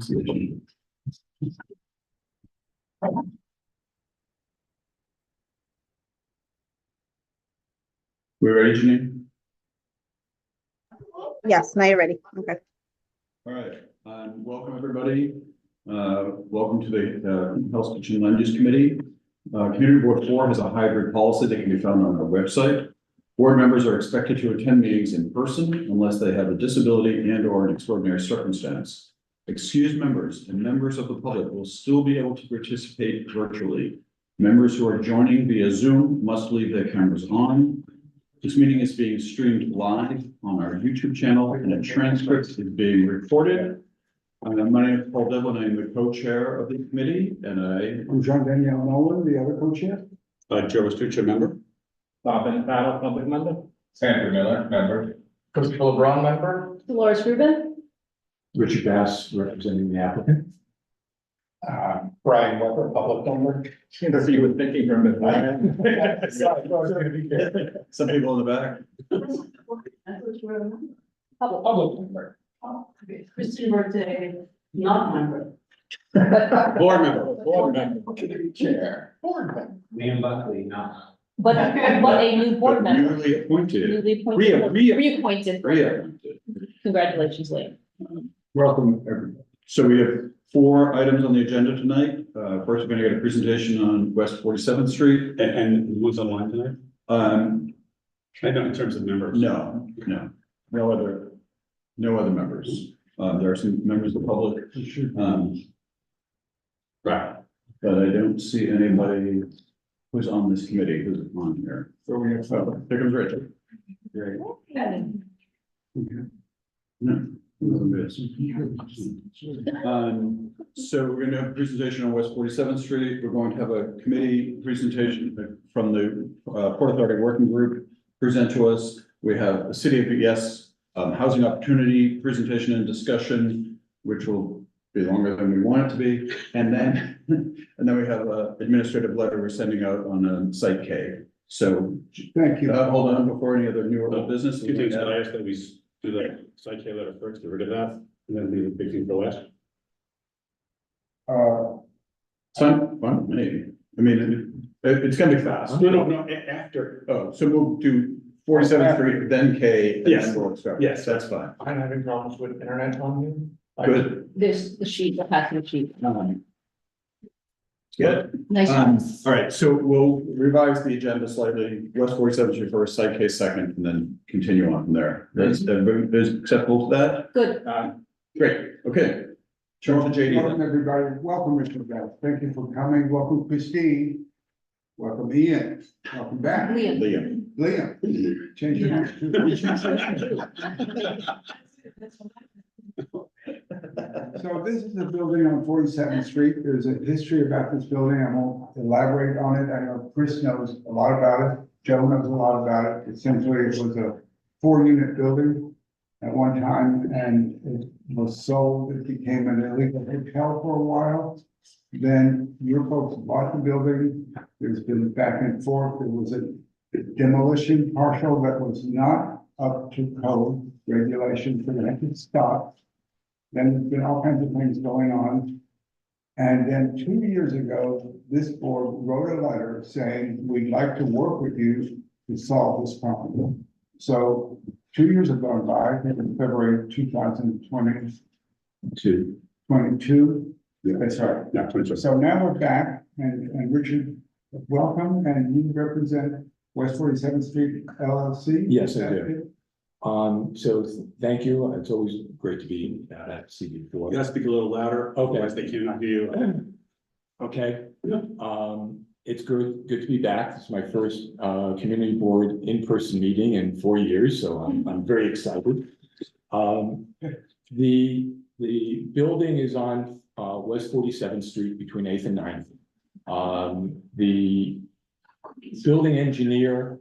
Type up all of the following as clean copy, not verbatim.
We ready, Janine? Yes, now you're ready. Okay. All right, welcome everybody. Welcome to the Health Kitchen Land Use Committee. Community Board 4 has a hybrid policy that can be found on our website. Board members are expected to attend meetings in person unless they have a disability and or an extraordinary circumstance. Excused members and members of the public will still be able to participate virtually. Members who are joining via Zoom must leave their cameras on. This meeting is being streamed live on our YouTube channel and a transcript is being recorded. My name is Paul Devlin. I am the co-chair of the committee and I'm John Danielle Nolan, the other co-chair. Joe Estuccia, member. Bob and Battle, public member. Sandra Miller, member. Christopher LeBron, member. Dolores Rubin. Richard Bass, representing the applicant. Brian Weber, public member. That's you were thinking for a minute. Some people in the back. Public member. Christine Birthday, not member. Board member. Board member. Chair. Board member. Liam Buckley, not. But a new board member. Newly appointed. Newly appointed. Reappointed. Reappointed. Congratulations, Liam. Welcome, everybody. So we have 4 items on the agenda tonight. First, we're going to get a presentation on West 47th Street. And who's online tonight? I know in terms of members. No other members. There are some members of the public. Right. But I don't see anybody who's on this committee who's on here. So we have Here comes Richard. Great. No. So we're going to have a presentation on West 47th Street. We're going to have a committee presentation from the Port Authority Working Group present to us. We have a City of BS housing opportunity presentation and discussion, which will be longer than we want it to be. And then we have an administrative letter we're sending out on Site K. So Thank you. hold on before any other new or old business. Two things that I asked that we do the site K letter first, get rid of that, and then leave the big thing for last. Fine, maybe. I mean, it's gonna be fast. No, after. Oh, so we'll do 47th Street, then K. and Yes. then we'll start. Yes. That's fine. I'm having problems with internet on you. Good. There's the sheet, the passing sheet. Good. Nice ones. All right, so we'll revise the agenda slightly. West 47th Street first, Site K second, and then continue on from there. That's everybody is acceptable to that? Good. Great, okay. Turn to JD Welcome, then. everybody. Welcome, Richard Bass. Thank you for coming. Welcome, Christine. Welcome, Ian. Welcome back. Liam. Liam. Change your So this is a building on 47th Street. There's a history about this building. I won't elaborate on it. I know Chris knows a lot about it. Joe knows a lot about it. Essentially, it was a 4-unit building at one time, and it was sold. It became an illegal hotel for a while. Then your folks bought the building. There's been back and forth. There was a demolition partial that was not up to code regulations, so they had to stop. Then there's been all kinds of things going on. And then 2 years ago, this board wrote a letter saying, we'd like to work with you to solve this problem. So 2 years have gone by, I think in February 2022. That's right. Yeah, 22. So now we're back and Richard, welcome, and you represent West 47th Street LLC? Yes, I do. So thank you. It's always great to be at CB4. You gotta speak a little louder, Okay. otherwise they cannot hear you. Okay. It's good to be back. This is my first community board in-person meeting in 4 years, so I'm very excited. The building is on West 47th Street between 8th and 9th. The building engineer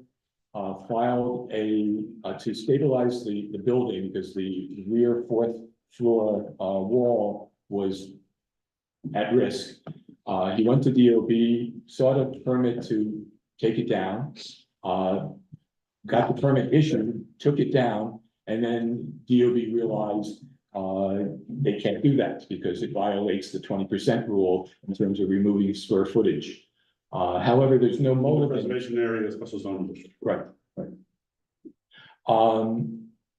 filed to stabilize the building because the rear 4th floor wall was at risk. He went to DOB, sought a permit to take it down, got the permit issued, took it down, and then DOB realized they can't do that because it violates the 20% rule in terms of removing square footage. However, there's no mulligan. Preservation area, special zoning district. Right, right.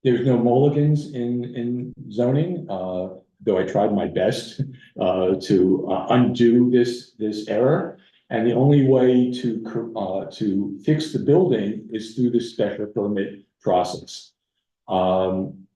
There's no mulligans in zoning, though I tried my best, to undo this error. And the only way to fix the building is through the special permit process.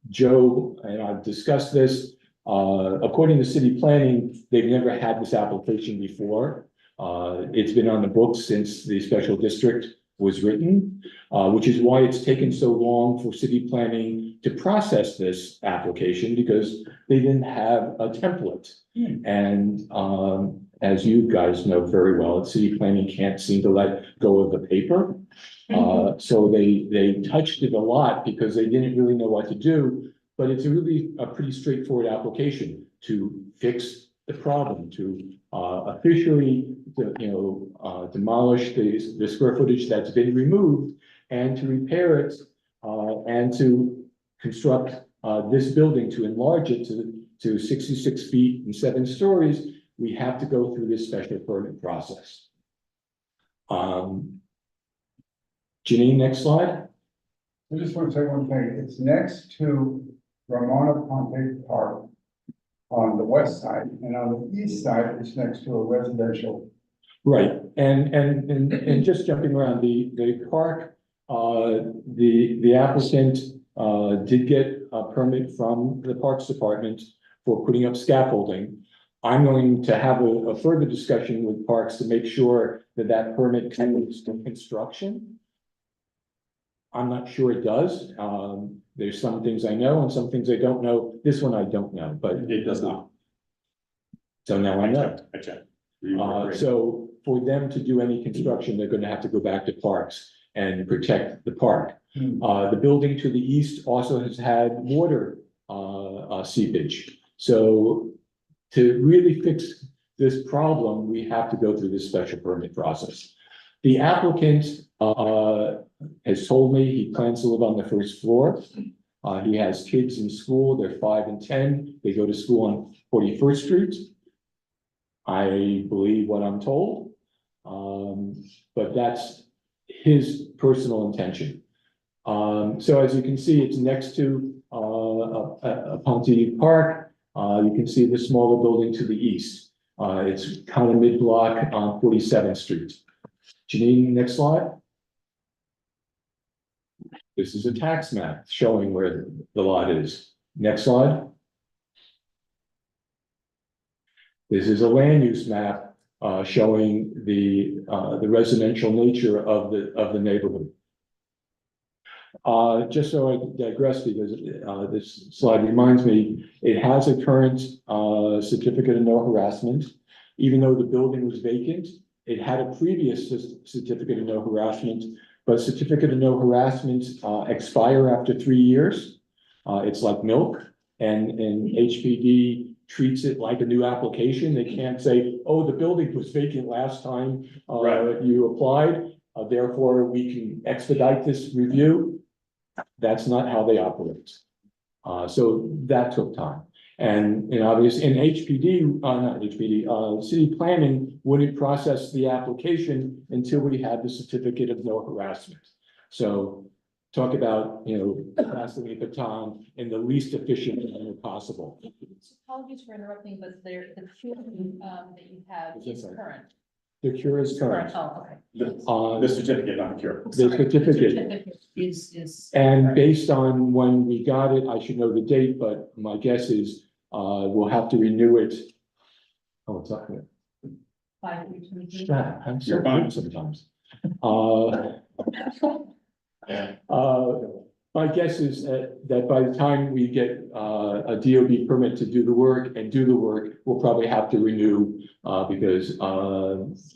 Joe and I've discussed this, according to city planning, they've never had this application before. It's been on the books since the special district was written, which is why it's taken so long for city planning to process this application, because they didn't have a template. And as you guys know very well, city planning can't seem to let go of the paper. So they touched it a lot because they didn't really know what to do, but it's really a pretty straightforward application to fix the problem, to officially, demolish the square footage that's been removed and to repair it, and to construct this building, to enlarge it to 66 feet and 7 stories. We have to go through this special permit process. Janine, next slide. I just want to say one thing, it's next to Ramona Ponte Park on the west side, and on the east side, it's next to a residential. Right, and just jumping around, the park, the applicant did get a permit from the Parks Department for putting up scaffolding. I'm going to have a further discussion with Parks to make sure that permit covers construction. I'm not sure it does. There's some things I know and some things I don't know. This one I don't know, but It does not. so now I know. I checked. So for them to do any construction, they're gonna have to go back to Parks and protect the park. The building to the east also has had water seepage. So to really fix this problem, we have to go through this special permit process. The applicant has told me he plans to live on the first floor. He has kids in school, they're 5 and 10. They go to school on 41st Street. I believe what I'm told, but that's his personal intention. So as you can see, it's next to a Ponte Park. You can see the smaller building to the east. It's kind of mid-block on 47th Street. Janine, next slide. This is a tax map showing where the lot is. Next slide. This is a land use map showing the residential nature of the neighborhood. Just so I digress, because this slide reminds me, it has a current certificate of no harassment. Even though the building was vacant, it had a previous certificate of no harassment, but certificate of no harassment expire after 3 years. It's like milk, and HPD treats it like a new application. They can't say, oh, the building was vacant last time you applied, therefore we can expedite this review. That's not how they operate. So that took time. And obviously in city planning wouldn't process the application until we had the certificate of no harassment. So talk about, passing the baton in the least efficient manner possible. Apologies for interrupting, but the cure that you have is current. The cure is current. Oh, okay. The certificate, not the cure. The certificate. Is. And based on when we got it, I should know the date, but my guess is we'll have to renew it. Oh, it's up here. 5/3/23. I'm so You're fine. good sometimes. My guess is that by the time we get a DOB permit to do the work, we'll probably have to renew because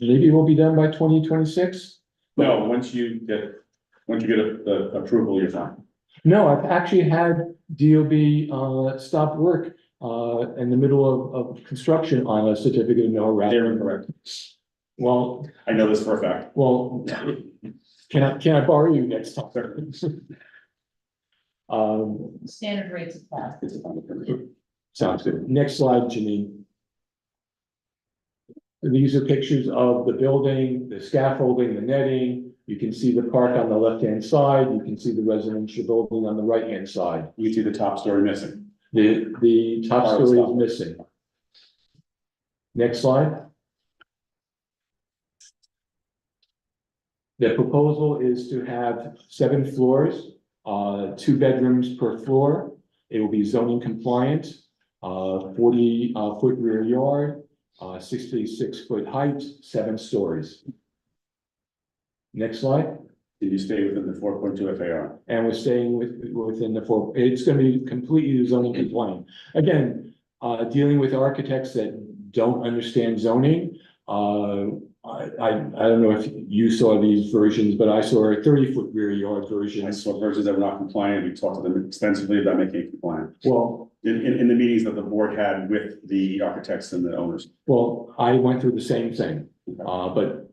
maybe we'll be done by 2026. No, once you get the approval, you're fine. No, I've actually had DOB stop work in the middle of construction on a certificate of no harassment. They're incorrect. Well, I know this for a fact. well, can I borrow you next time? Standard rates apply. Sounds good. Next slide, Janine. These are pictures of the building, the scaffolding, the netting. You can see the park on the left-hand side. You can see the residential building on the right-hand side. You see the top story missing. The top Part of story the is missing. Next slide. The proposal is to have 7 floors, 2 bedrooms per floor. It will be zoning compliant, 40 foot rear yard, 66 foot height, 7 stories. Next slide. Did you stay within the 4.2 FAR? And we're staying within the 4, it's gonna be completely zoning compliant. Again, dealing with architects that don't understand zoning, I don't know if you saw these versions, but I saw a 30 foot rear yard version. I saw versions that were not compliant. We talked to them extensively about making it compliant. Well, In the meetings that the board had with the architects and the owners. I went through the same thing, but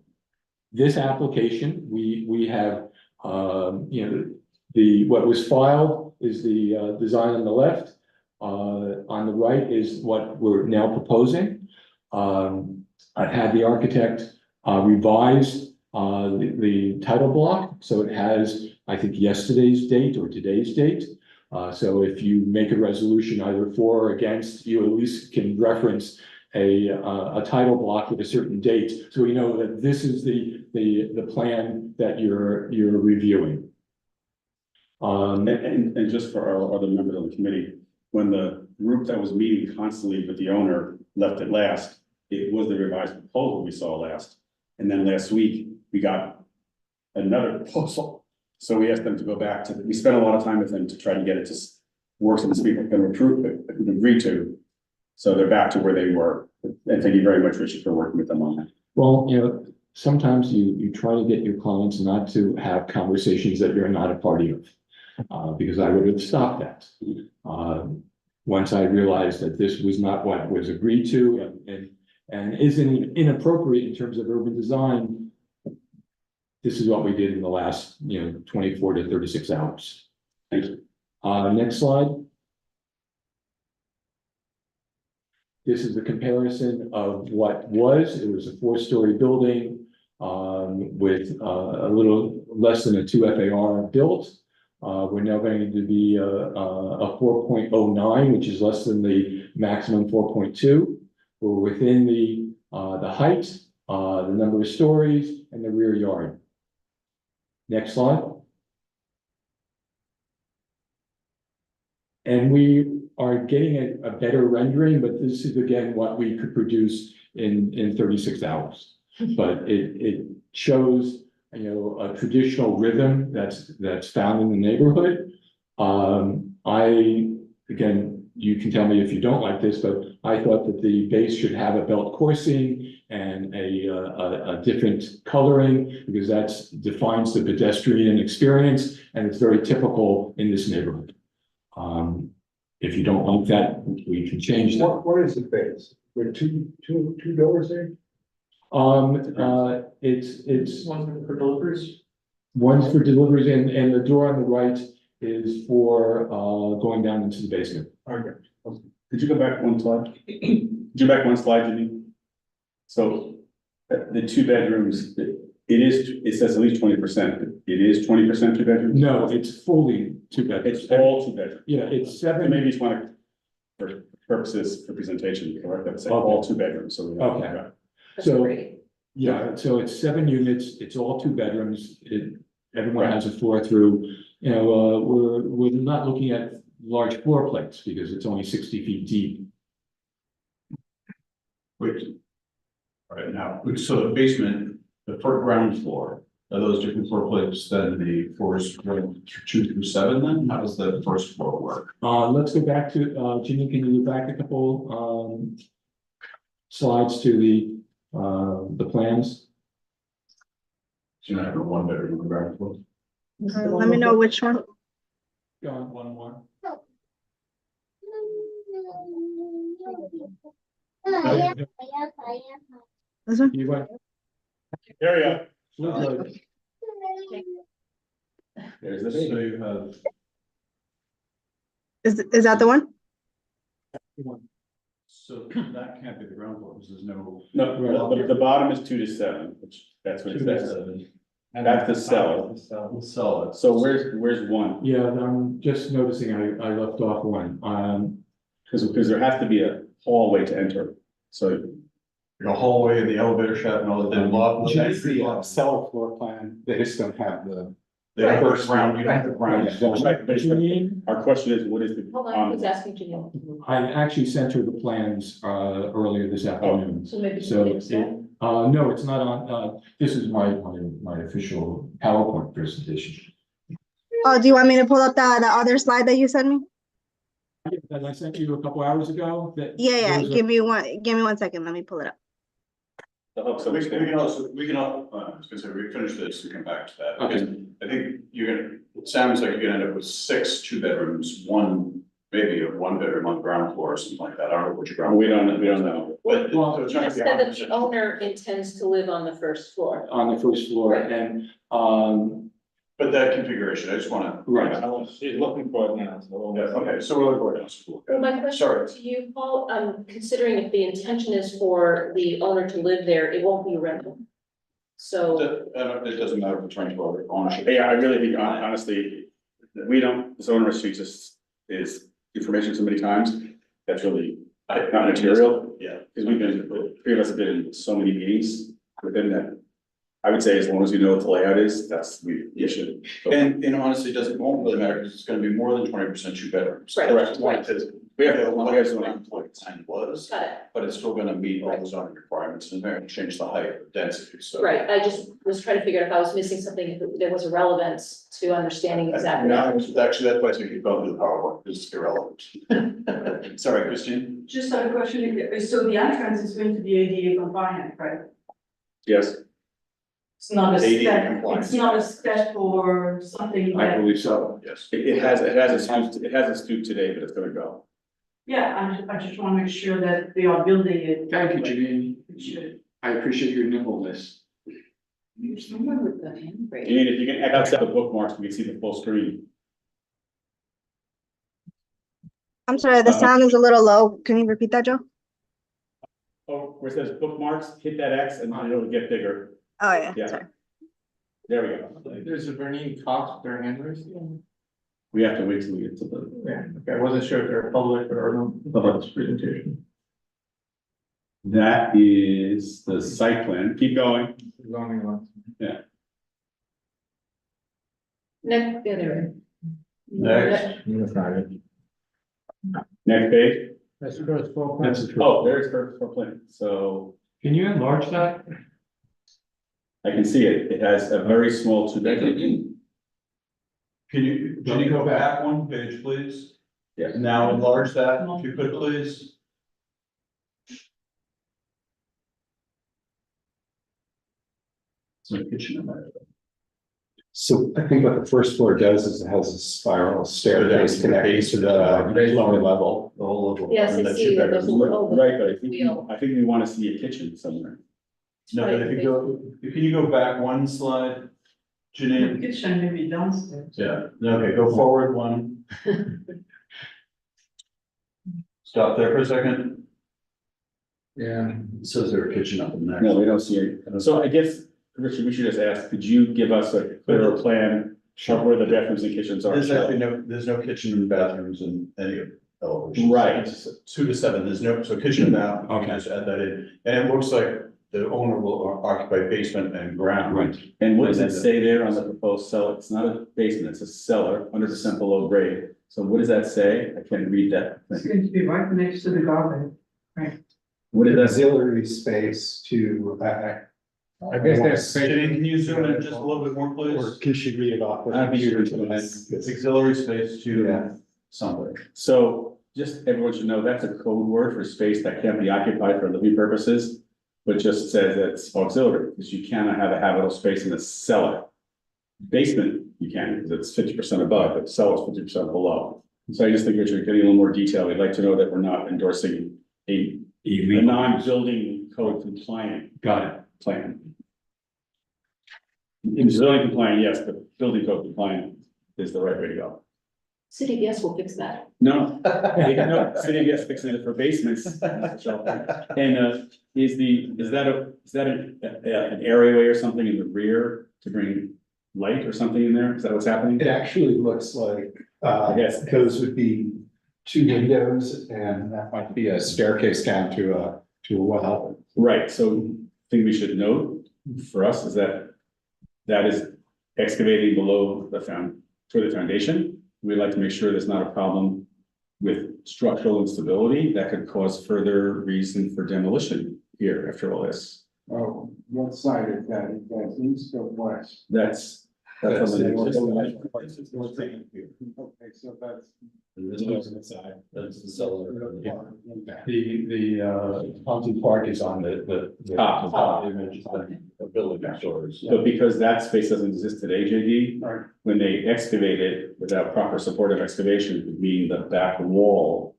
this application, we have, what was filed is the design on the left. On the right is what we're now proposing. I've had the architect revise the title block, so it has, I think, yesterday's date or today's date. So if you make a resolution either for or against, you at least can reference a title block with a certain date, so we know that this is the plan that you're reviewing. And just for our other members of the committee, when the group that was meeting constantly with the owner left it last, it was the revised proposal we saw last. And then last week, we got another proposal. So we asked them to go back to, we spent a lot of time with them to try to get it to work so the people can agree to. So they're back to where they were. And thank you very much, Richard, for working with them on that. Well, sometimes you try to get your clients not to have conversations that you're not a party of, because I would have stopped that. Once I realized that this was not what was agreed to and isn't inappropriate in terms of urban design, this is what we did in the last, 24 to 36 hours. Thank you. Next slide. This is the comparison of what was. It was a 4-story building with a little less than a 2 FAR built. We're now going to be a 4.09, which is less than the maximum 4.2. We're within the height, the number of stories, and the rear yard. Next slide. And we are getting a better rendering, but this is again what we could produce in 36 hours. But it shows, a traditional rhythm that's found in the neighborhood. Again, you can tell me if you don't like this, but I thought that the base should have a belt coursing and a different coloring, because that defines the pedestrian experience, and it's very typical in this neighborhood. If you don't like that, we can change that. What is the base? With two doors there? It's One for deliveries? one's for deliveries, and the door on the right is for going down into the basement. Okay. Could you go back one slide? Could you back one slide, Janine? So the 2 bedrooms, it says at least 20%. It is 20% 2 bedrooms? No, it's fully 2 bedrooms. It's all 2 bedrooms. Yeah, it's So 7. maybe it's one for purposes for presentation, correct? That's Okay. all 2 bedrooms, so. Okay. That's So- great. Yeah, so it's 7 units, it's all 2 bedrooms, everyone has a floor through, we're not looking at large floor plates because it's only 60 feet deep. Wait. All right, now, so the basement, the first ground floor, are those different floor plates than the floors 2 through 7 then? How does the first floor work? Let's go back to, Jimmy, can you go back a couple, slides to the plans? So you have a 1 bedroom on the ground floor? Let me know which one. Go on, one more. This one? You went. There you go. Look, There's the So baby. you have, Is that the one? So that can't be the ground floor, because there's no. No, the bottom is 2 to 7, which that's what it says. That's the cellar. We'll sell it. So where's one? Yeah, I'm just noticing I left off one. Because there has to be a hallway to enter. So The hallway and the elevator shaft and all that, then lot. That's the cellar floor plan, they just don't have the. The first round, you don't have the ground. What you mean? our question is, what is the? Hold on, who's asking Janelle? I actually sent her the plans earlier this afternoon. So maybe. So no, it's not on, this is my official PowerPoint presentation. Oh, do you want me to pull up the other slide that you sent me? That I sent you a couple hours ago, that. Yeah, there's a- give me 1 second, let me pull it up. So we can also, I was gonna say, we finish this and come back to that. Okay. Because I think it sounds like you're gonna end up with 6 2-bedrooms, maybe a 1-bedroom on the ground floor or something like that. I don't know what your ground. We don't know. But Well, so it's You not just gonna said be that the owner intends to live on the first floor. On the first floor, and, But that configuration, I just wanna. right, She's looking for it now, so. Yeah, okay, so we're looking at school. Well, my question Sorry. to you, Paul, considering if the intention is for the owner to live there, it won't be a rental. So, It doesn't matter if it's rental or ownership. Yeah, I really think honestly, this owner street just is information so many times. That's really not material. Yeah. Because the 3 of us have been in so many meetings within that. I would say as long as we know what the layout is, you should. And honestly, it won't really matter, because it's gonna be more than 20% 2-bedrooms. Right, Correct. right. We have what design was, got it. but it's still gonna meet all the zoning requirements and they're gonna change the height of density, so. Right, I just was trying to figure out if I was missing something, if there was a relevance to understanding exactly. No, actually, that's why I think you've gone through the PowerPoint, it's irrelevant. Sorry, Christine? Just have a question, so the entrance is going to be ADA compliant, right? Yes, It's not a ADA step, compliant. it's not a step or something I that, believe so. Yes. it has a stoop today, but it's gonna go. yeah, I just want to make sure that they are building it. Thank you, Janine. It should. I appreciate your nimbleness. Someone with the handbrake. And if you can X out the bookmarks, we can see the full screen. I'm sorry, the sound is a little low. Can you repeat that, Joe? Oh, where it says bookmarks, hit that X and it'll get bigger. Oh, yeah, Yeah. sorry. There we go. There's a Bernine Cox with their hand raised. We have to wait till we get to the. Yeah, okay, I wasn't sure if they're public or public presentation. That is the site plan. Keep going. Zoning law. Next, the other. Next. Next page. That's first floor. That's the first. Oh, there's first floor plan. So Can you enlarge that? I can see it. It has a very small 2-bedroom. Can you go back 1 page, please? Yeah. Now enlarge that, if you could, please. So kitchen in there. So I think what the first floor does is it has a spiral staircase connecting to the lower level. The whole level. Yes, I and then see that there's a 2 bedrooms. little. Right, but Wheel. I think we want to see a kitchen somewhere. No, but if you go back 1 slide, The Janine. kitchen may be downstairs. Yeah, okay, go forward 1. Stop there for a second. Yeah. It says there a kitchen up in there. No, we don't see it. So I guess, Richard, we should just ask, could you give us a clearer plan of where the bathrooms and kitchens are? There's actually there's no kitchen and bathrooms in any of elevations. Right. It's 2 to 7, there's no, so kitchen and bath, you can just add that in, and it looks like the owner will occupy basement and ground. Right. And what does it say there on the proposed cellar? It's not a basement, it's a cellar, 100% below grade. So what does that say? I can't read that. It's going to be right next to the garden. What did that say? Auxiliary space to, I guess there's. Janine, can you zoom in just a little bit more, or please? can she read it off? I'd be sure It's auxiliary space to Yeah. somewhere. So just everyone should know that's a code word for space that can't be occupied for living purposes. But just says it's auxiliary, because you cannot have a habitable space in a cellar. Basement, you can, because it's 50% above, but cellar is 50% below. So I just think, Richard, getting a little more detail, we'd like to know that we're not endorsing a non-building code compliant Got it. plan. In zoning compliant, yes, but building code compliant is the right way to go. City gas will fix that. No, no, city gets fixing it for basements. And, is that an areaway or something in the rear to bring light or something in there? Is that what's happening? It actually looks like, Yes. those would be two windows and that might be a staircase down to a well. Right, so thing we should note for us is that is excavating below for the foundation. We'd like to make sure there's not a problem with structural instability that could cause further reason for demolition here after all this. Oh, what side is that? Is that east or west? That's on the north. Okay, so that's. That's the cellar. The Haunted Park is on the Top. image. The building next door is. But because that space doesn't exist today, JD, Right. when they excavate it without proper supportive excavation, it would mean the back wall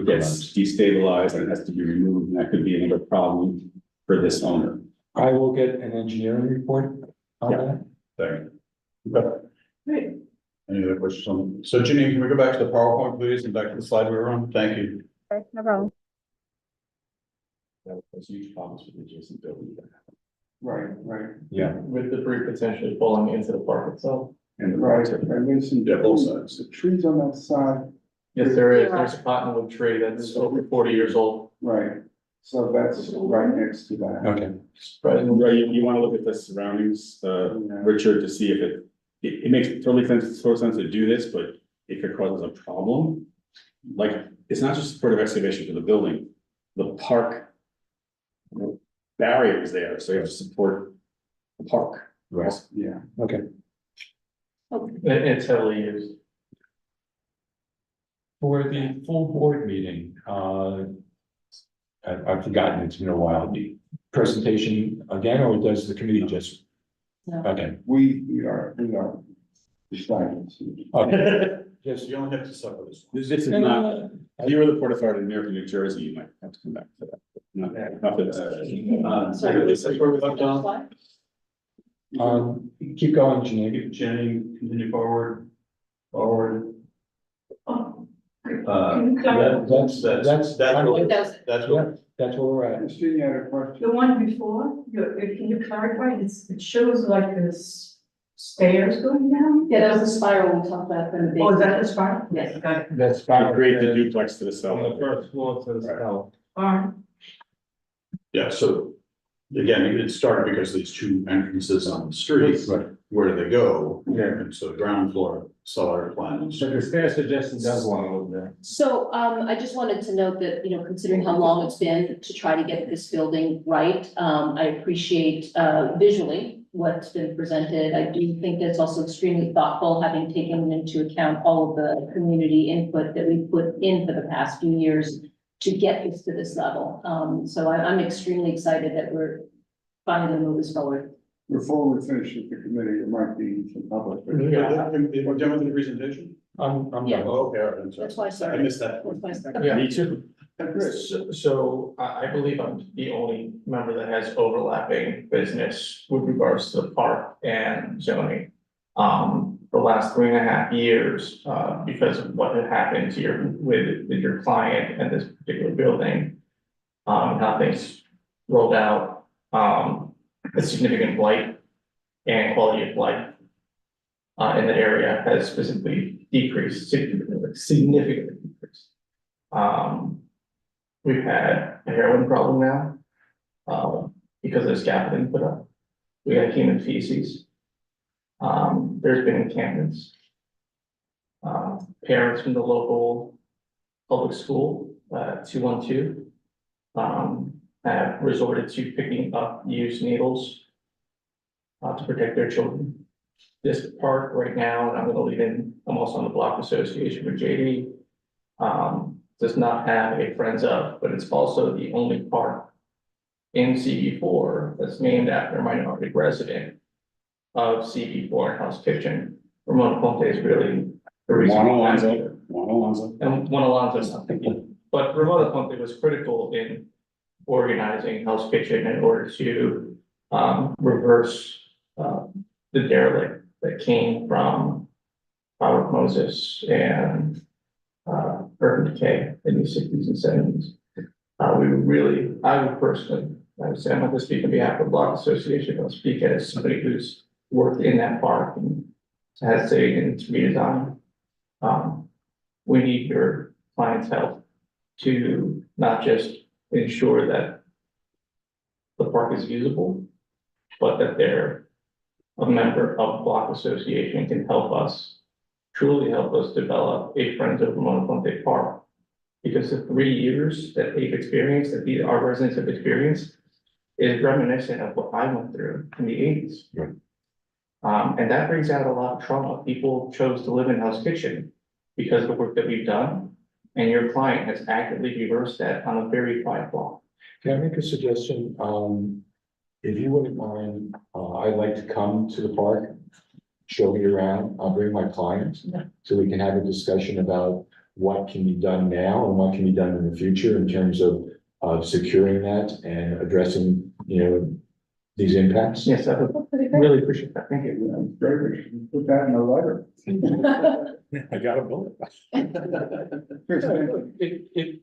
gets destabilized and has to be removed, and that could be another problem for this owner. I will get an engineering report on Yeah. that. Great. Any other questions on, so Ginny, can we go back to the PowerPoint, please, and back to the slide we were on? Thank you. Okay, no problem. That was huge problems with the adjacent building. Right, right, Yeah. With debris potentially falling into the park itself. And the right. project. And there's some. Yeah, both sides. The trees on that side, Yes, there is. There's a cottonwood tree that's over 40 years old. right. So that's right next to that. Okay. Surprisingly. Right, you wanna look at the surroundings, Richard, to see if it makes total sense to do this, but if it causes a problem. Like, it's not just supportive excavation for the building, the park. Barrier is there, so you have to support the park. Right. Yeah. Okay. It's heavily used. For the full board meeting, I've forgotten, it's been a while, the presentation again, or does the committee just? No. Okay, We are deciding. okay, just. You only have to suffer this. This is not, if you were the Port Authority of New York and New Jersey, you might have to come back to that. Not for this. Sorry. This is where we left off. Slide? Keep going, Janine. Jenny, continue forward. That's. It does. That's Yeah, that's where we're at. Christine, you had a question? The one before, can you clarify, it shows like this stairs going down? Yeah, that was a spiral we talked about from the. Oh, is that the spiral? Yes. Got it. That's. To create the duplex to the On the south. first floor to the south. Alright, Yeah, so again, it started because these two entrances on the street, Right. where do they go? Yeah. And so ground floor, cellar plans. So the stair suggestion does want to live there. So, I just wanted to note that, considering how long it's been to try to get this building right, I appreciate, visually what's been presented. I do think that it's also extremely thoughtful, having taken into account all of the community input that we put in for the past few years to get this to this level. So I'm extremely excited that we're finally moving this forward. Before we finish with the committee, it might be some public. Yeah. We're done with the presentation? I'm Yeah. done. Oh, okay, all right, I'm sorry. That's why I I started. missed that. That's why I started. Yeah. Me too. So I believe I'm the only member that has overlapping business with regards to the park and zoning. The last 3.5 years, because of what had happened to with your client and this particular building. How things rolled out, a significant blight and quality of life. In that area has specifically decreased, significantly decreased. We've had a heroin problem now, because of scaffolding put up. We got human feces. There's been encampments. Parents from the local public school, 212, have resorted to picking up used needles to protect their children. This park right now, and I'm gonna leave in, I'm also on the block association with JD, does not have a friends of, but it's also the only park in CB4 that's named after a minority resident of CB4 and House Kitchen. Ramona Ponte is really the reason. Juan why I'm Alonso, here. Juan Alonso. And Juan Alonso's not thinking, but Ramona Ponte was critical in organizing House Kitchen in order to reverse the derelict that came from Robert Moses and Urban Decay in the sixties and seventies. I would personally, I would say, I'm not going to speak on behalf of the Block Association, I'll speak as somebody who's worked in that park and has say in its redesign. We need your client's help to not just ensure that the park is usable, but that they're a member of the Block Association can truly help us develop a Friends of Ramona Ponte Park. Because the 3 years that they've experienced, that our residents have experienced, is reminiscent of what I went through in the eighties. Right. And that brings out a lot of trauma. People chose to live in Hell's Kitchen because of the work that we've done. And your client has actively reversed that on a very quiet block. Can I make a suggestion? If you wouldn't mind, I'd like to come to the park, show me around. I'll bring my clients so we can have a discussion about what can be done now and what can be done in the future in terms of securing that and addressing, these impacts. Yes, I would really appreciate that. Thank you. Very good. Put that in a letter. I got a bullet. If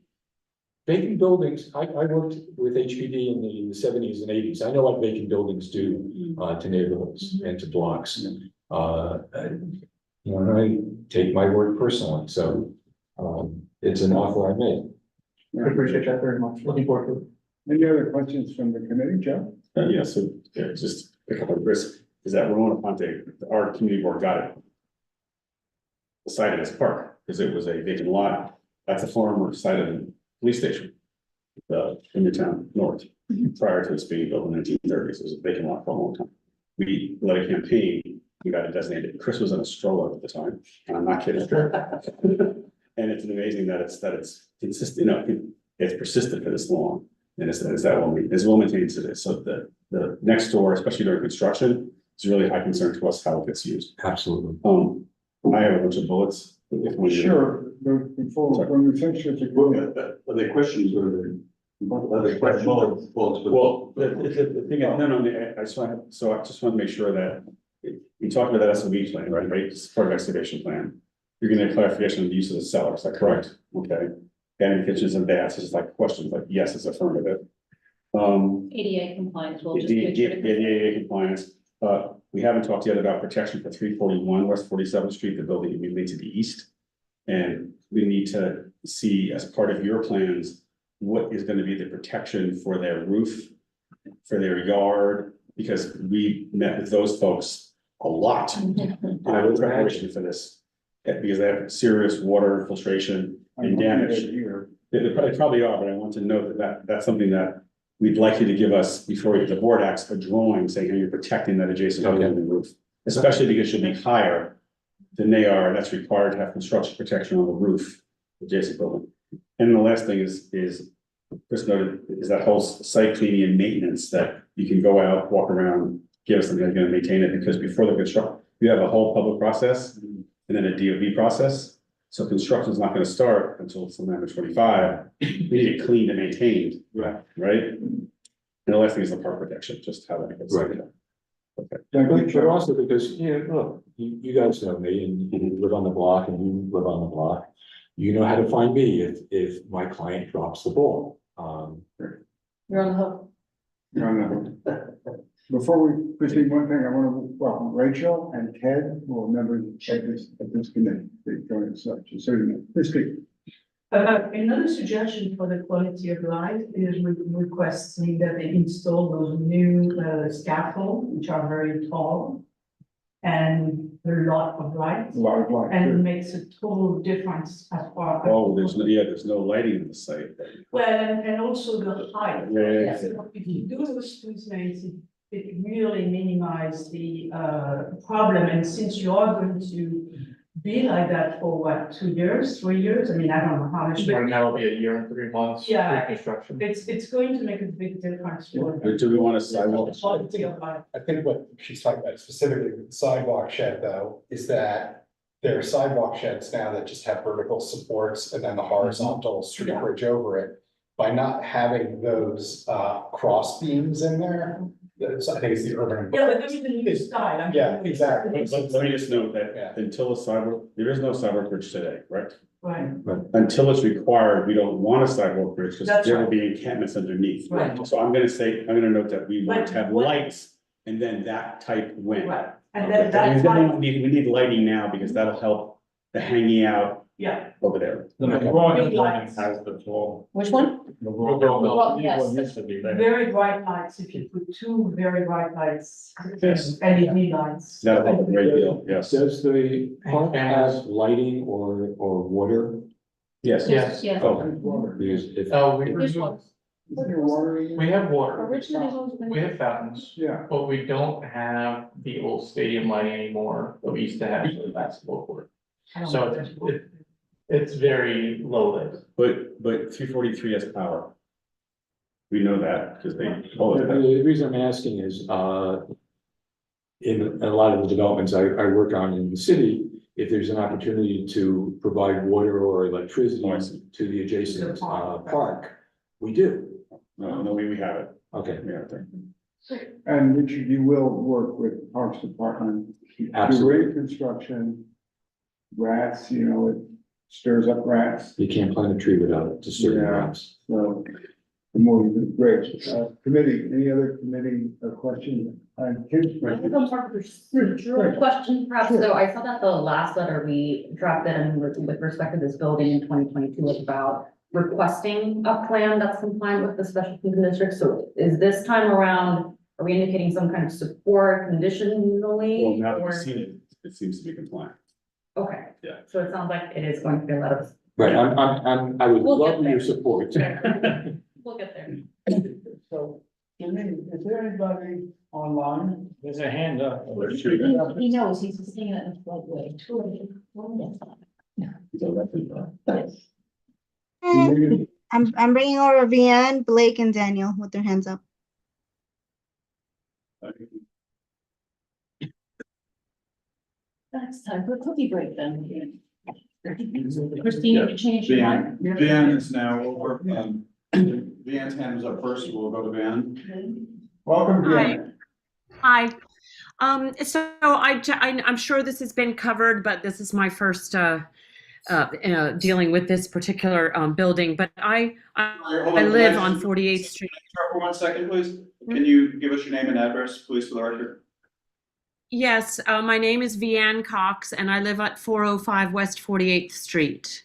vacant buildings, I worked with HPD in the seventies and eighties. I know what vacant buildings do to neighborhoods and to blocks. I take my word personally, so it's an offer I made. I appreciate that very much. Looking forward to it. Any other questions from the committee, Joe? Just pick up on Chris, is that Ramona Ponte, our community board got it. Decided as park, because it was a vacant lot, that's a former site of the police station. In the town north, prior to its being built in the 1930s, it was a vacant lot for a long time. We led a campaign, we got it designated, Chris was in a stroller at the time, and I'm not kidding. And it's amazing that it's consistent, it's persistent for this long. And it's that well maintained as it is. So the next door, especially during construction, is really high concern to us how it gets used. Absolutely. I have a bunch of bullets. Sure, but before, when we finish with The questions are Well, the thing is, I just want to make sure that we talked about that SOB plan, right? It's part of excavation plan. You're gonna get clarification on the use of the cellar, is that correct? Okay. And kitchens and baths is like questions like, yes, it's affirmative. ADA compliance, we'll just make sure. ADA compliance, we haven't talked yet about protection for 341 West 47th Street, the building immediately to the east. And we need to see as part of your plans, what is gonna be the protection for their roof, for their yard, because we met with those folks a lot. I was preparation for this, because they have serious water infiltration and damage. They probably are, but I want to note that that's something that we'd like you to give us before the board acts a drawing saying how you're protecting that adjacent building roof. Especially because it should be higher than they are, and that's required to have construction protection on the roof, adjacent building. And the last thing is Chris noted, is that whole site cleaning and maintenance that you can go out, walk around, give us something that's gonna maintain it, because before the construction, you have a whole public process and then a DOB process. So construction is not gonna start until sometime in 25. We need it cleaned and maintained, right? And the last thing is the park protection, just how that gets. Right. Okay. But also because, look, you guys know me and you live on the block and you live on the block. You know how to find me if my client drops the ball. You're on the hook. Before we proceed, one thing, I want to welcome Rachel and Ted, who are members of this committee. They join us, so you know, please speak. Another suggestion for the quality of life is requesting that they install those new scaffold, which are very tall. And a lot of light, A lot of light. and it makes a total difference as far. Oh, there's no lighting in the site. Well, and also the height. Yeah. So if you do those two things, it really minimize the problem, and since you are going to be like that for what, 2 years, 3 years? I mean, I don't know how much, but Right now it'll be a year and 3 months. Yeah. Pre-construction. it's going to make a big difference. for Do we want to sidewalk? quality of life. I think what she's talking about specifically with the sidewalk shed though, is that there are sidewalk sheds now that just have vertical supports and then the horizontal street Yeah. bridge over it. By not having those cross beams in there, I think it's the urban. Yeah, but this is the new style. I mean, Yeah, exactly. Let me just note Yeah. that until a sidewalk, there is no sidewalk bridge today, correct? Right, Until it's required, we don't want a sidewalk bridge because That's there will right. be encampments underneath. Right. So I'm gonna note that we want to have But what- lights and then that type when. right, and Okay, then that's then why, we need lighting now because that'll help the hanging out yeah, Oh, over there. The Big McGraw lights. has the full. Which one? McGraw, yes. used to be, right? very bright lights, if you put two very bright lights, Yes. LED lights. That'll help a great deal, yes. Does the park have lighting or water? Yes. Yes. Yes. Oh, Because if, Oh, we Which removed, one? Is there water in we it? have water, Originally. we have fountains, Yeah. but we don't have the old stadium lighting anymore that we used to have for the basketball court. I don't So know. it's very low lit. but 343 has power. We know that because they told us that. the reason I'm asking is, in a lot of the developments I work on in the city, if there's an opportunity to provide water or electricity Oh, I see. to the adjacent, To the park. park, we do. No, we have it. Okay, We have it there. And Richard, you will work with Parks Department. absolutely. During construction, rats, you know, it stirs up rats, You can't plant a tree without disturbing Yeah. rats. so the more you do, great. Committee, any other committee questions? Kim's I have a more procedural question perhaps, Sure. so I saw that the last letter we drafted and with respect to this building in 2022 was about requesting a plan that's compliant with the special condition district, so is this time around, are we indicating some kind of support conditionally? Well, now that or- we've seen it, it seems to be compliant. Okay. Yeah. So it sounds like it is going to be a lot of, Right, I would We'll get love there. your support. we'll get there. So, Janine, is there anybody online? There's a hand up. He knows, he's saying it in a polite way. Janine? I'm bringing over Vianne, Blake, and Daniel with their hands up. That's time for a cookie break then. Christina, you changed your mind? Van is now over. Van's hand was up first, we'll go to Van. Welcome, Hi. Jan. Hi, so I'm sure this has been covered, but this is my first dealing with this particular building, but I live on 48th Street. For 1 second, please. Can you give us your name and address, please, for the record? Yes, my name is Vianne Cox and I live at 405 West 48th Street.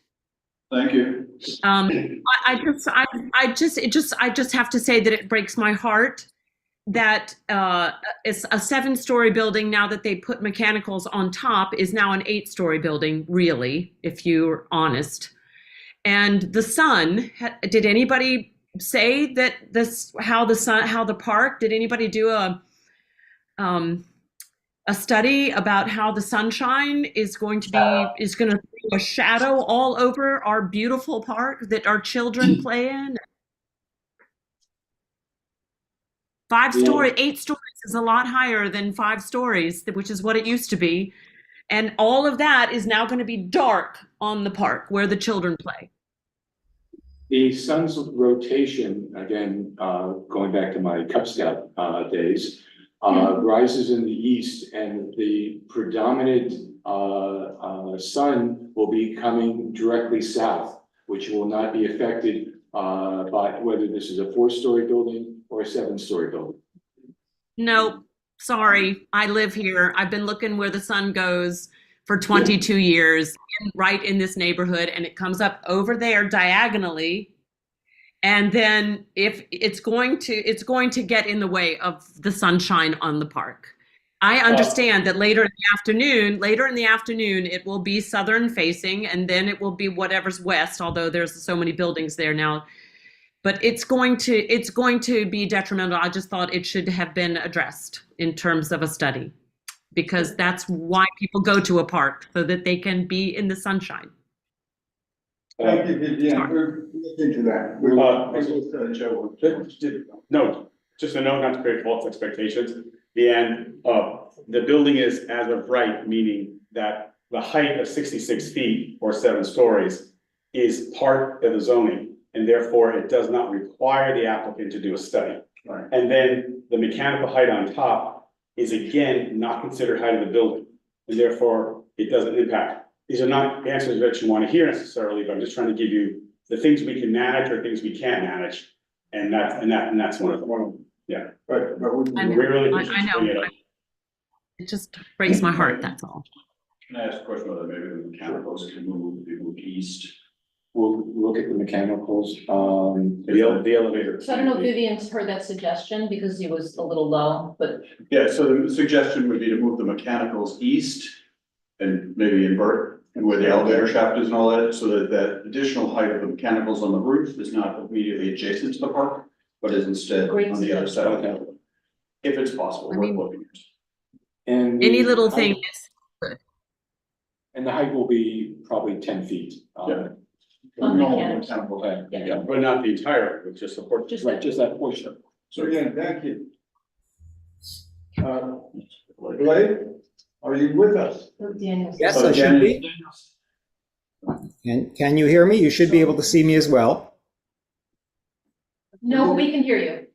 Thank you. I just have to say that it breaks my heart that it's a 7-story building now that they put mechanicals on top is now an 8-story building, really, if you're honest. And the sun, did anybody say that how the park, did anybody do a study about how the sunshine is going to throw a shadow all over our beautiful park that our children play in? 8 stories is a lot higher than 5 stories, which is what it used to be. And all of that is now going to be dark on the park where the children play. The sun's rotation, again, going back to my Cub Scout days, rises in the east and the predominant sun will be coming directly south, which will not be affected by whether this is a 4-story building or a 7-story building. No, sorry, I live here. I've been looking where the sun goes for 22 years, right in this neighborhood, and it comes up over there diagonally. And then if it's going to get in the way of the sunshine on the park. I understand that later in the afternoon, it will be southern facing and then it will be whatever's west, although there's so many buildings there now. But it's going to be detrimental. I just thought it should have been addressed in terms of a study, because that's why people go to a park, so that they can be in the sunshine. Thank you, Vivian, we're looking to that. No, just a note, not to create false expectations. The building is as of right, meaning that the height of 66 feet or 7 stories is part of the zoning, and therefore it does not require the applicant to do a study. Right. And then the mechanical height on top is again not considered height of the building, and therefore it doesn't impact. These are not answers that you want to hear necessarily, but I'm just trying to give you the things we can manage or things we can't manage. And that's one of them. Yeah. But I We know, really I appreciate you bringing it know. up. It just breaks my heart, that's all. can I ask a question whether maybe the mechanicals can be moved east? We'll look at the mechanicals, The elevator. So I don't know if Vivian's heard that suggestion because it was a little low, but Yeah, so the suggestion would be to move the mechanicals east and maybe invert and where the elevator shaft is and all that, so that that additional height of the mechanicals on the roof is not immediately adjacent to the park, but is instead Great on the other side of the suggestion. building. If it's possible, I worth mean- looking at. and. Any the little height- thing is, And the height will be probably 10 feet. Yeah. On Normal mechanicals. mechanical. Okay, Yeah. But not the entire, but just support. just right, that. just that portion. So again, thank you. Blake, are you with us? Daniel's. Yes, I should be. Can you hear me? You should be able to see me as well. No, we can hear you.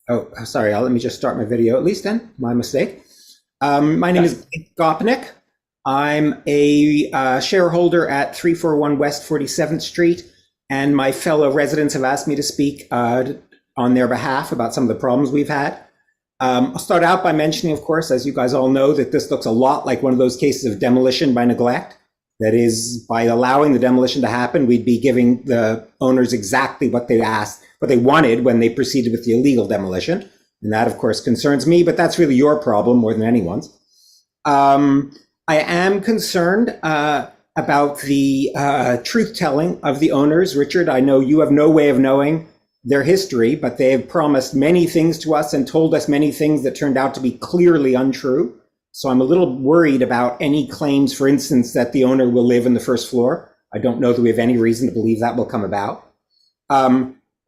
Oh, sorry. Let me just start my video at least then. My mistake. My name is Gopnik. I'm a shareholder at 341 West 47th Street, and my fellow residents have asked me to speak on their behalf about some of the problems we've had. I'll start out by mentioning, of course, as you guys all know, that this looks a lot like one of those cases of demolition by neglect. That is, by allowing the demolition to happen, we'd be giving the owners exactly what they asked, what they wanted when they proceeded with the illegal demolition. And that, of course, concerns me, but that's really your problem more than anyone's. I am concerned about the truth-telling of the owners. Richard, I know you have no way of knowing their history, but they have promised many things to us and told us many things that turned out to be clearly untrue. So I'm a little worried about any claims, for instance, that the owner will live in the first floor. I don't know that we have any reason to believe that will come about.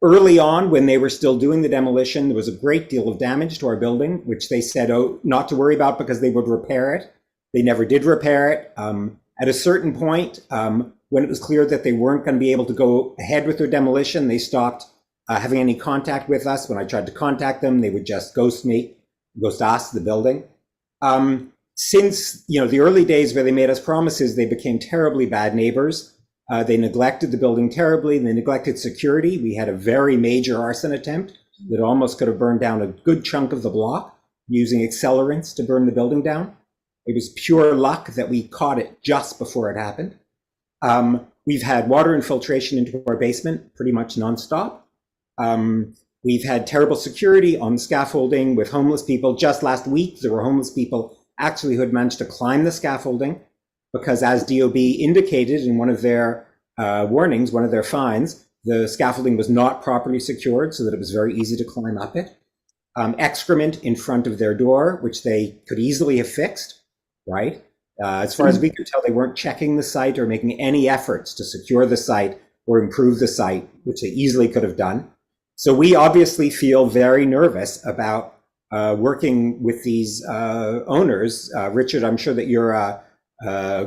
Early on, when they were still doing the demolition, there was a great deal of damage to our building, which they said, oh, not to worry about because they would repair it. They never did repair it. At a certain point, when it was clear that they weren't going to be able to go ahead with their demolition, they stopped having any contact with us. When I tried to contact them, they would just ghost me, ghost us, the building. Since, the early days where they made us promises, they became terribly bad neighbors. They neglected the building terribly. They neglected security. We had a very major arson attempt that almost could have burned down a good chunk of the block using accelerants to burn the building down. It was pure luck that we caught it just before it happened. We've had water infiltration into our basement pretty much nonstop. We've had terrible security on the scaffolding with homeless people. Just last week, there were homeless people actually who had managed to climb the scaffolding because, as DOB indicated in one of their warnings, one of their fines, the scaffolding was not properly secured so that it was very easy to climb up it. Excrement in front of their door, which they could easily have fixed. Right? As far as we could tell, they weren't checking the site or making any efforts to secure the site or improve the site, which they easily could have done. So we obviously feel very nervous about working with these owners. Richard, I'm sure that you're a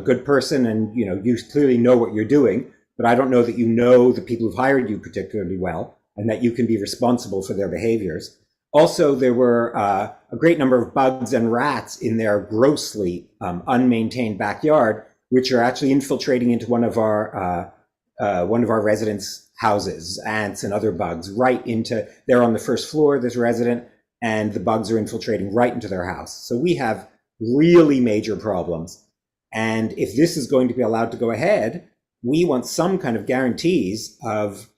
good person and you clearly know what you're doing, but I don't know that you know the people who've hired you particularly well and that you can be responsible for their behaviors. Also, there were a great number of bugs and rats in their grossly unmaintained backyard, which are actually infiltrating into one of our residents' houses, ants and other bugs, right into. They're on the first floor, this resident, and the bugs are infiltrating right into their house. So we have really major problems. And if this is going to be allowed to go ahead, we want some kind of guarantees of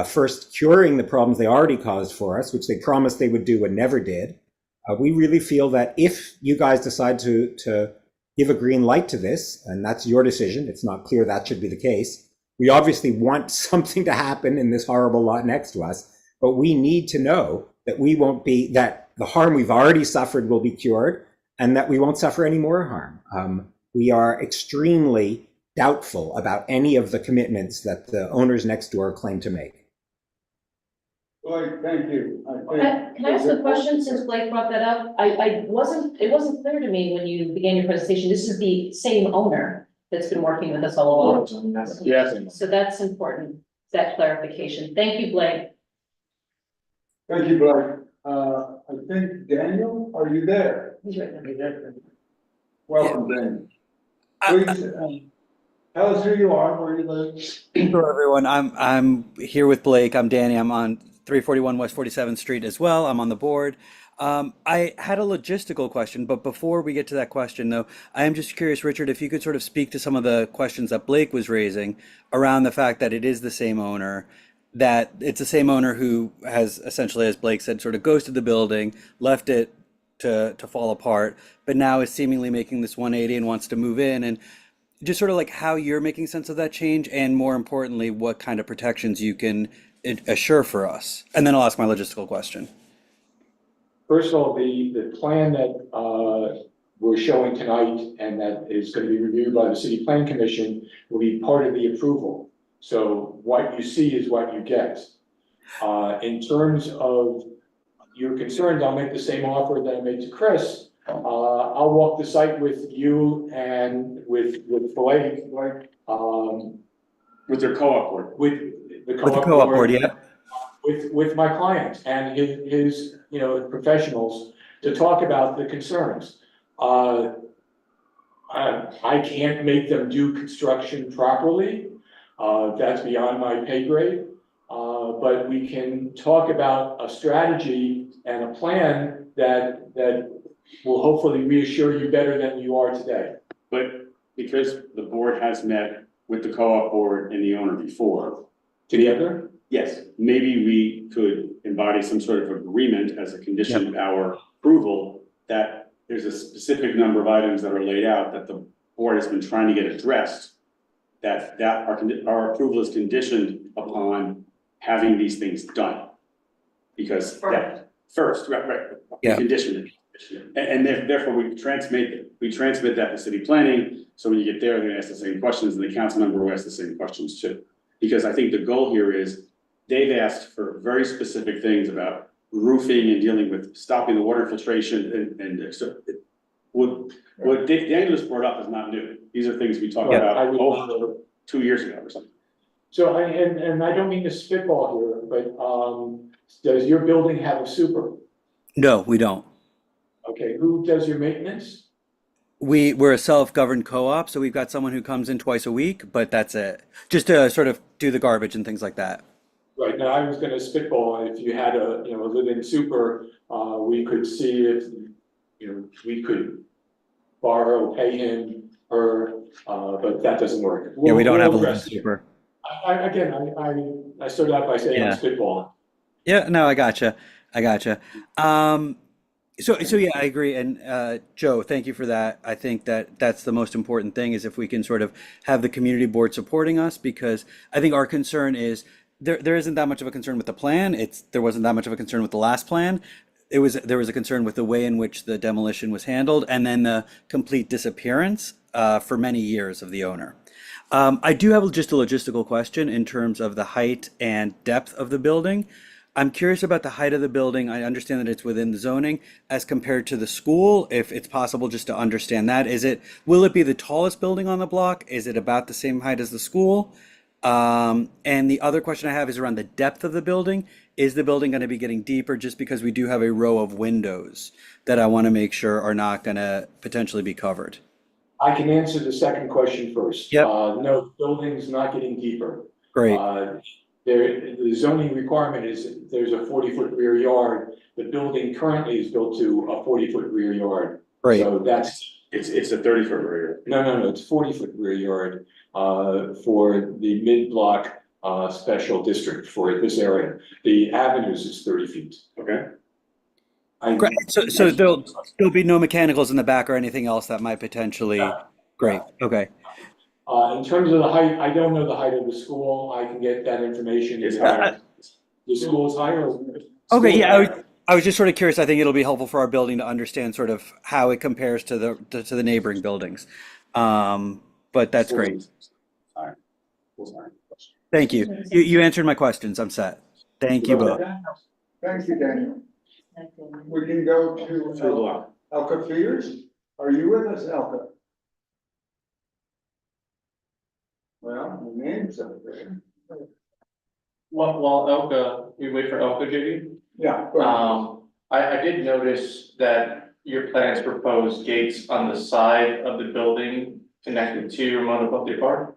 first curing the problems they already caused for us, which they promised they would do and never did. We really feel that if you guys decide to give a green light to this, and that's your decision, it's not clear that should be the case. We obviously want something to happen in this horrible lot next to us, but we need to know that that the harm we've already suffered will be cured and that we won't suffer any more harm. We are extremely doubtful about any of the commitments that the owners next door claim to make. Blake, thank you. Can I ask a question since Blake brought that up? It wasn't clear to me when you began your presentation, this is the same owner that's been working with us all along. Yes. So that's important, that clarification. Thank you, Blake. Thank you, Blake. I think Daniel, are you there? He's right there. Welcome, Daniel. Please, tell us who you are, where you live. Hello, everyone. I'm here with Blake. I'm Danny. I'm on 341 West 47th Street as well. I'm on the board. I had a logistical question, but before we get to that question, though, I am just curious, Richard, if you could sort of speak to some of the questions that Blake was raising around the fact that it is the same owner, that it's the same owner who has essentially, as Blake said, sort of ghosted the building, left it to fall apart, but now is seemingly making this 180 and wants to move in, and just sort of like how you're making sense of that change, and more importantly, what kind of protections you can assure for us. And then I'll ask my logistical question. First of all, the plan that we're showing tonight and that is going to be reviewed by the City Plan Commission will be part of the approval. So what you see is what you get. In terms of your concerns, I'll make the same offer that I made to Chris. I'll walk the site with you and with Blake, With their co-op board. with the With the co-op board, yeah. with my client and his professionals to talk about the concerns. I can't make them do construction properly. That's beyond my pay grade. But we can talk about a strategy and a plan that will hopefully reassure you better than you are today. But because the board has met with the co-op board and the owner before. Together? Yes, maybe we could embody some sort of agreement as a condition of our approval that there's a specific number of items that are laid out that the board has been trying to get addressed. That our approval is conditioned upon having these things done. Because that first, right, Yeah. conditioned it. And therefore we transmit that to city planning, so when you get there, they're gonna ask the same questions, and the council member will ask the same questions too. Because I think the goal here is, they've asked for very specific things about roofing and dealing with stopping the water infiltration and so what Daniel just brought up is not new. These are things we talked about over 2 years ago or something. So I don't mean to spitball here, but does your building have a super? No, we don't. Okay, who does your maintenance? We're a self-governed co-op, so we've got someone who comes in twice a week, but that's it. Just to sort of do the garbage and things like that. Right, now I was gonna spitball, if you had a live-in super, we could see if, we could borrow, pay him, or, but that doesn't work. Yeah, we don't have a We'll living address it. super. I started out by saying Yeah. I'm spitballing. Yeah, no, I gotcha. So yeah, I agree. And Joe, thank you for that. I think that that's the most important thing, is if we can sort of have the community board supporting us, because I think our concern is there isn't that much of a concern with the plan. There wasn't that much of a concern with the last plan. There was a concern with the way in which the demolition was handled, and then the complete disappearance for many years of the owner. I do have just a logistical question in terms of the height and depth of the building. I'm curious about the height of the building. I understand that it's within the zoning as compared to the school, if it's possible just to understand that. Will it be the tallest building on the block? Is it about the same height as the school? And the other question I have is around the depth of the building. Is the building going to be getting deeper, just because we do have a row of windows that I want to make sure are not going to potentially be covered? I can answer the second question first. Yep. No, the building's not getting deeper. Great. The zoning requirement is there's a 40-foot rear yard. The building currently is built to a 40-foot rear yard. Great. So It's a 30-foot rear. no, it's 40-foot rear yard for the mid-block special district for this area. The avenues is 30 feet. Okay. Great. So there'll be no mechanicals in the back or anything else that might potentially. Great. Okay. In terms of the height, I don't know the height of the school. I can get that information. It's higher. The school's higher. Okay. Yeah. I was just sort of curious. I think it'll be helpful for our building to understand sort of how it compares to the neighboring buildings. But that's great. Sorry. Thank you. You answered my questions. I'm set. Thank you both. Thank you, Daniel. We can go to Elka Fears. Are you with us, Elka? Well, the name's up there. While Elka, we wait for Elka, JD. Yeah. I did notice that your plans propose gates on the side of the building connected to Ramona Buckley Park.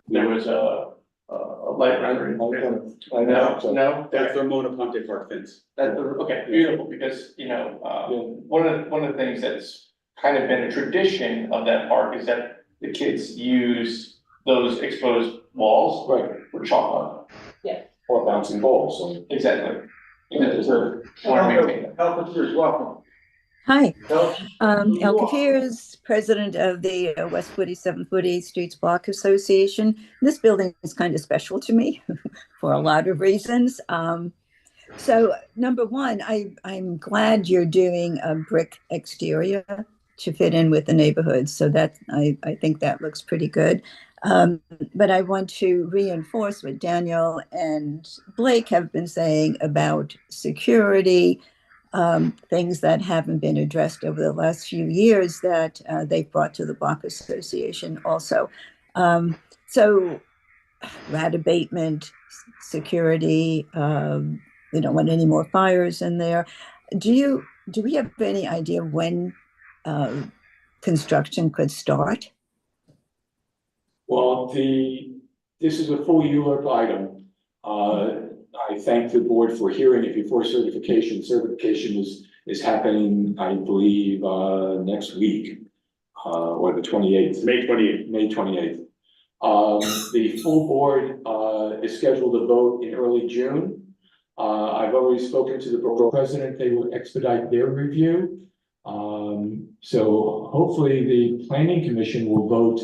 There was a light rendering. No, That's the Mona Ponte Park fence. That's okay, beautiful, because, one of the things that's kind of been a tradition of that park is that the kids use those exposed walls. Right. For chalk. Or bouncing balls, so. Exactly. Want to maintain that. Help us here, welcome. Hi, Help. El Kafir is president of the West 47th 48th Streets Block Association. This building is kind of special to me for a lot of reasons. So number one, I'm glad you're doing a brick exterior to fit in with the neighborhood. So that I think that looks pretty good. But I want to reinforce what Daniel and Blake have been saying about security, things that haven't been addressed over the last few years that they've brought to the Block Association also. So rat abatement, security, we don't want any more fires in there. Do we have any idea when construction could start? Well, this is a full ULURP item. I thank the board for hearing it before certification. Certification is happening, I believe, next week, or the 28th. May 28th. May 28th. The full board is scheduled to vote in early June. I've already spoken to the board president. They will expedite their review. So hopefully the planning commission will vote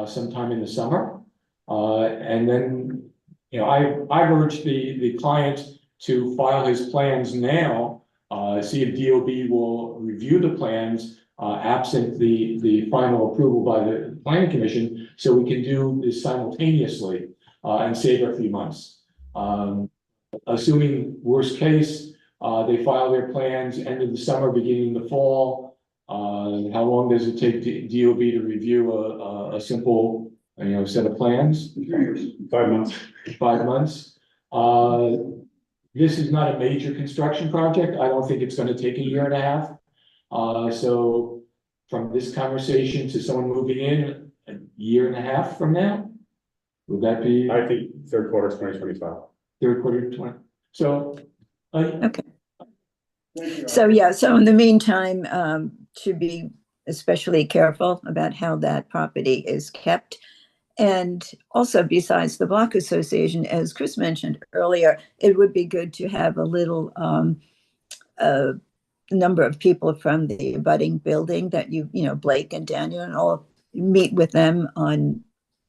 sometime in the summer. And then, I've urged the client to file his plans now, see if DOB will review the plans, absent the final approval by the planning commission, so we can do this simultaneously, and save a few months. Assuming worst case, they file their plans end of the summer, beginning of the fall. How long does it take DOB to review a simple, set of plans? 5 months. 5 months. This is not a major construction project. I don't think it's going to take a year and a half. So from this conversation to someone moving in a year and a half from now, would that be? I think third quarter 2025. Third quarter 20. So. Okay. So yeah, so in the meantime, to be especially careful about how that property is kept. And also, besides the Block Association, as Chris mentioned earlier, it would be good to have a little number of people from the abutting building that Blake and Daniel and all meet with them on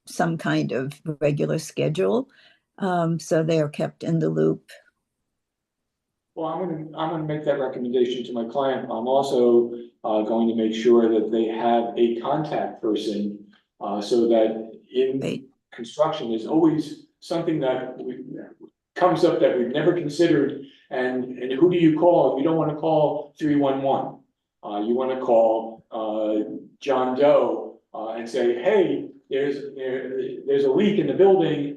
some kind of regular schedule, so they are kept in the loop. Well, I'm gonna make that recommendation to my client. I'm also going to make sure that they have a contact person, so that in construction, there's always something that comes up that we've never considered. And who do you call? You don't want to call 311. You want to call John Doe and say, hey, there's a leak in the building,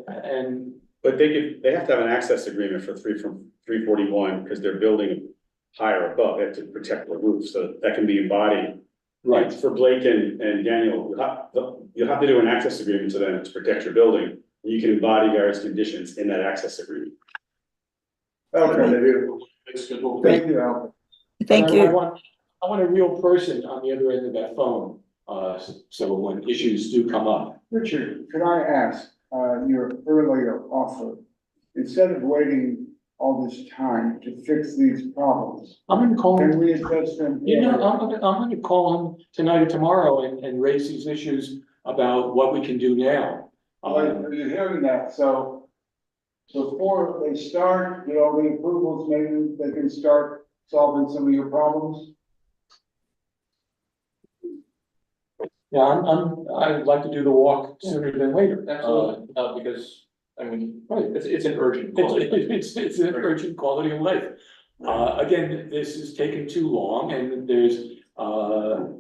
and. But they have to have an access agreement for 341 because they're building higher above. They have to protect the roof, so that can be embodied. Right. For Blake and Daniel, you'll have to do an access agreement to them to protect your building. You can embody various conditions in that access agreement. Okay. Thank you, Al. Thank you. I want a real person on the other end of that phone, so when issues do come up. Richard, could I ask, your earlier offer, instead of waiting all this time to fix these problems, I'm gonna call him. can we address them? I'm gonna call him tonight or tomorrow and raise these issues about what we can do now. You're hearing that, so before they start, get all the approvals, maybe they can start solving some of your problems? Yeah, I'd like to do the walk sooner than later. Absolutely, because, Right. it's an urgent. It's an urgent quality of life. Again, this has taken too long, and there's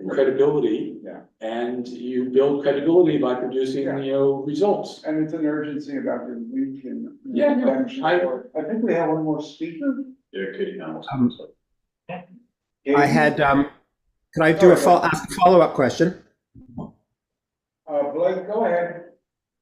credibility. Yeah. And you build credibility by producing, results. And it's an urgency about the week and. Yeah, no, I think we have one more speaker. Yeah, Katie Hamilton. I had, could I do ask a follow-up question? Blake, go ahead.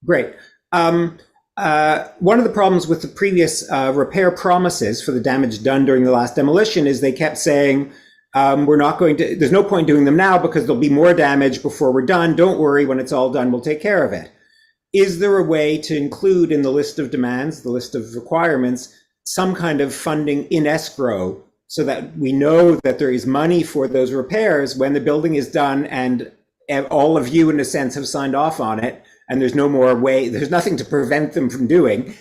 Great. One of the problems with the previous repair promises for the damage done during the last demolition is they kept saying, we're not going to, there's no point doing them now because there'll be more damage before we're done. Don't worry, when it's all done, we'll take care of it. Is there a way to include in the list of demands, the list of requirements, some kind of funding in escrow so that we know that there is money for those repairs when the building is done and all of you, in a sense, have signed off on it, and there's no more way, there's nothing to prevent them from doing?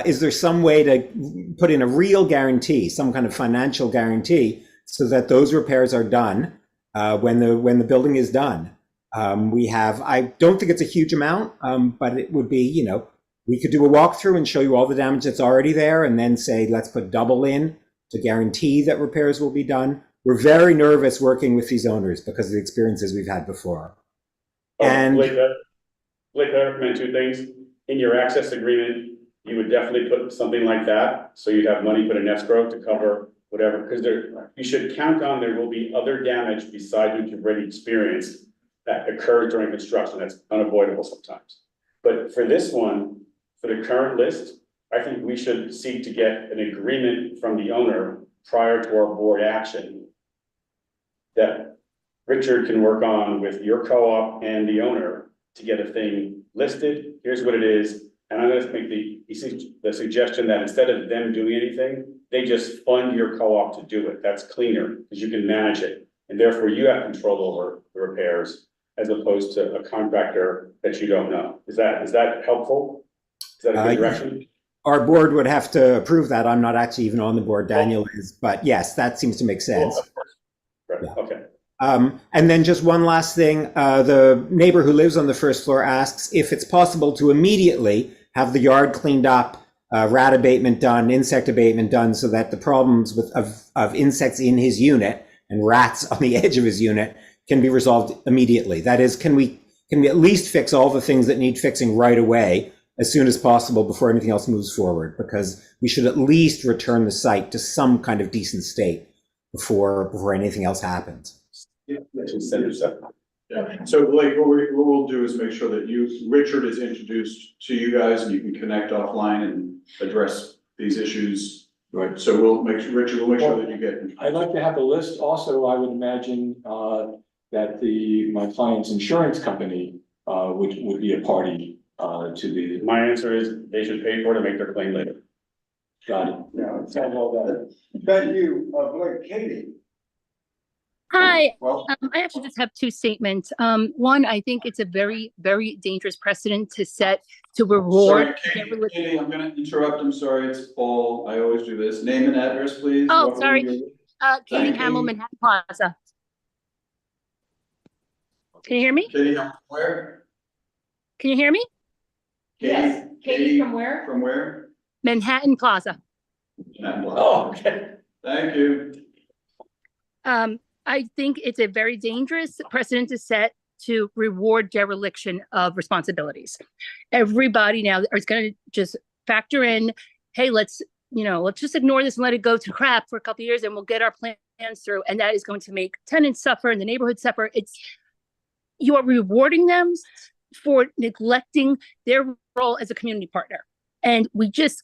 Is there some way to put in a real guarantee, some kind of financial guarantee, so that those repairs are done when the building is done? I don't think it's a huge amount, but it would be, we could do a walkthrough and show you all the damage that's already there, and then say, let's put double in to guarantee that repairs will be done. We're very nervous working with these owners because of the experiences we've had before. Blake, I recommend two things. In your access agreement, you would definitely put something like that, so you'd have money put in escrow to cover whatever, because you should count on there will be other damage besides what you've already experienced that occurs during construction. That's unavoidable sometimes. But for this one, for the current list, I think we should seek to get an agreement from the owner prior to our board action that Richard can work on with your co-op and the owner to get a thing listed. Here's what it is. And I'm going to make the suggestion that instead of them doing anything, they just fund your co-op to do it. That's cleaner because you can manage it. And therefore you have control over the repairs as opposed to a contractor that you don't know. Is that helpful? Is that a good direction? Our board would have to approve that. I'm not actually even on the board. Daniel is, but yes, that seems to make sense. Right. Yeah. Okay. And then just one last thing, the neighbor who lives on the first floor asks if it's possible to immediately have the yard cleaned up, rat abatement done, insect abatement done, so that the problems of insects in his unit and rats on the edge of his unit can be resolved immediately. That is, can we at least fix all the things that need fixing right away as soon as possible before anything else moves forward? Because we should at least return the site to some kind of decent state before anything else happens. Yeah. So Blake, what we'll do is make sure that Richard is introduced to you guys and you can connect offline and address these issues. Right. So Richard will make sure that you get. I'd like to have the list. Also, I would imagine that my client's insurance company would be a party to the. My answer is they should pay for it and make their claim later. Got it. Yeah, it's all that. Thank you, Blake. Katie. Hi, Well, I actually just have two statements. One, I think it's a very, very dangerous precedent to set to reward. Sorry, Katie, I'm gonna interrupt. I'm sorry, it's Paul. I always do this. Name and address, please. Oh, Welcome sorry. to Katie Hamill, Manhattan Plaza. Can you hear me? Katie, where? Can you hear me? Yes, Katie from where? From where? Manhattan Plaza. Oh, okay. Thank you. I think it's a very dangerous precedent to set to reward dereliction of responsibilities. Everybody now is going to just factor in, hey, let's just ignore this and let it go to crap for a couple of years and we'll get our plans through. And that is going to make tenants suffer and the neighborhood suffer. You are rewarding them for neglecting their role as a community partner. And we just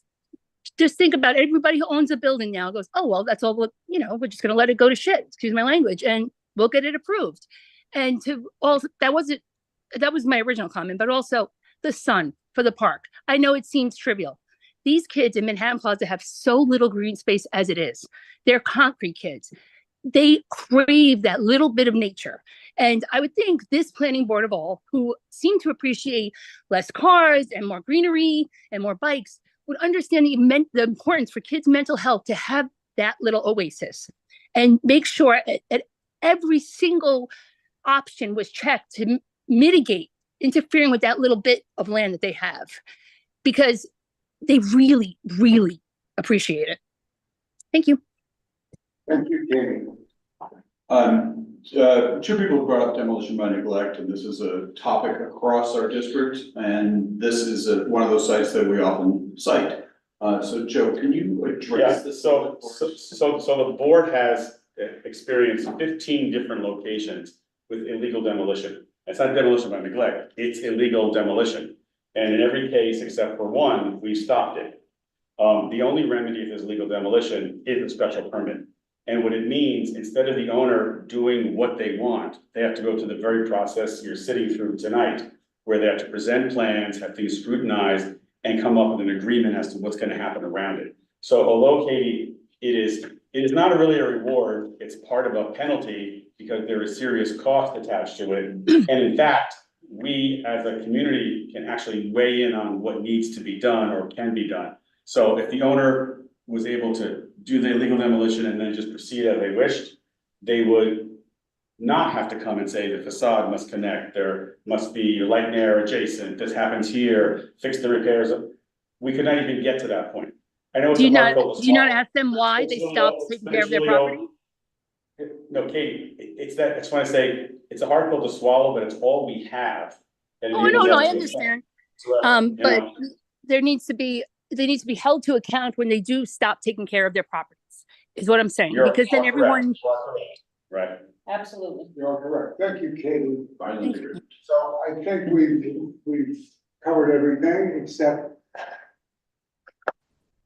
think about everybody who owns a building now goes, oh, well, that's all, we're just going to let it go to shit, excuse my language, and we'll get it approved. And that was my original comment, but also the sun for the park. I know it seems trivial. These kids in Manhattan Plaza have so little green space as it is. They're concrete kids. They crave that little bit of nature. And I would think this planning board of all, who seem to appreciate less cars and more greenery and more bikes, would understand the importance for kids' mental health to have that little oasis and make sure that every single option was checked to mitigate interfering with that little bit of land that they have, because they really, really appreciate it. Thank you. Thank you, Katie. Two people brought up demolition by neglect, and this is a topic across our district, and this is one of those sites that we often cite. So Joe, can you address this? So the board has experienced 15 different locations with illegal demolition. It's not demolition by neglect, it's illegal demolition. And in every case except for one, we stopped it. The only remedy if there's legal demolition is a special permit. And what it means, instead of the owner doing what they want, they have to go to the very process you're sitting through tonight, where they have to present plans, have things scrutinized, and come up with an agreement as to what's gonna happen around it. So although Katie, it is not really a reward, it's part of a penalty because there is serious cost attached to it. And in fact, we as a community can actually weigh in on what needs to be done or can be done. So if the owner was able to do the illegal demolition and then just proceed as they wished, they would not have to come and say the facade must connect, there must be light and air adjacent, this happens here, fix the repairs. We could not even get to that point. I know it's Do you a hard not, pill to do you not swallow. ask them why they stopped taking care of their property? No, Katie, it's that, I just wanna say, it's a hard pill to swallow, but it's all we have. And Oh, enables no, us I to understand. you But know. there needs to be, they need to be held to account when they do stop taking care of their properties, is what I'm saying, You're because then correct. everyone. Right. Absolutely. You're correct. Thank you, Katie. Finally. So I think we've covered everything except.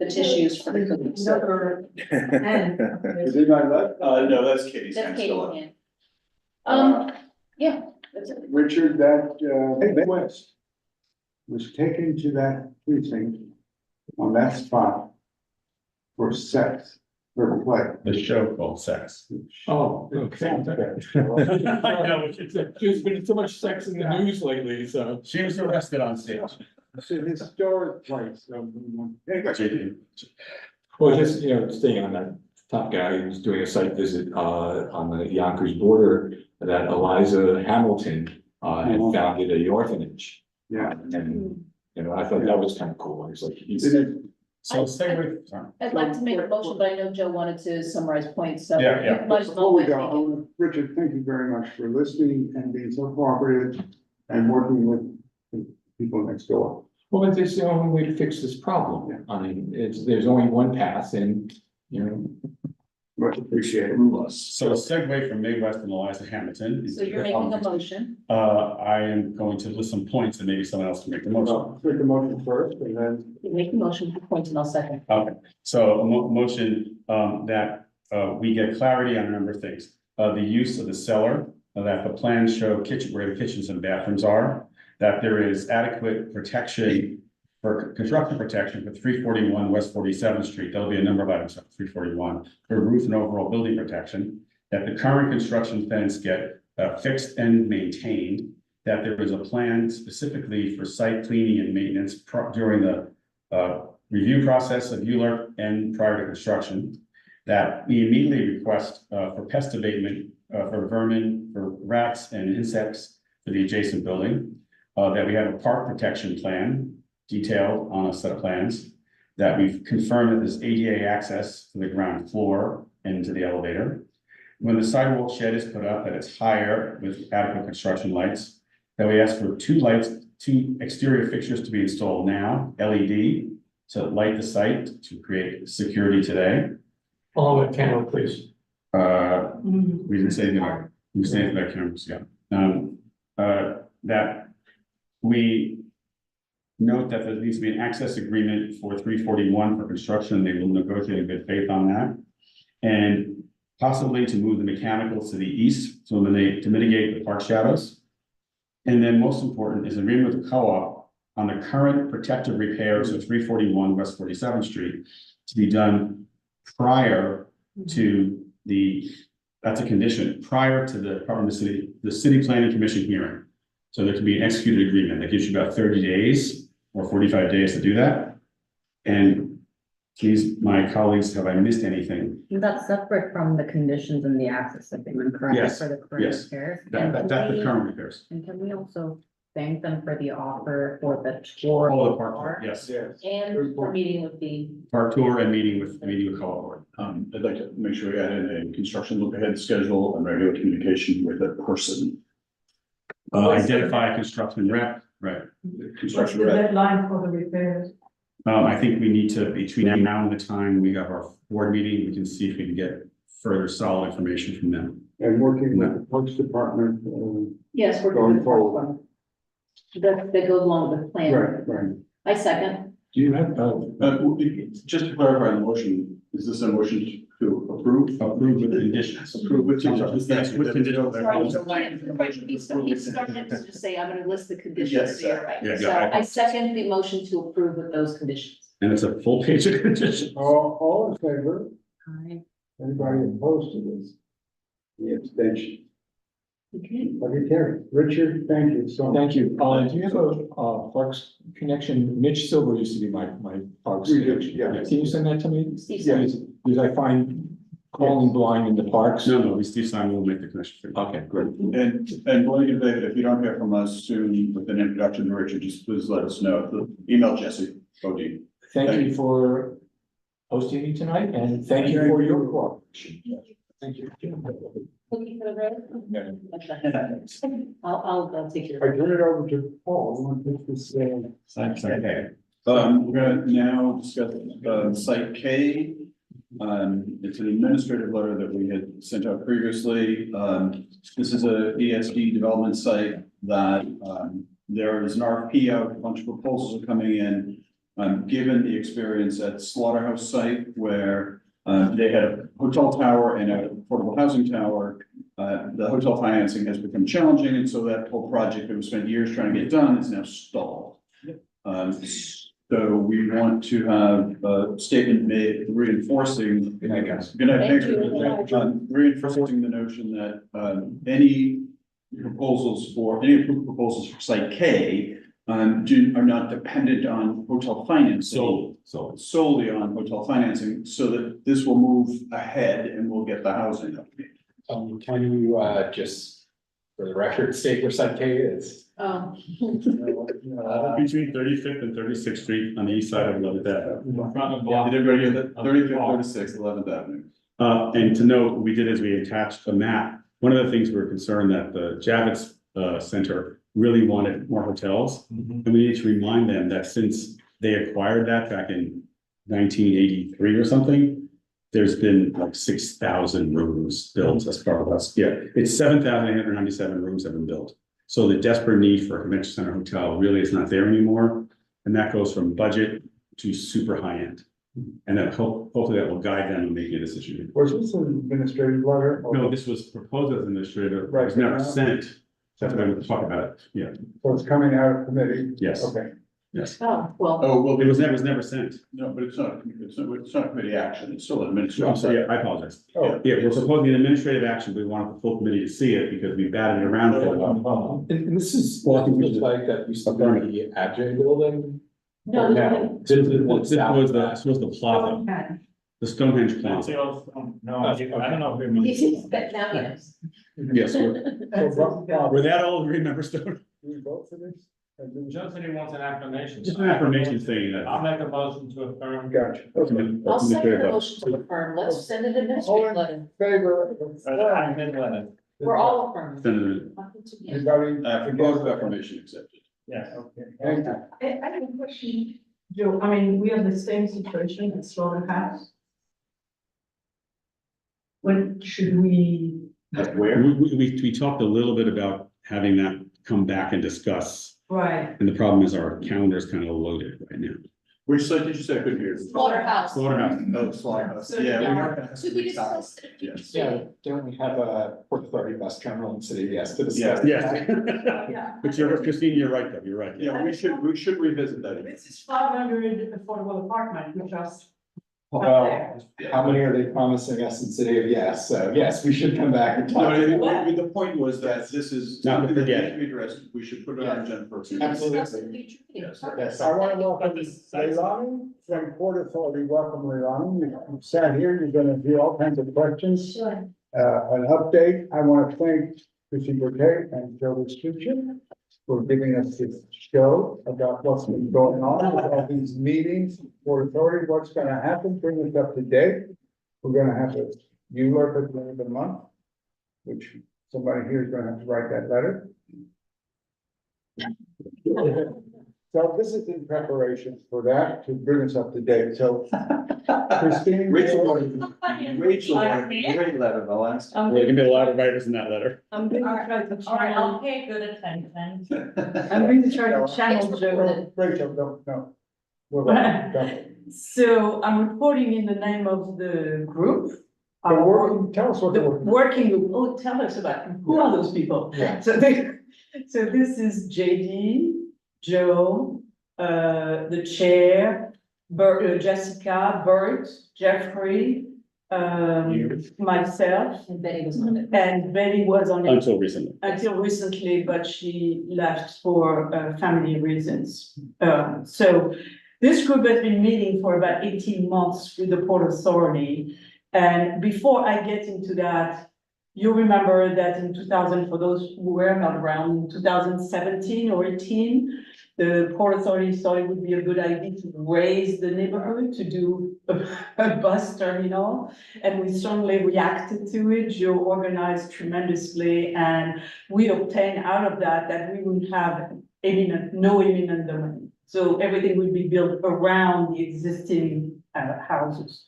The tissues for the cookies. Is it my left? No, that's Katie's hand That's still up. Katie's hand. Yeah, that's it. Richard, that West was taken to that precinct on that spot for sex, for play. The show called Sex. Oh, okay. I know, There's been so much sex in the news lately, so. she was arrested on stage. It's an historic place. Well, just, staying on that top guy who's doing a site visit, on the Yonkers border, that Eliza Hamilton, had founded a orphanage. Yeah. And, I thought that was kind of cool. It's like, So segue, sorry. I'd like to make a motion, but I know Joe wanted to summarize points, so. Yeah. Might as Before well we wait, go, thank you. Richard, thank you very much for listening and being so cooperative and working with the people next door. well, but it's the only way to fix this problem. I mean, there's only one path and, Much appreciated. So a segue from Midwest and Eliza Hamilton. So you're making a motion. I am going to list some points and maybe someone else can make the motion. Make the motion first and then. You make a motion for points and I'll second. Okay, so a motion, that, we get clarity on a number of things. The use of the cellar, that the plans show where the kitchens and bathrooms are, that there is adequate protection for construction protection for 341 West 47th Street. There'll be a number of items on 341 for roof and overall building protection, that the current construction fence get fixed and maintained, that there is a plan specifically for site cleaning and maintenance during the review process of ULURP and prior to construction, that we immediately request for pest abatement for vermin, for rats and insects for the adjacent building, that we have a park protection plan detailed on a set of plans, that we've confirmed that there's ADA access to the ground floor and to the elevator. When the sidewalk shed is put up, that it's higher with adequate construction lights, that we ask for two exterior fixtures to be installed now, LED, to light the site to create security today. oh, with camera, please. We didn't say anything about, we said anything about cameras, yeah. That we note that there needs to be an access agreement for 341 for construction. They will negotiate in good faith on that. And possibly to move the mechanicals to the east to mitigate the park shadows. And then most important is agreement with the co-op on the current protective repairs of 341 West 47th Street to be done prior to that's a condition, prior to the city planning commission hearing. So there can be an executed agreement that gives you about 30 days or 45 days to do that. And please, my colleagues, have I missed anything? That's separate from the conditions and the access agreement, correct? Yes, For the current yes. repairs. That's the current repairs. And can we also thank them for the offer for the tour. All the park, yes, And for meeting with the, park tour and meeting with co-op board. I'd like to make sure we add in a construction look ahead schedule and regular communication with a person. Identify a construction rep, right. What's Construction the rep. deadline for the repairs? I think we need to, between now and the time we have our board meeting, we can see if we can get further solid information from them. And working with the Parks Department, yes, we're Going going forward. That goes along with the plan. right. I second. Do you have, Just to clarify the motion, is this a motion to approve? Approve with conditions. Approve with conditions. Yes, with conditions. Sorry, he started to just say, I'm gonna list the conditions, Yes, so you're right. yeah, So yeah. I second the motion to approve with those conditions. And it's a full page of conditions. All in favor? Aye. Anybody opposed to this? The abstention. Okay. Okay, Terry. Richard, thank you so much. thank you. Do you have a Parks connection? Mitch Silver used to be my Parks We do, connection. yeah. Can you send that to me? Steve Yes. Simon. Because I find calling blind in the parks. No, Steve Simon will make the connection for you. Okay, great. And William David, if you don't hear from us soon with an introduction to Richard, just please let us know. Email Jesse Bodie. Thank you for hosting me tonight and thank you for your cooperation. Thank you. Looking for the red? Okay. I'll take I your. turn it over to Paul. You want to take this, Okay. We're gonna now discuss, site K. It's an administrative letter that we had sent out previously. This is a ESD development site that, there is an RFP out, a bunch of proposals are coming in. Given the experience at Slaughterhouse site where, they had a hotel tower and a affordable housing tower. The hotel financing has become challenging, and so that whole project that we spent years trying to get done is now stalled. So we want to have a statement made reinforcing. Good night, guys. Good night, thank Thank you. Reinforcing the notion that, any approved proposals for site K, are not dependent on hotel financing. Solely on hotel financing, so that this will move ahead and we'll get the housing. Can you, just, for the record, state where site K is? Oh. Between 35th and 36th Street on the east side of 11th Avenue. Did everybody get that? 35th, 36th, 11th Avenue. And to note, we did is we attached a map. One of the things we were concerned that the Javits Center really wanted more hotels. And we need to remind them that since they acquired that back in 1983 or something, there's been like 6,000 rooms built as far as, it's 7,897 rooms have been built. So the desperate need for a convention center hotel really is not there anymore. And that goes from budget to super high end. And that hopefully that will guide them in making a decision. Was this an administrative letter? or- No, this was proposed as administrative, it Right. was never sent. That's why we're talking about it, yeah, So it's coming out of committee? yes, Okay. yes. Oh, well, Oh, well, It was never sent. no, but it's not committee action, it's still I'm administrative. sorry, yeah, I apologize. Oh. Yeah, we're proposing an administrative action, we want the full committee to see it because we batted it around for a while. And this is, Well, I think we looks should- like that used to be the Adjay building? no, Or no. This was the plaza, the Stonehenge Plaza. No, I don't know. This is, but now he knows. Yes, we're that old, remember Stone? Do we vote for this? Johnson, he wants an affirmation. Just an affirmation saying that. I'll make a motion to affirm. Gotcha. Okay. I'll second the motion to affirm. Let's send an administrative letter. Favor? We're all affirming. Senator, Nothing to be- Anybody? Proposed affirmation accepted. Yes. Okay, thank you. I have a question, Joe. I mean, we have the same situation at Slaughterhouse. When should we? we talked a little bit about having that come back and discuss, Right. and the problem is our calendar is kind of loaded right now. Which site did you say I couldn't hear? Slaughterhouse. Slaughterhouse. Oh, Slaughterhouse, So, yeah. we yeah. are gonna have To to be reach out. discussed. Yes. Yeah, don't we have a Port Authority bus terminal in City, yes, to Yeah. discuss. Yes. Yeah. But Christine, you're right, though, you're right. Yeah, we should revisit that. This is 500 affordable apartment, which are Well, how many are they promising us in City of Yes? So yes, we should come back and No, talk. the point was that this is Not to something that forget. needs to be addressed, we should put it on agenda for. Absolutely. Yes, I want to welcome Leilani from Port Authority. Welcome, Leilani. You sat here, you're going to do all kinds of questions. Sure. An update. I want to thank Chrissy Bouquet and Joe Restucci for giving us this show about what's been going on with all these meetings for authority, what's gonna happen, bring us up to date. We're gonna have a ULURP at the end of the month, which somebody here is gonna have to write that letter. So this is in preparation for that, to bring us up to date, so. Christine. Rachel wanted a great letter, the last. There can be a lot of writers in that letter. I'm going to try to channel, pay good attention. I'm going to try to channel Joe. Rachel, no. We're right. So I'm reporting in the name of the group. Tell us what The the working group, oh, tell us about, who are those people? Yeah. So this is JD, Joe, the chair, Jessica, Bert, Jeffrey, myself. And Betty was on it. And Betty was on it Until recently. until recently, but she left for family reasons. So this group has been meeting for about 18 months with the Port Authority. And before I get into that, you remember that in 2000, for those who were not around, 2017 or 18, the Port Authority thought it would be a good idea to raise the neighborhood to do a bus terminal. And we strongly reacted to it. Joe organized tremendously, and we obtained out of that we would have no imminent domain. So everything would be built around the existing houses.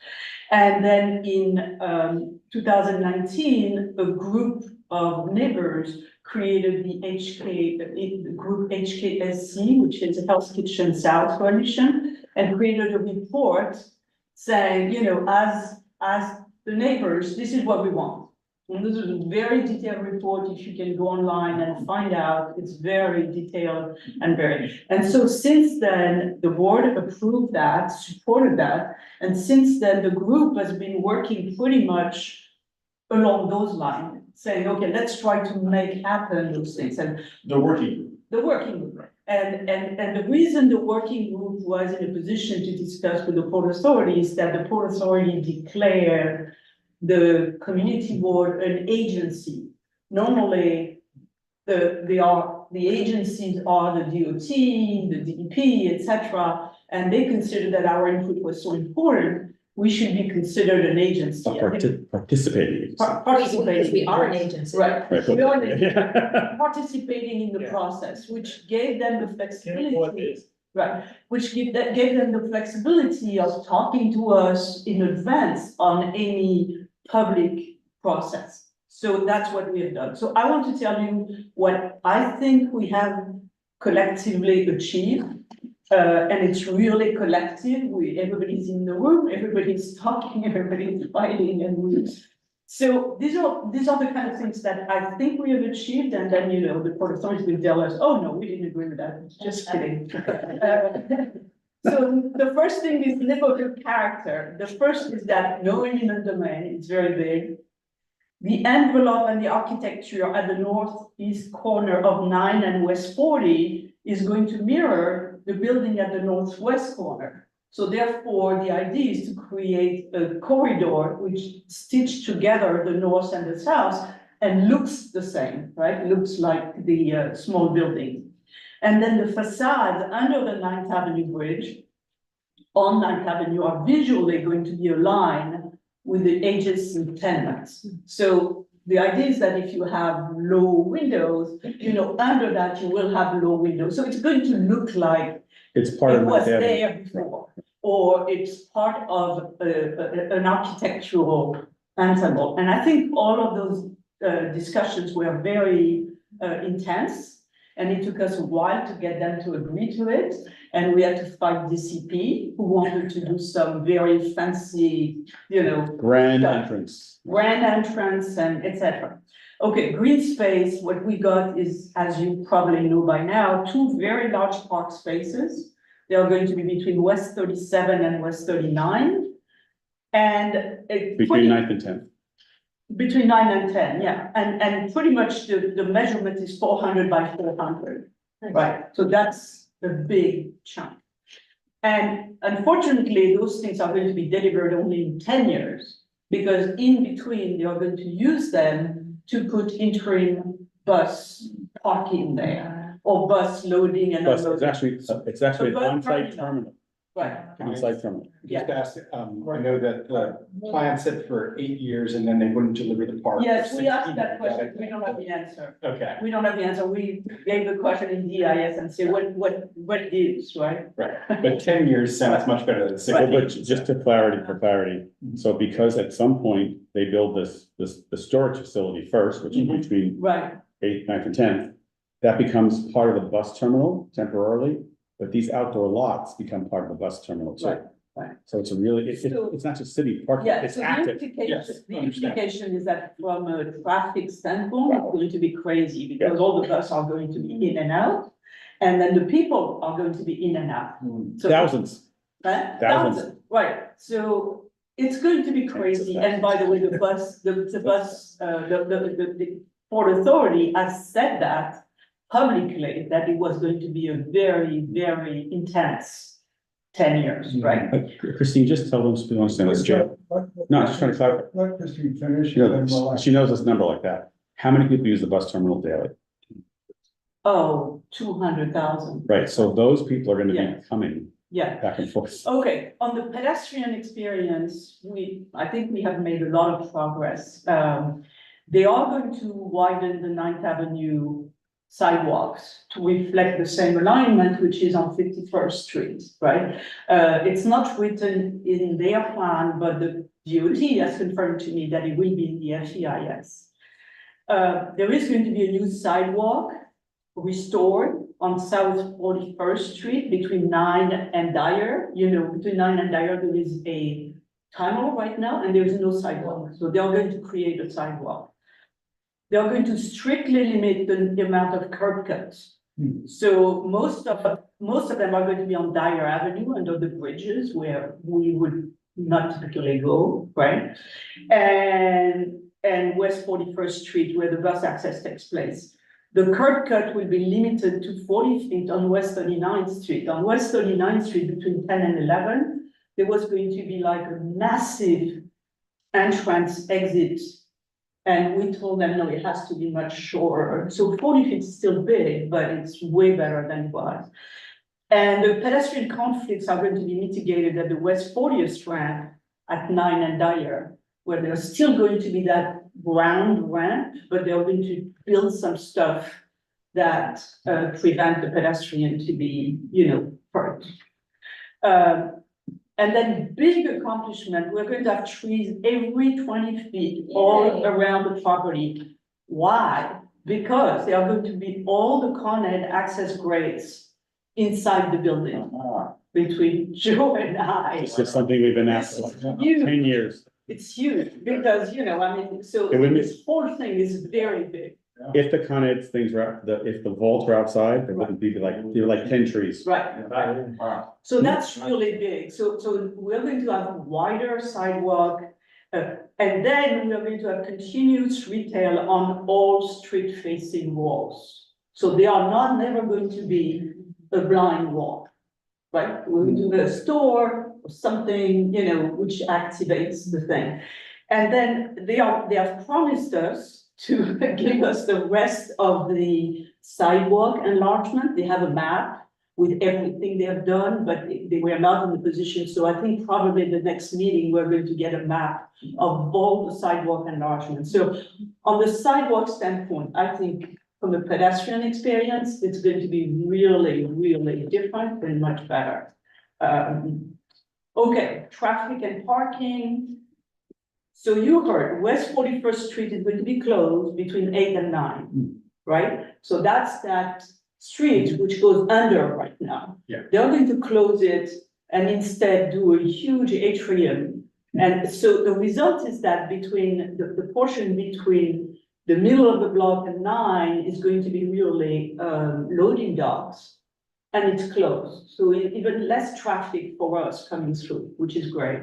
And then in 2019, a group of neighbors created the group HKSC, which is Health Kitchen South Coalition, and created a report saying, as the neighbors, this is what we want. And this is a very detailed report. If you can go online and find out, it's very detailed and so since then, the board approved that, supported that. And since then, the group has been working pretty much along those lines, saying, okay, let's try to make happen those things. And The working. the working group. And the reason the working group was in a position to discuss with the Port Authority is that the Port Authority declared the community board an agency. Normally, the agencies are the DOT, the DEP, etc. And they consider that our input was so important, we should be considered an agency. Participating. Participating. We are an agency. Right. Right. We are Yeah. participating in the Yeah. process, which gave them the flexibility. Right, which gave them the flexibility of talking to us in advance on any public process. So that's what we have done. So I want to tell you what I think we have collectively achieved. And it's really collective. Everybody's in the room, everybody's talking, everybody's fighting, and so these are the kind of things that I think we have achieved, and then, the Port Authority will tell us, oh, no, we didn't agree with that, just kidding. So the first thing is neighborhood character. The first is that no imminent domain, it's very big. The envelope and the architecture at the northeast corner of 9 and West 40 is going to mirror the building at the northwest corner. So therefore, the idea is to create a corridor which stitch together the north and the south and looks the same, right? Looks like the small building. And then the facades under the 9th Avenue Bridge on 9th Avenue are visually going to be aligned with the adjacent tenements. So the idea is that if you have low windows, under that you will have low windows. So it's going to look like It's part it of was my there before, or it's part of an architectural ensemble. And I think all of those discussions were very intense, and it took us a while to get them to agree to it. And we had to fight DCP, who wanted to do some very fancy, grand stuff. entrance. Grand entrance and etc. Okay, green space, what we got is, as you probably know by now, 2 very large park spaces. They are going to be between West 37 and West 39. And Between 9th and 10th. between 9 and 10, yeah. And pretty much the measurement is 400 by 400. Right, so that's a big chunk. And unfortunately, those things are going to be delivered only in 10 years, because in between, they are going to use them to put interim bus parking there. or bus loading and Plus, unloading. it's actually an The bus on-site terminal. terminal, Right, on-site terminal. Just ask, I know that the plan said for 8 years and then they wouldn't deliver the part. yes, for we asked 16. that question, we don't have the answer. Okay, We don't have the answer, we gave the question in DIS and say what it is, right? right, but 10 years sounds much better than Well, 16. but just for clarity, so because at some point they build the storage facility first, which is between Right, 8th, 9th, and 10th, that becomes part of the bus terminal temporarily, but these outdoor lots become part of the bus terminal too. right. So it's a really, So- it's not just city parking, Yeah, it's so the active. implication, Yes, the understand. implication is that from a traffic standpoint, it's going to be crazy because all the buses are going to be in and out. And then the people are going to be in and out. So- Thousands. Right? Thousands. Right, so it's going to be crazy, and by the way, the Port Authority has said that publicly, that it was going to be a very, very intense 10 years, right? Christine, just tell them, we understand this, Joe. No, I'm just trying to clarify. Let Christine finish. You and then know, we'll- she knows this number like that. How many people use the bus terminal daily? Oh, 200,000, Right, so those people are gonna Yeah. be coming yeah. back and forth. Okay, on the pedestrian experience, I think we have made a lot of progress. They are going to widen the 9th Avenue sidewalks to reflect the same alignment, which is on 51st Street, right? It's not written in their plan, but the DOT has confirmed to me that it will be in the FEIS. There is going to be a new sidewalk restored on South 41st Street between 9 and Dyer. You know, between 9 and Dyer, there is a tunnel right now and there's no sidewalk. So they are going to create a sidewalk. They are going to strictly limit the amount of curb cuts. So most of them are going to be on Dyer Avenue under the bridges where we would not typically go, right? And West 41st Street where the bus access takes place. The curb cut will be limited to 40 feet on West 39th Street. On West 39th Street between 10 and 11, there was going to be like a massive entrance exit. And we told them, no, it has to be much shorter. So 40 feet is still big, but it's way better than it was. And the pedestrian conflicts are going to be mitigated at the West 40th ramp at 9 and Dyer, where there's still going to be that round ramp, but they're going to build some stuff that prevent the pedestrian to be, hurt. And then big accomplishment, we're going to have trees every 20 feet all around the property. Why? Because they are going to be all the Con Ed access grades inside the building between Joe and I. This is something we've been asking for Huge. 10 years. It's huge because, so It would be- this whole thing is very big. If the Con Ed things were, if the vaults were outside, there wouldn't be like, there were like 10 trees. Right. So that's really big. So we're going to have a wider sidewalk. And then we're going to have continuous retail on all street facing walls. So they are never going to be a blind wall, right? We're going to do a store or something, which activates the thing. And then they have promised us to give us the rest of the sidewalk enlargement. They have a map with everything they have done, but they were not in the position. So I think probably in the next meeting, we're going to get a map of all the sidewalk enlargement. So on the sidewalk standpoint, I think from the pedestrian experience, it's going to be really, really different and much better. Okay, traffic and parking. So you heard West 41st Street is going to be closed between 8 and 9, right? So that's that street which goes under right now. Yeah. They're going to close it and instead do a huge atrium. And so the result is that between the portion between the middle of the block and 9 is going to be really loading docks. And it's closed, so even less traffic for us coming through, which is great.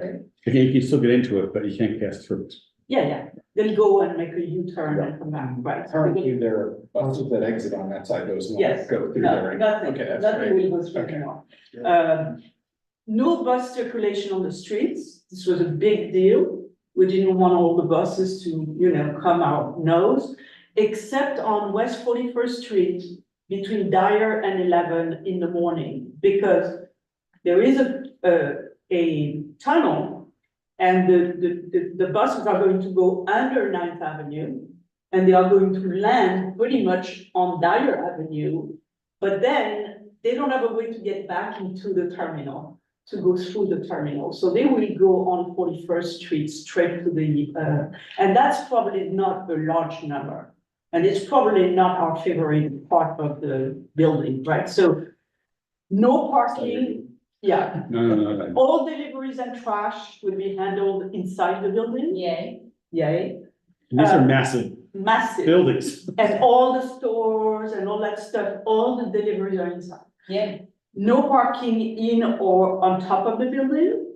You can still get into it, but you can't pass through it. Yeah, they'll go and make a U-turn and come back, right? Currently, there are buses that exit on that side, those Yes, go through no, there. nothing, Okay, that's nothing great. will go through Okay. anymore. No bus circulation on the streets, this was a big deal. We didn't want all the buses to, come our nose, except on West 41st Street, between Dyer and 11 in the morning, because there is a tunnel, and the buses are going to go under 9th Avenue, and they are going to land pretty much on Dyer Avenue, but then they don't have a way to get back into the terminal, to go through the terminal. So they will go on 41st Street straight to the, and that's probably not a large number. And it's probably not our favorite part of the building, right? So no parking, yeah. No. All deliveries and trash will be handled inside the building. Yay. Yay. These are massive Massive. buildings. And all the stores and all that stuff, all the deliveries are inside. Yay. No parking in or on top of the building.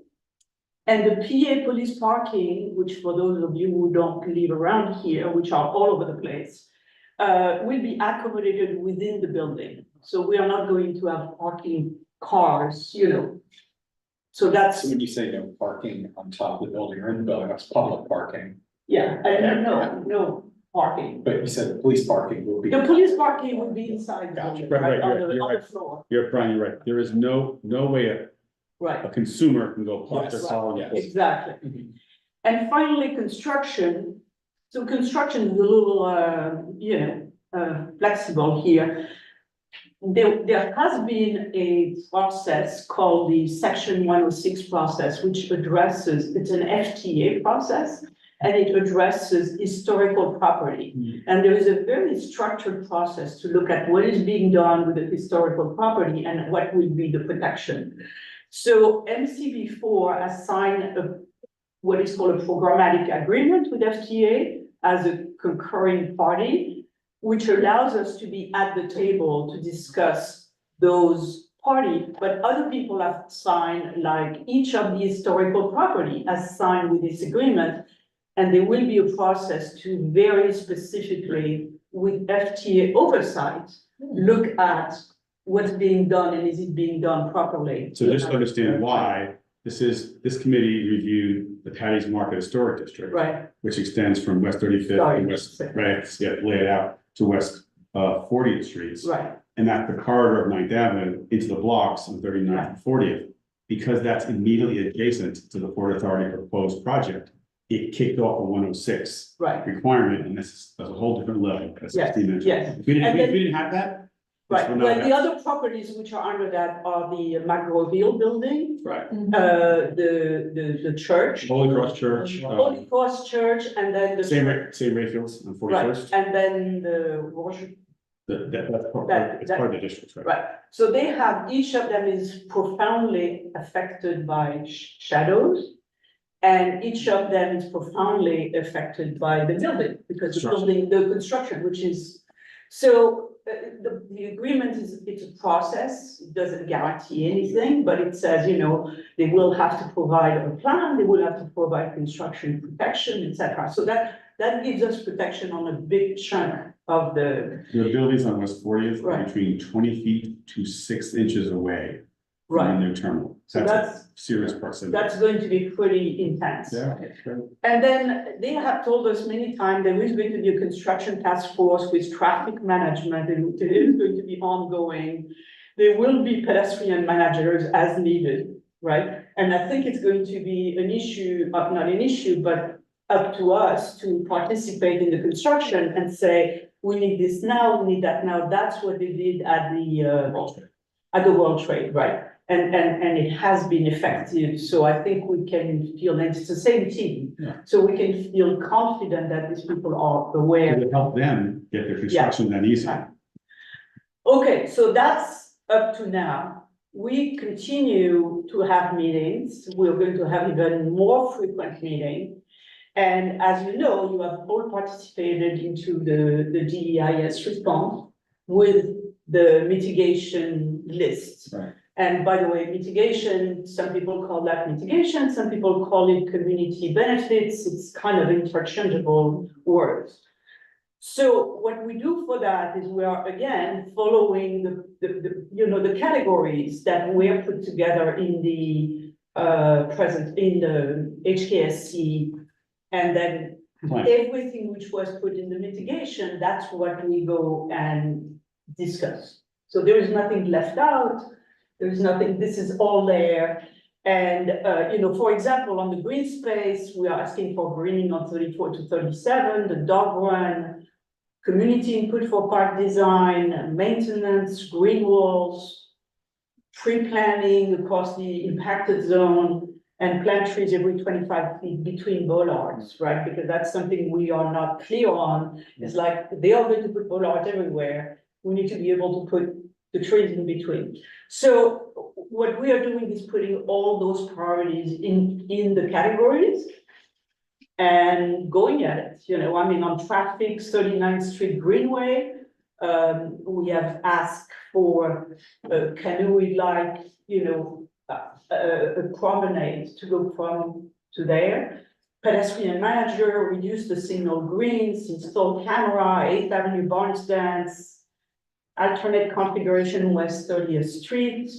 And the PA police parking, which for those of you who don't live around here, which are all over the place, will be accommodated within the building. So we are not going to have parking cars, you know. So that's, So when you say no parking on top of the building or in the building, that's public parking. yeah, no parking. But you said the police parking will be. The police parking will be inside the building, Right, on you're the right. floor. You're Brian, you're right. There is no way a Right, consumer can go park their Yes. car. on Yes. this. exactly. Mhm. And finally, construction. So construction is a little, flexible here. There has been a process called the Section 106 process, which addresses, it's an FTA process, and it addresses historical property. And there is a very structured process to look at what is being done with the historical property and what will be the protection. So MCB4 has signed what is called a programmatic agreement with FTA as a concurring party, which allows us to be at the table to discuss those parties, but other people have signed, like each of the historical property has signed with this agreement. And there will be a process to very specifically, with FTA oversight, look at what's being done and is it being done properly. So just to understand why, this committee reviewed the Patty's Market Historic District. Right, Which extends from West 35th Sorry. to West, right, yeah, lay it out to West 40th Streets. right, And that's the corridor of 9th Avenue into the blocks on 39th and 40th. Because that's immediately adjacent to the Port Authority proposed project, it kicked off a 106 right, requirement, and this is a whole different level, as Yes, Steve mentioned. yes. If we And didn't have that. this right. would Well, not the happen. other properties which are under that are the McGraw-Hill building, Right. the church. Holy Cross Church, Holy Cross Church, and then the. same Rayfields on Right, 41st. and then the worship. That's part, That- it's part of the district, right? Right, so they have, each of them is profoundly affected by shadows. And each of them is profoundly affected by the building, because the building, the construction, which is, so the agreement is, it's a process, it doesn't guarantee anything, but it says, they will have to provide a plan, they will have to provide construction protection, etc. So that gives us protection on a big chunk of the. The buildings on West 40th are Right. between 20 feet to 6 inches away from Right. the new terminal. So That's a serious proximity. That's going to be pretty intense. Yeah, sure. And then they have told us many times there is going to be a construction task force with traffic management, and it is going to be ongoing. There will be pedestrian managers as needed, right? And I think it's going to be an issue, not an issue, but up to us to participate in the construction and say, we need this now, we need that now. That's what they did at the World Trade, right? And it has been effective, so I think we can feel, and it's the same team. Yeah. So we can feel confident that these people are aware. It would help them get their construction done easier. Right. Okay, so that's up to now. We continue to have meetings. We're going to have even more frequent meetings. And as you know, you have all participated into the DEIS response with the mitigation list. Right. And by the way, mitigation, some people call that mitigation, some people call it community benefits. It's kind of interchangeable words. So what we do for that is we are again following the categories that were put together in the in the HKSC, and then Right. everything which was put in the mitigation, that's what we go and discussed. So there is nothing left out, there's nothing, this is all there. And, for example, on the green space, we are asking for greening on 34 to 37, the dog run, community input for park design, maintenance, green walls, tree planting across the impacted zone, and plant trees every 25 feet between bollards, right? Because that's something we are not clear on. It's like, they are going to put bollards everywhere. We need to be able to put the trees in between. So what we are doing is putting all those priorities in the categories and going at it, on traffic, 39th Street Greenway, we have asked for, can we like, a promenade to go from to there. Pedestrian manager, reduce the signal greens, install camera, 8th Avenue barn stands, alternate configuration West 30th Street,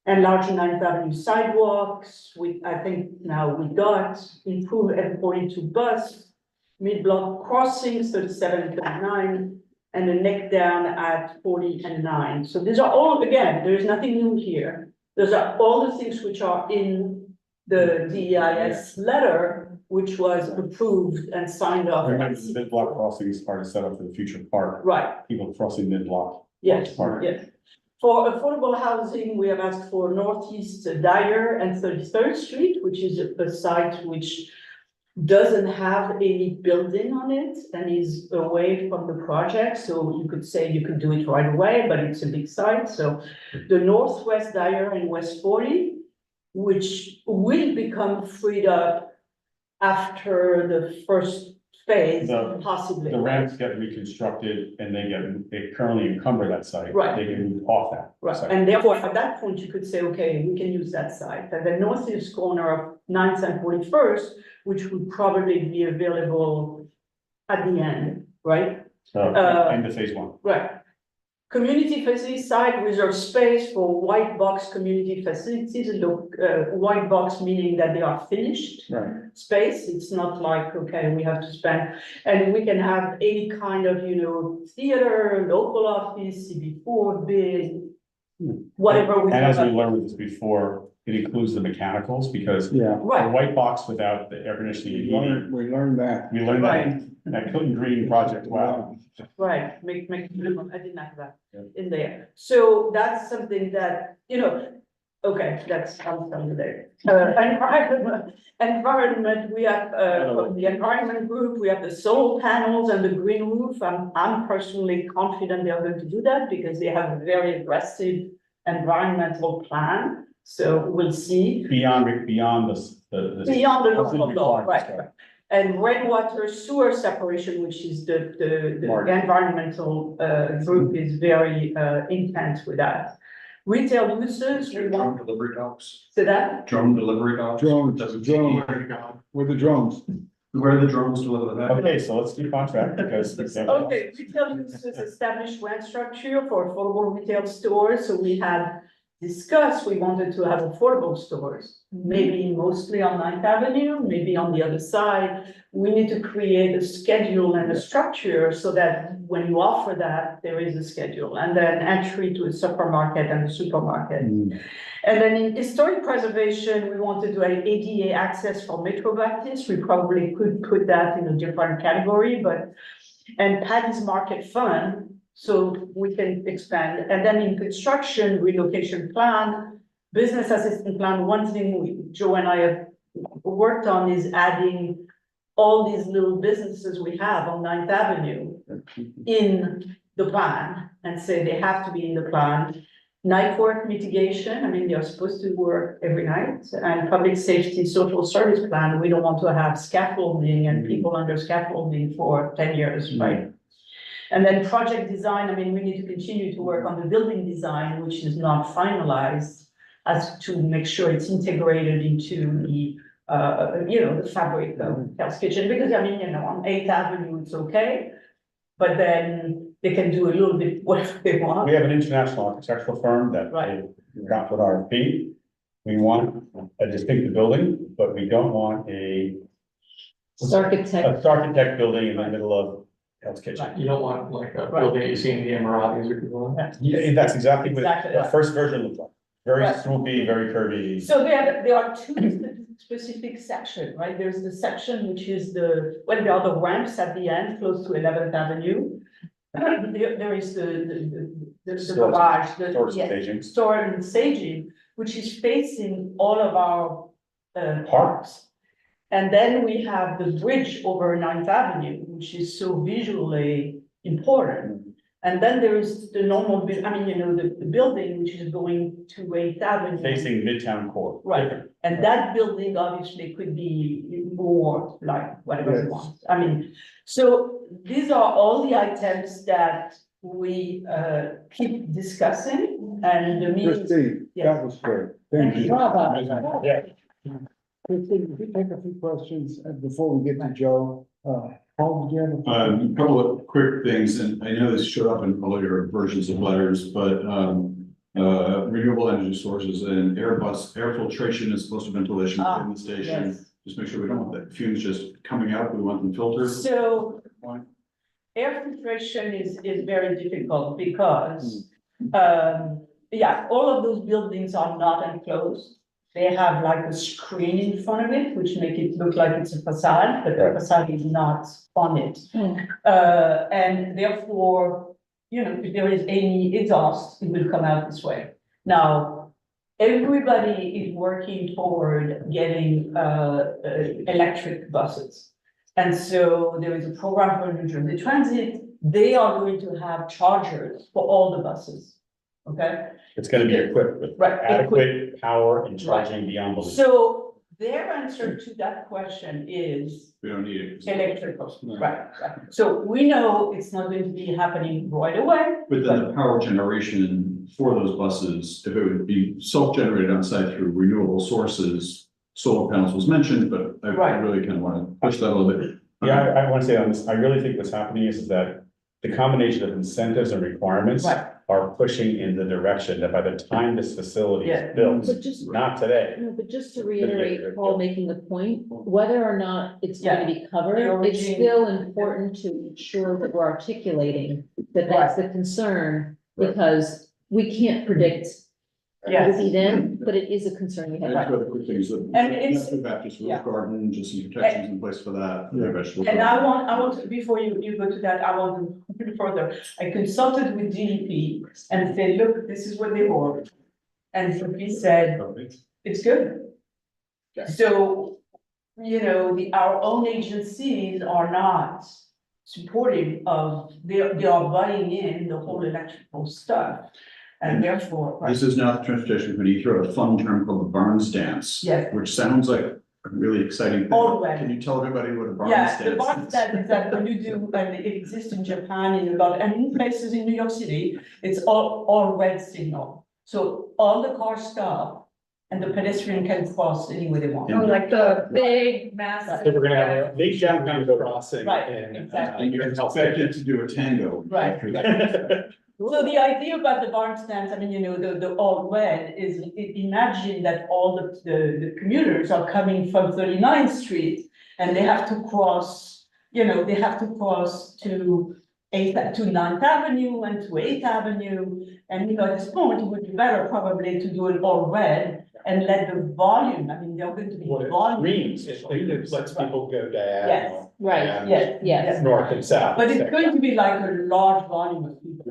enlarge 9th Avenue sidewalks. I think now we got improve M42 bus, mid-block crossings 37 and 39, and the neck down at 40 and 9. So these are all, again, there is nothing new here. Those are all the things which are in the DEIS letter, which was approved and signed off. Remember, the mid-block crossing is part of set up for the future park. Right. People crossing mid-block. Yes, Park. yes. For affordable housing, we have asked for Northeast Dyer and 33rd Street, which is a site which doesn't have any building on it and is away from the project. So you could say you could do it right away, but it's a big site. So the Northwest Dyer and West 40, which will become freed up after the first phase, possibly. The ramps get reconstructed and they currently encumber that site. Right. They can move off that. Right, site. and therefore, at that point, you could say, okay, we can use that site. And the northeast corner of 9th and 41st, which would probably be available at the end, right? End of phase one. Right. Community facility site reserve space for white box community facilities. White box meaning that they are finished space. It's not like, okay, we have to spend, and we can have any kind of, theater, local office, CB4, big, whatever. And as we learned with this before, it includes the mechanicals because the white box without the air conditioning. We learned that. We learned that Clinton Green project. Wow. Right, I didn't have that in there. So that's something that, okay, I'm done there. Environment, we have, the environment group, we have the solar panels and the green roof. I'm personally confident they are going to do that because they have a very aggressive environmental plan. So we'll see. Beyond the Beyond the local law, right. And rainwater sewer separation, which is the environmental group is very intense with that. Retail uses. Drone delivery dogs. Say that? Drone delivery dogs. Drone, with the drones. Where are the drones deliver that? Okay, so let's keep on track because. Okay, retail uses established rent structure for affordable retail stores. So we had discussed, we wanted to have affordable stores, maybe mostly on 9th Avenue, maybe on the other side. We need to create a schedule and a structure so that when you offer that, there is a schedule, and then entry to a supermarket and a supermarket. And then in historic preservation, we want to do an ADA access for Metro Baptist. We probably could put that in a different category, and Patty's Market Fund, so we can expand. And then in construction, relocation plan, business assistance plan, one thing Joe and I have worked on is adding all these little businesses we have on 9th Avenue in the plan and say they have to be in the plan. Night work mitigation, they're supposed to work every night, and public safety social service plan, we don't want to have scaffolding and people under scaffolding for 10 years, right? And then project design, we need to continue to work on the building design, which is not finalized, as to make sure it's integrated into the, the fabric of Hell's Kitchen, because on 8th Avenue, it's okay, but then they can do a little bit whatever they want. We have an international architectural firm that got with RFP. We want a distinctive building, but we don't want a architect building in the middle of Hell's Kitchen. You don't want like a building you see in the Emiratis or people. Yeah, that's exactly what Exactly the right. first version looked like. Very Right. swoopy, very curvy. So there are two specific sections, right? There's the section which is there are the ramps at the end, close to 11th Avenue. There is the garage, Staging. storage and staging, which is facing all of our parks. And then we have the bridge over 9th Avenue, which is so visually important. And then there is the normal, the building which is going to 8th Avenue. Facing Midtown Core. Right, and that building obviously could be more like whatever we want. I mean, so these are all the items that we keep discussing and the meetings. Christine, Yes. that was great. Thank you. Yeah. Christine, could you take a few questions before we get to Joe? Paul, did you have a? A couple of quick things, and I know this showed up in earlier versions of letters, but renewable energy sources and air filtration as opposed to ventilation in the station. Yes. Just make sure we don't want the fumes just coming out, we want them filtered. So air filtration is very difficult because, all of those buildings are not enclosed. They have like a screen in front of it, which make it look like it's a facade, but the facade is not on it. And therefore, if there is any exhaust, it will come out this way. Now, everybody is working toward getting electric buses. And so there is a program for New Jersey Transit. They are going to have chargers for all the buses. Okay, It's gonna be equipped with adequate power and charging beyond belief. so their answer to that question is We don't need it. electrical, right. So we know it's not going to be happening right away. But then the power generation for those buses, if it would be self-generated on site through renewable sources, solar panels was mentioned, but I Right. really kind of want to push that a little bit. Yeah, I want to say on this, I really think what's happening is that the combination of incentives and requirements Right. are pushing in the direction that by the time this facility Yeah. is built, But just, not today. no, but just to reiterate, Paul making the point, whether or not it's going to be covered, The it's origin- still important to ensure that we're articulating that that's the concern, because we can't predict what will be then, but it is a concern we have. And two other quick things, And it's- Baptist yeah. roof garden, just some protections in place for that, for the vegetable. And garden. I want to, before you go to that, I want to further. I consulted with DEP and said, look, this is what they want. And he said, it's good. So, our own agencies are not supportive of, they are buying in the whole electrical stuff. And therefore. This is not the transportation committee, you throw a fun term called the Barnes dance. Yes. Which sounds like a really exciting thing. Already. Can you tell everybody what a Barnes Yeah, dance the box that is that when you do, and it exists in Japan, and in places in New York City, it's all red signal. So all the cars stop and the pedestrian can cross any way they want. Oh, Like the big massive. So we're gonna have a big Japanese crossing Right, in. exactly. And you're expected to do a tango. Right. after that. So the idea about the barn stands, the all red is, imagine that all the commuters are coming from 39th Street and they have to cross, to 9th Avenue and to 8th Avenue. And at this point, it would be better probably to do it all red and let the volume, there are going to be volume. Greens, it lets people go Yes, diagonal. Right, and yes. North and south. But it's going to be like a large volume of people.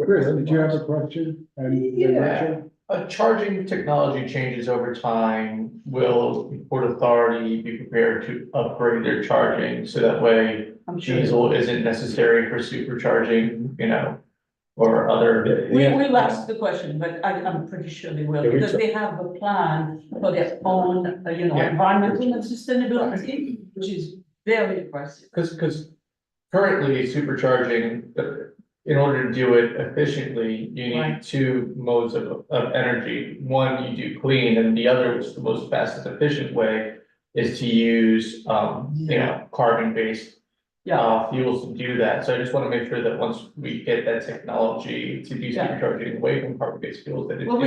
Chris, did you have a question? And Richard? Charging technology changes over time. Will the Port Authority be prepared to upgrade their charging so that way I'm sure. diesel isn't necessary for supercharging, or other? We will ask the question, but I'm pretty sure they will, Yeah, we because took- they have a plan for their own, Yeah. environmental and sustainability, which is very impressive. Because currently supercharging, in order to do it efficiently, you Right. need two modes of energy. One, you do clean, and the other, which is the most fastest efficient way, is to use, carbon-based fuels to do that. So I just want to make sure that once we get that technology to do supercharging away from carbon-based fuels, that it. Well, we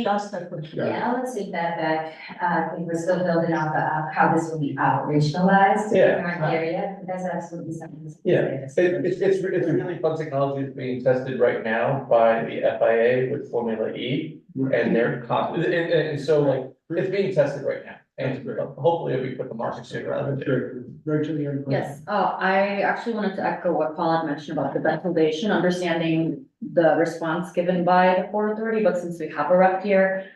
asked that question. Yeah, I would take that back. I think we're still building out how this will be operationalized. Yeah. We're not there yet, but that's absolutely something. Yeah, it's really fun technology that's being tested right now by the FIA with Formula E. And they're and so like, it's being tested right now. And hopefully it'll be put the market sooner rather than later. Rachel, you have a question? Yes, I actually wanted to echo what Paul had mentioned about the ventilation, understanding the response given by the Port Authority, but since we have a rep here,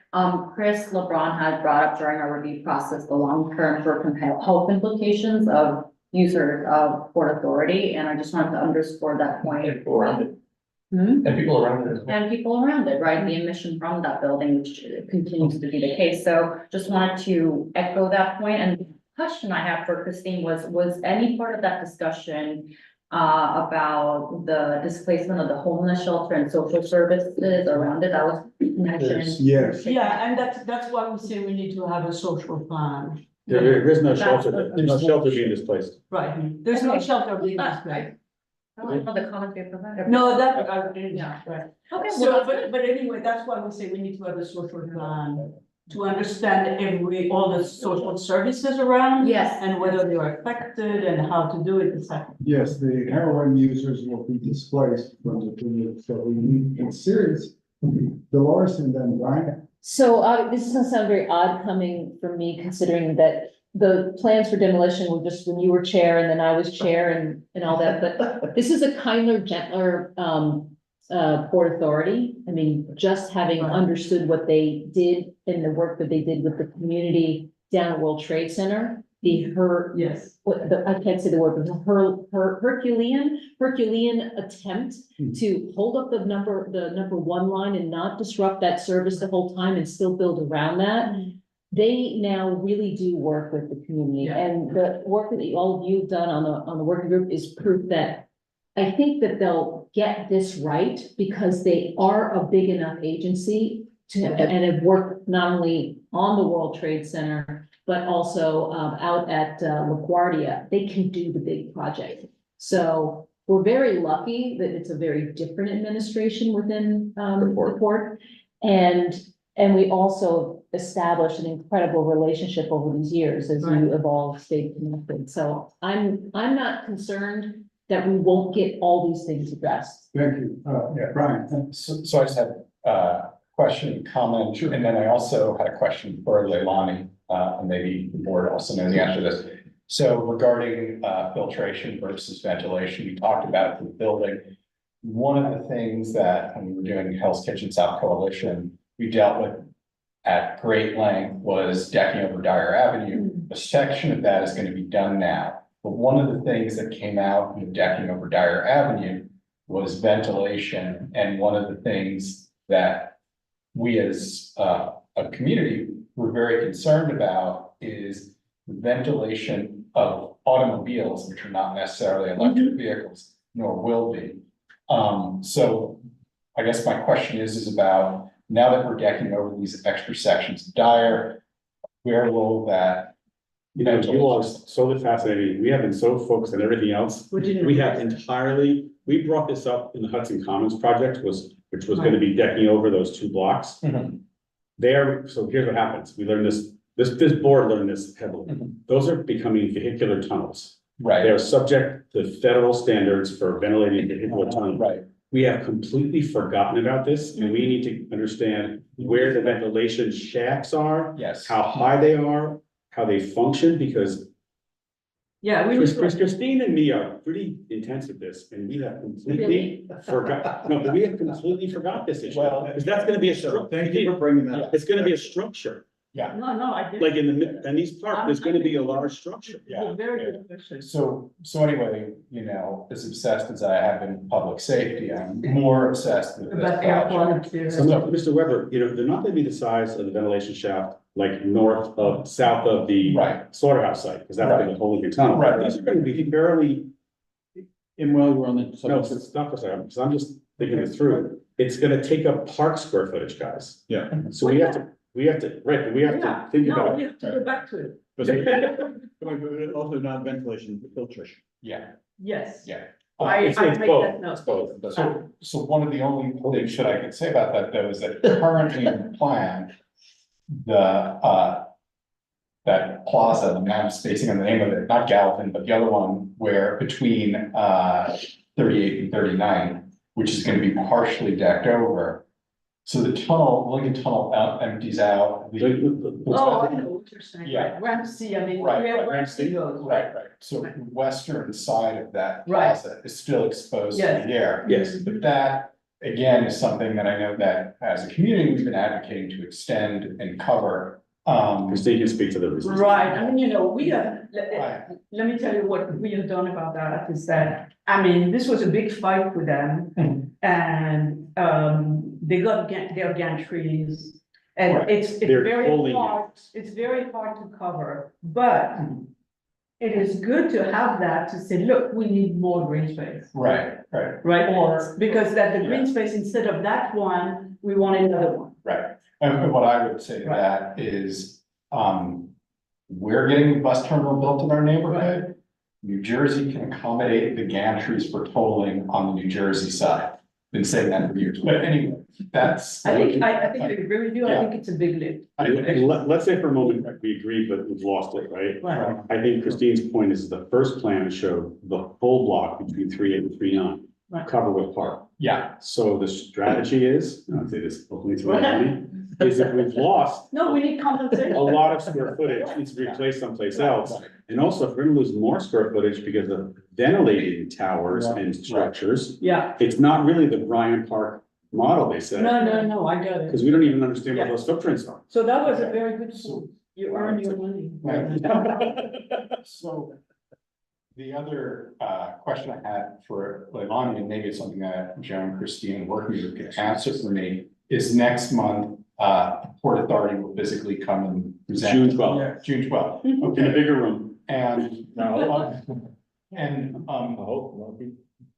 Chris LeBron had brought up during our review process, the long-term short-term health implications of users of Port Authority, and I just wanted to underscore that point. And people around it. Hmm? And people around it as well. And people around it, right? The emission from that building, which continues to be the case. So just wanted to echo that point. And the question I have for Christine was any part of that discussion about the displacement of the homeless shelter and social services around it? That was mentioned. Yes. Yeah, and that's why we say we need to have a social plan. There is no That's shelter, the- there's no shelter being displaced. Right, there's no Okay. shelter being displayed. I don't know the comments we provided. No, that, I didn't, Yeah. right. Okay, So, well, but anyway, that's why we say we need to have a social plan to understand all the social services around. yes. And whether they are affected and how to do it, exactly. Yes, the heroin users will be displaced from the community, so we need, it's serious. Dolores and then Brian. So, this is gonna sound very odd coming from me, considering that the plans for demolition were just when you were chair and then I was chair and all that, but this is a kinder, gentler, Port Authority. I mean, just having Right. understood what they did and the work that they did with the community down at World Trade Center, Yes. I can't say the word, but Herculean attempt to hold up the number one line and not disrupt that service the whole time and still build around that. They now really do work with the community, Yeah. and the work that all of you've done on the working group is proof that I think that they'll get this right because they are a big enough agency to, and have worked not only on the World Trade Center, but also out at LaGuardia. They can do the big project. So we're very lucky that it's a very different administration within the port. And we also established an incredible relationship over these years as you have all stayed connected. So I'm not concerned that we won't get all these things addressed. Thank you. Yeah, Brian. So I just had a question, comment, and then I also had a question for Leilani, and maybe the board also knows the answer to this. So regarding filtration versus ventilation, we talked about it for the building. One of the things that when we were doing Hell's Kitchen South Coalition, we dealt with at great length was decking over Dyer Avenue. A section of that is going to be done now. But one of the things that came out in decking over Dyer Avenue was ventilation. And one of the things that we as a community were very concerned about is ventilation of automobiles, which are not necessarily electric vehicles, nor will be. So I guess my question is about, now that we're decking over these extra sections of Dyer, where will that? You know, you all are so fascinating. We have been so focused on everything else. We have entirely, we brought this up in the Hudson Commons project which was going to be decking over those two blocks. There, so here's what happens. We learned this board learned this heavily. Those are becoming vehicular tunnels. Right. They are subject to federal standards for ventilating vehicular tunnels. Right. We have completely forgotten about this, and we need to understand where the ventilation shafts are. Yes. How high they are, how they function, because Yeah, we. Christine and me are pretty intense at this, and we have completely forgot, no, but we have completely forgot this issue. Well, Because that's gonna be a structure. Thank you for bringing that up. It's gonna be a structure, No, I did. like in these parks, there's gonna be a large structure. Yeah. Very good question. So anyway, you know, as obsessed as I have in public safety, I'm more obsessed with this About air project. quality. So, Mr. Weber, you know, they're not gonna be the size of the ventilation shaft, like south of the Right. slaughterhouse site, because that's the whole big tunnel. Right. These are gonna be fairly. And while we're on the No, subject, it's not for a second, because I'm just thinking it through. It's gonna take up park square footage, guys. yeah, So we have to, right, we have to think No, about we it. have to go back to it. But also not ventilation, filtration. Yeah, Yes. yeah. I It's make both, that note. it's both. So one of the only things that I could say about that though is that currently in the plan, that plaza, and now I'm spacing on the name of it, not Gallatin, but the other one, where between 38 and 39, which is gonna be partially decked over. So the tunnel, Lincoln Tunnel empties out. Oh, I know what you're saying. Yeah. Ramsey, I mean. Right, where right, Ramsey goes. Right, right. So the western side of that Right. plaza is still exposed to Yes. the air. Yes. But that, again, is something that I know that as a community, we've been advocating to extend and cover. Christine can speak to the reasons. Right, I mean, we have, Right. let me tell you what we have done about that, is that, I mean, this was a big fight with them. And, they got their gantries, and Right. it's They're very fully hard, it's very hard to cover, but it is good to have that to say, look, we need more green space. Right, right, Right, Or- because that the green Yeah. space, instead of that one, we want another one. right. And what I would say to that is, we're getting a bus terminal built in our neighborhood. New Jersey can accommodate the gantries for tolling on the New Jersey side. Been saying that for years, but anyway, that's. I think I agree with you, I Yeah. think it's a big lift. And let's say for a moment, we agree, but we've lost it, right? Right. I think Christine's point is the first plan showed the full block between 38 and 39, Right. covered with park. Yeah, So the strategy is, and I'll say this openly to everybody, is if we've lost No, we need compensation. a lot of square footage, needs to be replaced someplace else. And also, if we're gonna lose more square footage because of ventilating towers and structures, Yeah, it's not really the Bryant Park model, they said. no, I got it. Because we don't even understand what those footprints are. So that was a very good point. You earned your money. So the other question I had for Leilani, and maybe it's something that Joe and Christine working with can answer for me, is next month, Port Authority will physically come and present. June 12th. June 12th, In a okay, bigger room. and,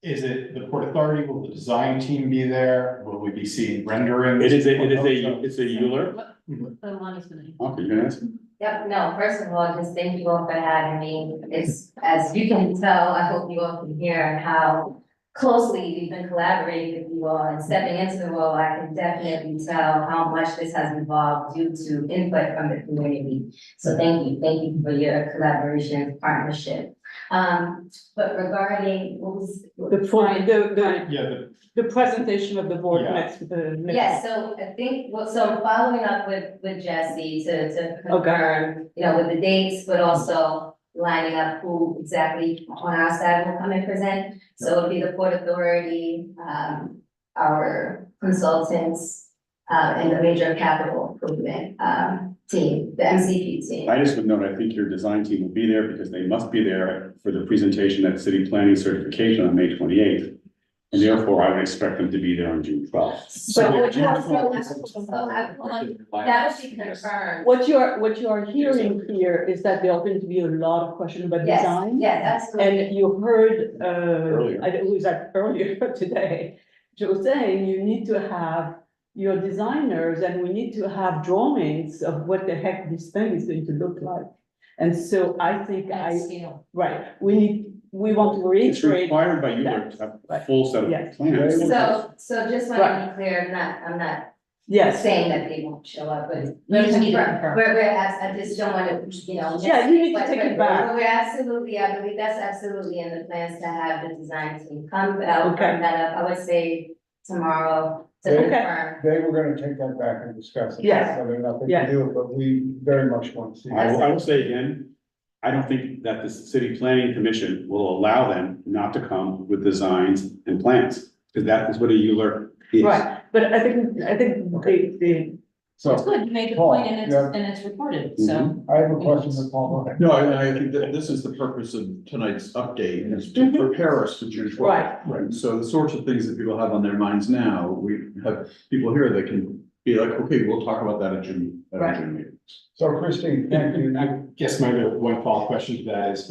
is it the Port Authority, will the design team be there, will we be seeing renderings? It's a Euler. Leilani's gonna. Okay, you're gonna ask? Yep, no, first of all, just thank you all for having me. It's, as you can tell, I hope you all can hear how closely we've been collaborating with you all, and stepping into the role, I can definitely tell how much this has evolved due to input from the community. So thank you for your collaboration and partnership. But regarding, what was? The presentation of the board Yeah. next. Yes, so I think, well, so following up with Jesse to confirm, you know, with the dates, but also lining up who exactly on our side will come and present. So it'll be the Port Authority, our consultants, and the major capital improvement, team, the MCP team. I just would note, I think your design team will be there because they must be there for the presentation at city planning certification on May 28th. And therefore, I would expect them to be there on June 12th. So what you have, that would be confirmed. What you are hearing here is that there are going to be a lot of questions about Yes, design. yes, absolutely. And you heard, Earlier. it was earlier today, Joe saying you need to have your designers, and we need to have drawings of what the heck this thing is going to look like. And so I think right, we want to It's reiterate. required by you to have a full set of Yes. plans. So just want to be clear, I'm not Yes. saying that they won't show up, but We just need to confirm. I just don't want to, you know. Yeah, you need to but- take it but back. We're absolutely, I believe that's absolutely in the plans to have the design team come, but I'll Okay. bring that up, I would say tomorrow to Okay. confirm. They were gonna take that back and discuss it. Yes. So there's nothing Yes. to do, but we very much want to see. I will say again, I don't think that the city planning commission will allow them not to come with designs and plans, because that is what a Euler is. Right, but I think the, So, It's good, you made the Paul, point and yeah. it's recorded, so. I have a question for Paul. No, I think that this is the purpose of tonight's update, is to prepare us for June 12th. Right. So the sorts of things that people have on their minds now, we have people here that can be like, okay, we'll talk about that at June meeting. So Christine, thank you. I guess maybe one follow-up question to that is,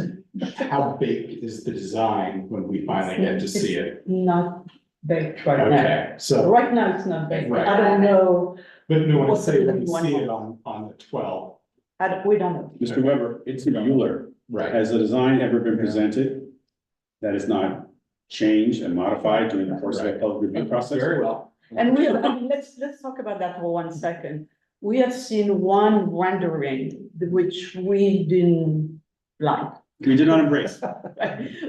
how big is the design when we finally get to see it? not baked right now. Okay, so, Right now, it's not baked. Right. I don't know. but no one What's say the when we one see more? it on the 12th, We don't know. Mr. Weber, it's Mueller. Right. Has the design ever been presented that is not changed and modified during the course of the public review process? Very well. And we have, let's talk about that for 1 second. We have seen one rendering which we didn't like. We did not embrace.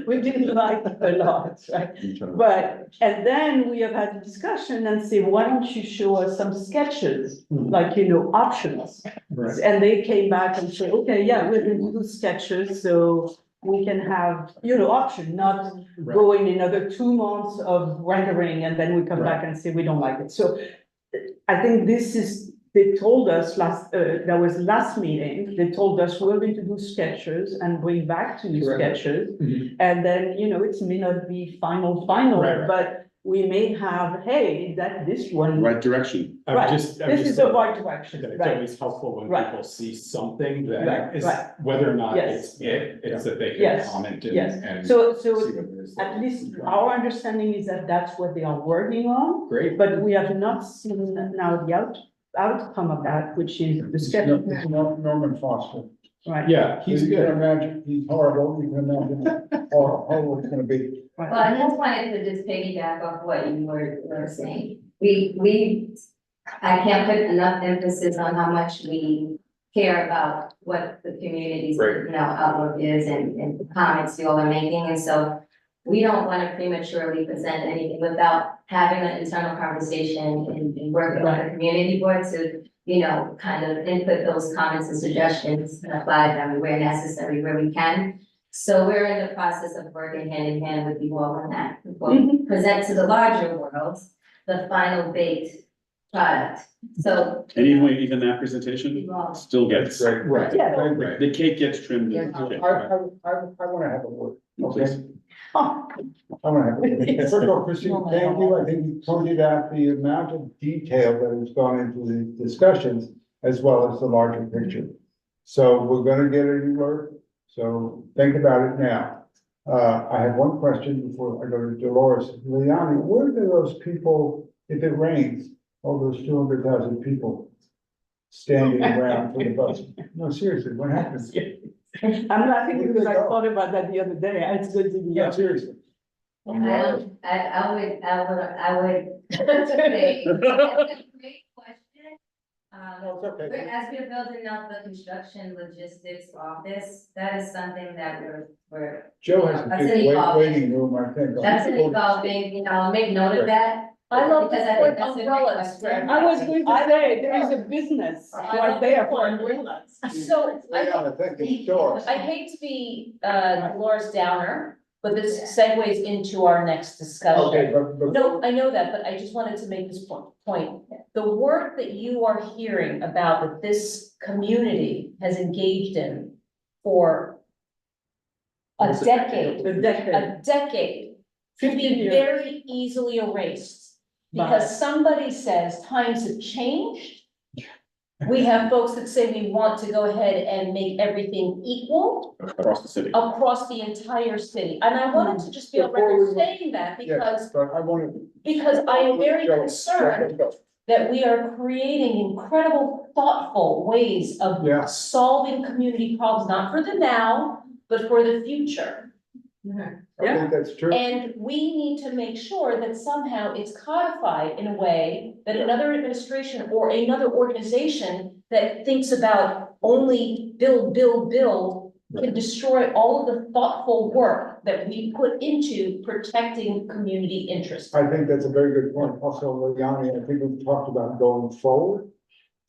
We didn't like a lot, right? But, and then we have had a discussion and say, why don't you show us some sketches, like, options? Right. And they came back and said, okay, yeah, we're gonna do sketches, so we can have, option, not go in another 2 months of rendering, and then we come back and say, we don't like it. So I think this is, they told us that was last meeting, they told us we're going to do sketches and bring back to you Correct. sketches. Mhm. And then, it may not be final, Right. but we may have, hey, this one. Right direction. Right, I'm this is just the saying right direction, that It's right? always helpful when Right. people see something Right, that is, right. whether or not Yes. it's that they can Yes, comment yes. and So, see what it is. at least our understanding is that that's what they are working on, Great. but we have not seen now the outcome of that, which is the schedule. Norman Foster. Right. Yeah, he's You can good. imagine, he's horrible, you can imagine how horrible it's gonna be. Well, I just wanted to just piggyback off what you were saying. I can't put enough emphasis on how much we care about what the community's, Right. outlook is and the comments you all are making. And so we don't want to prematurely present anything without having an internal conversation and working with the community board to, kind of input those comments and suggestions and apply them where necessary, where we can. So we're in the process of working hand in hand with you all on that. We'll present to the larger world the final baked product. So. And even that presentation still gets, Right. Yeah. Right. the cake gets trimmed. I wanna have a word, okay? Please. I wanna have a word. First of all, Christine, thank you. I think you pointed out the amount of detail that has gone into the discussions as well as the larger picture. So we're gonna get it in work, so think about it now. I have one question before I go to Dolores. Liani, where do those people, if it rains, all those 200,000 people standing around for the bus? No, seriously, what happens? I'm laughing Where do because they I go? thought about that the other day. It's good to be. Yeah, seriously. I would say, that's a great question. No, it's okay. As we're building out the construction logistics office, that is something that we're. Joe has a That's big an evolving- waiting room, I think. That's an evolving, make note of that. I love Because the I think word that's a great umbrellas. question. I was going to say, there is a business right there for umbrellas. So Wait on a second, Doris. I hate to be Dolores Downer, but this segues into our next discussion. Okay, but. No, I know that, but I just wanted to make this point. The work that you are hearing about that this community has engaged in for a decade, A decade. could be 15 years. very easily erased. Because somebody says times have changed. We have folks that say we want to go ahead and make everything equal Across the city. across the entire city. And I wanted to just be on Before we record saying that Yes, but I wanted. because I am very Joe, concerned Joe, that we are creating incredible, thoughtful ways of Yeah. solving community problems, not for the now, but for the future. I think that's true. And we need to make sure that somehow it's codified in a way that another administration or another organization that thinks about only build can destroy all of the thoughtful work that we put into protecting community interests. I think that's a very good point. Also, Liani, I think we've talked about going forward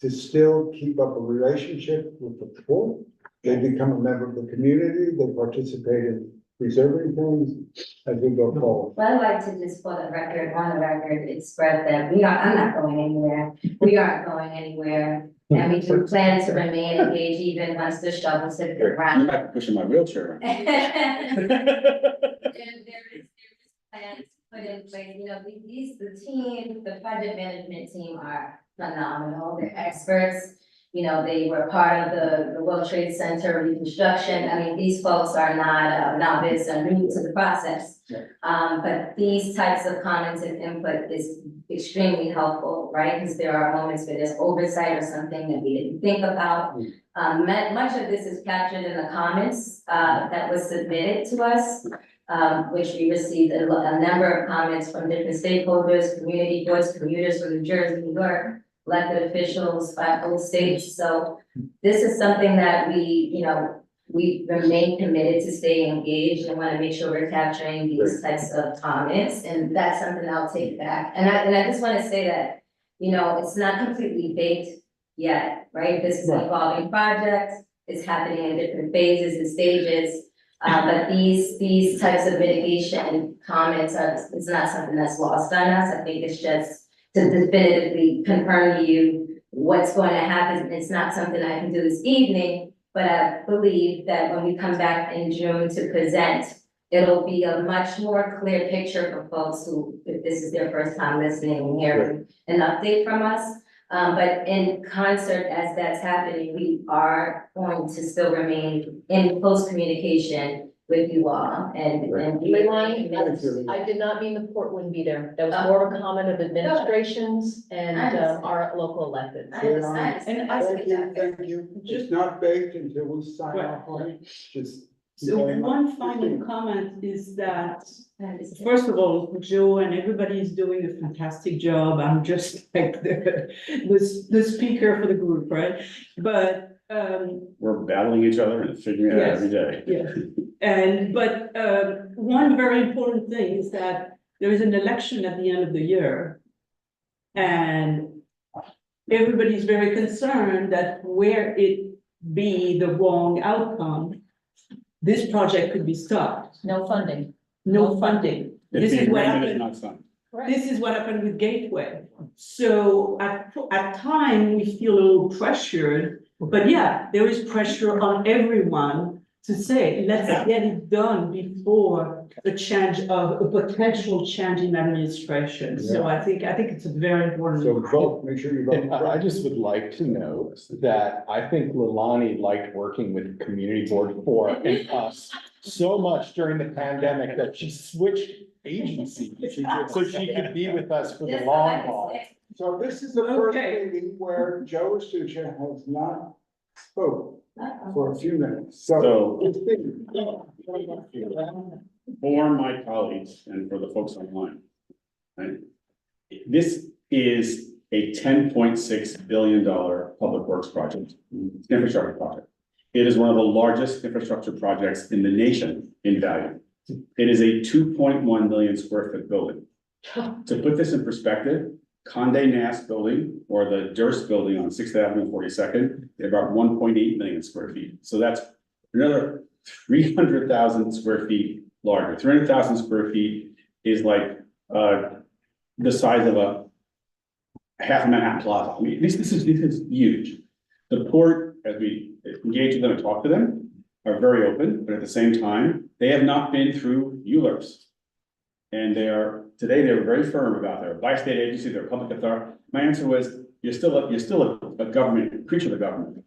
to still keep up a relationship with the poor. They become a member of the community, they participate in preserving things as we go forward. Well, I'd like to just for the record, on the record, express that I'm not going anywhere. We aren't going anywhere. And we do plan to remain engaged even once the shovels hit the You ground. might be pushing my wheelchair. There is plans put in place, the project management team are phenomenal, they're experts. they were part of the World Trade Center reconstruction. I mean, these folks are not novice or new to the process. But these types of comments and input is extremely helpful, right? Because there are moments where there's oversight or something that we didn't think about. Much of this is captured in the comments that was submitted to us, which we received a number of comments from different stakeholders, community boards, commuters from New Jersey, New York, elected officials by both states. So this is something that we remain committed to stay engaged and want to make sure we're capturing these types of comments. And that's something I'll take back. And I just want to say that, it's not completely baked yet, right? This is an evolving project. It's happening in different phases and stages. But these types of mitigation comments it's not something that's lost on us. I think it's just to definitively confirm to you what's going to happen. It's not something I can do this evening, but I believe that when we come back in June to present, it'll be a much more clear picture for folks who, if this is their first time listening and hearing an update from us. But in concert, as that's happening, we are going to still remain in close communication with you all and. Leilani, I did not mean the port wouldn't be there. That was more of a comment of administrations and our local elected. And thank you. Just not baked until we sign off on it. Just. So one final comment is that, first of all, Joe and everybody is doing a fantastic job. I'm just like the speaker for the group, right? But we're battling each other and figuring it out every day. Yes, but one very important thing is that there is an election at the end of the year. And everybody's very concerned that where it be the wrong outcome, this project could be stopped. No funding. No funding. If the agreement is not signed. This is what happened with Gateway. So at time, we feel a little pressured, but yeah, there is pressure on everyone to say, let's get it done before a potential change in administration. So I think it's a very important. So vote, make sure you vote. I just would like to note that I think Leilani liked working with Community Board 4 and us so much during the pandemic that she switched agencies so she could be with us for the long haul. So this is the first meeting where Joe Estuccia has not spoken for a few minutes. So. For my colleagues and for the folks online, right? This is a $10.6 billion public works project, infrastructure project. It is one of the largest infrastructure projects in the nation in value. It is a 2.1 million square foot building. To put this in perspective, Condé Nast building or the Durst building on 6th Avenue and 42nd, they're about 1.8 million square feet. So that's another 300,000 square feet larger. 300,000 square feet is like the size of a half a Manhattan Plaza. I mean, this is huge. The port, as we engage with them and talk to them, are very open, but at the same time, they have not been through ULURPs. And today they were very firm about their bi-state agency, their public authority. My answer was, you're still a government, creature of the government.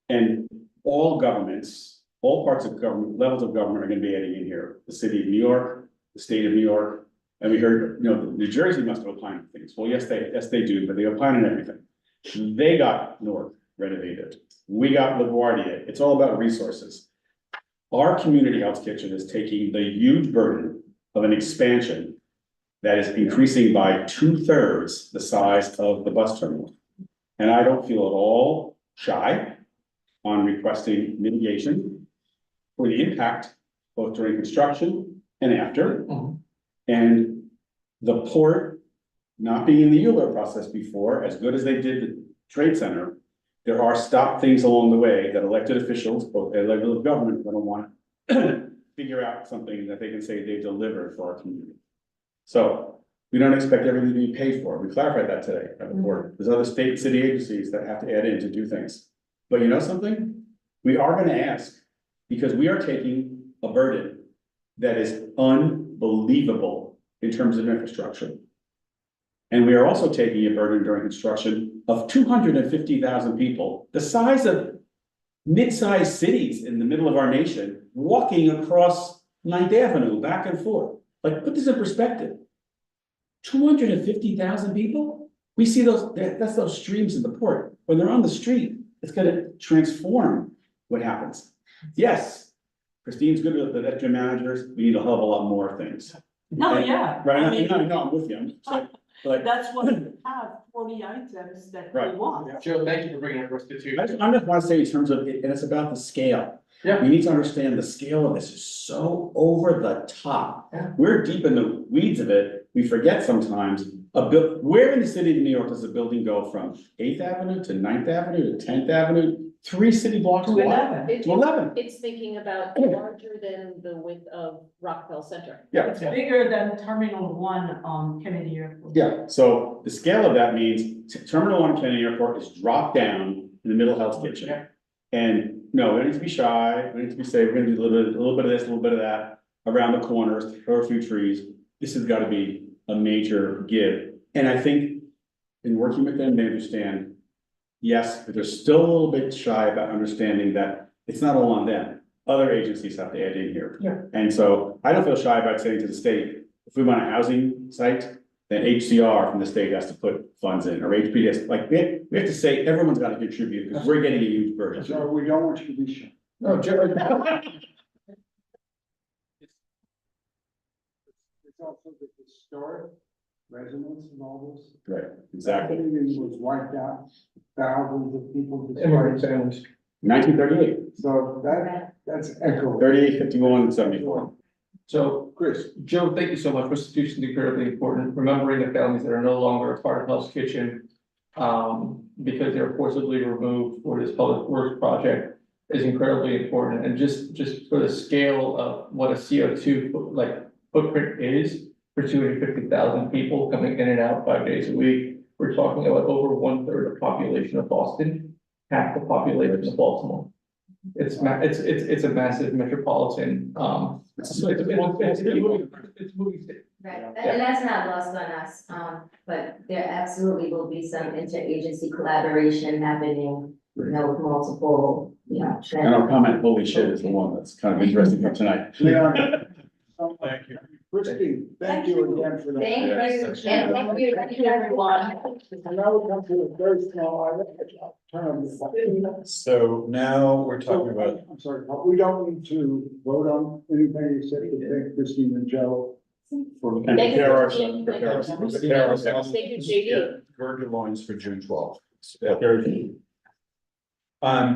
And all governments, all parts of government, levels of government are gonna be adding in here. The city of New York, the state of New York, and we heard, New Jersey must have opined on things. Well, yes, they do, but they opine on everything. They got Newark renovated. We got LaGuardia. It's all about resources. Our community health kitchen is taking the huge burden of an expansion that is increasing by 2/3 the size of the bus terminal. And I don't feel at all shy on requesting mitigation for the impact both during construction and after. And the port not being in the ULURP process before, as good as they did the trade center, there are stop things along the way that elected officials, both at the level of government, are gonna want to figure out something that they can say they delivered for our community. So we don't expect everything to be paid for. We clarified that today at the board. There's other state and city agencies that have to add in to do things. But you know something? We are gonna ask because we are taking a burden that is unbelievable in terms of infrastructure. And we are also taking a burden during construction of 250,000 people, the size of mid-sized cities in the middle of our nation, walking across 9th Avenue, back and forth. Like, put this in perspective. 250,000 people? We see that's those streams in the port. When they're on the street, it's gonna transform what happens. Yes, Christine's good with the veteran managers, we need a hell of a lot more things. No, And- yeah. Right, I mean, no, I'm with you, I'm just like, that's what we have, 40 items that we Right. want. Joe, thank you for bringing it restitution. I just want to say in terms of, and it's about the scale. Yeah. We need to understand the scale of this is so over the top. Yeah. We're deep in the weeds of it. We forget sometimes where in the city of New York does a building go from 8th Avenue to 9th Avenue to 10th Avenue? 3 city blocks To wide? 11. To 11. It's thinking about larger than the width of Rockefeller Center. Yeah. It's bigger than Terminal 1 on Kennedy Airport. Yeah, so the scale of that means Terminal 1 Kennedy Airport is dropped down in the middle of Hell's Kitchen. Yeah. And no, we don't need to be shy, we need to be safe, we're gonna do a little bit of this, a little bit of that, around the corners, throw a few trees. This has gotta be a major give. And I think in working with them, they understand, yes, but they're still a little bit shy about understanding that it's not all on them. Other agencies have to add in here. Yeah. And so I don't feel shy about saying to the state, if we want a housing site, then HCR from the state has to put funds in, or HPS, like, we have to say, everyone's gotta contribute, because we're getting a huge burden. So we don't want you to be shy. No, Joe. It's also the historic resonance of all this. Right, exactly. Everything was wiped out, thousands of people. Immigrant families. 1938, So that's echo. 38, 51, and 74. So, Chris, Joe, thank you so much. Restitution is incredibly important. Remembering the families that are no longer a part of Hell's Kitchen, because they're forcibly removed for this public works project is incredibly important. And just for the scale of what a CO2 footprint is for 250,000 people coming in and out 5 days a week, we're talking about over 1/3 the population of Boston, half the population of Baltimore. It's a massive metropolitan, it's moving state. Right, and that's not lost on us, but there absolutely will be some interagency collaboration happening, with multiple, And I'll comment, holy shit is the one that's kind of interesting for tonight. Leon. Thank you. Christine, thank you again for that. Thank you, and thank you, everyone. And now we come to a very small term. So now we're talking about, I'm sorry, we don't need to vote on anything except to thank Christine and Joe. And Thank you. prepare ourselves. Thank you, JD. Gird your loins for June 12th.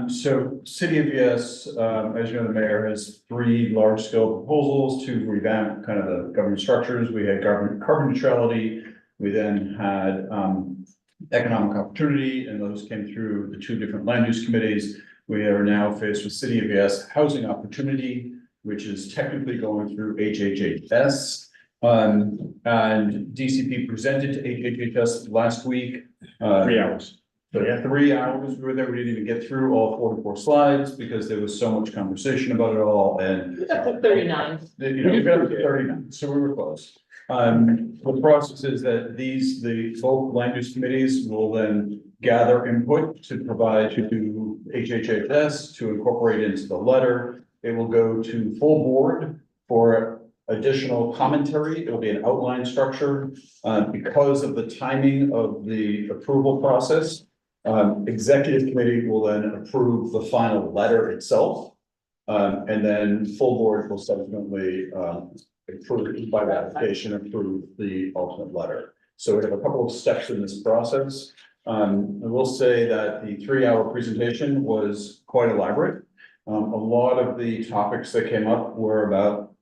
So City of Yes, as you know, the mayor has 3 large-scale proposals to revamp kind of the government structures. We had carbon neutrality. We then had economic opportunity, and those came through the 2 different land use committees. We are now faced with City of Yes housing opportunity, which is technically going through HHHS. And DCP presented to HHHS last week. 3 hours. So 3 hours we were there, we didn't even get through all 44 slides because there was so much conversation about it all and. That's at 39. We got up to 39, so we were close. The process is that both land use committees will then gather input to provide to HHHS to incorporate into the letter. It will go to full board for additional commentary. It will be an outline structure, because of the timing of the approval process. Executive committee will then approve the final letter itself. And then full board will subsequently, approve by ratification, approve the ultimate letter. So we have a couple of steps in this process. I will say that the 3-hour presentation was quite elaborate. A lot of the topics that came up were about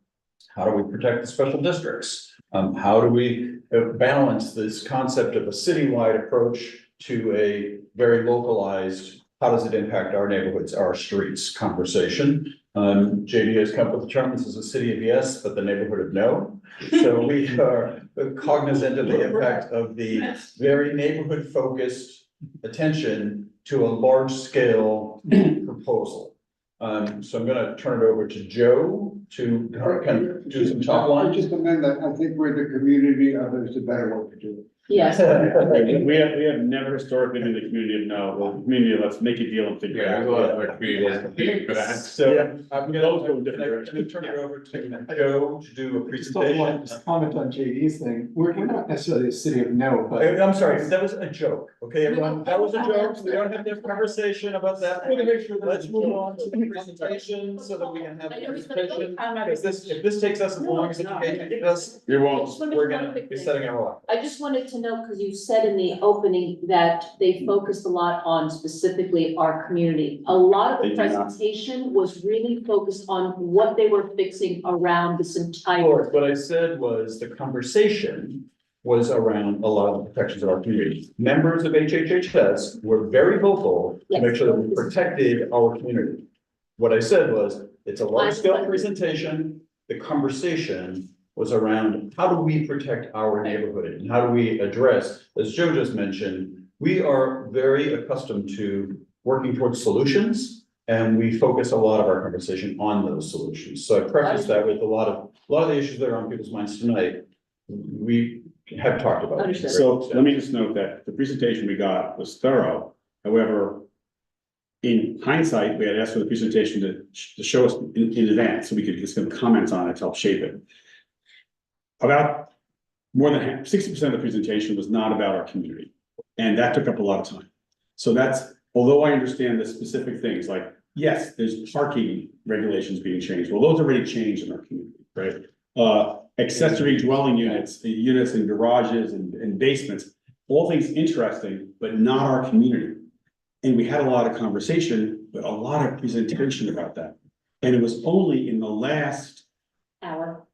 how do we protect the special districts? How do we balance this concept of a citywide approach to a very localized, how does it impact our neighborhoods, our streets conversation? JD has come up with the term, this is a city of yes, but the neighborhood of no. So we are cognizant of the impact of the very neighborhood focused attention to a large scale proposal. So I'm gonna turn it over to Joe to kind of do some top I line. just amend that, I think we're the community, there's a better way to do it. Yes. We have never historically been the community of no, the community of let's make a deal and figure it out. There's a lot of our communities competing for that. So I'm those go gonna, different can I turn it over to Joe to do a Just comment on JD's thing. We're not necessarily a city of no, but. I'm sorry, that was a joke, okay, everyone, that was a joke, we don't have to have a conversation about that. Let's move on to the presentation so that we can have the presentation, because if this takes us as long as it takes us, you won't. we're gonna be setting our alarm. I just wanted to know, because you said in the opening that they focused a lot on specifically our community. A lot of They the do not. presentation was really focused on what they were fixing around this entire. What I said was the conversation was around a lot of the protections of our community. Members of HHHS were very vocal to make sure that we protected our community. What I said was, it's a large scale presentation, the conversation was around how do we protect our neighborhood and how do we address, as Joe just mentioned, we are very accustomed to working towards solutions. And we focus a lot of our conversation on those solutions. So I preface that with a lot of the issues that are on people's minds tonight. We have talked about. Understood. So let me just note that the presentation we got was thorough. However, in hindsight, we had asked for the presentation to show us in advance so we could get some comments on it to help shape it. About more than half, 60% of the presentation was not about our community. And that took up a lot of time. So that's, although I understand the specific things like, yes, there's parking regulations being changed. Well, those already changed in our community, right? Accessory dwelling units in garages and basements, all things interesting, but not our community. And we had a lot of conversation, but a lot of presentation about that. And it was only in the last hour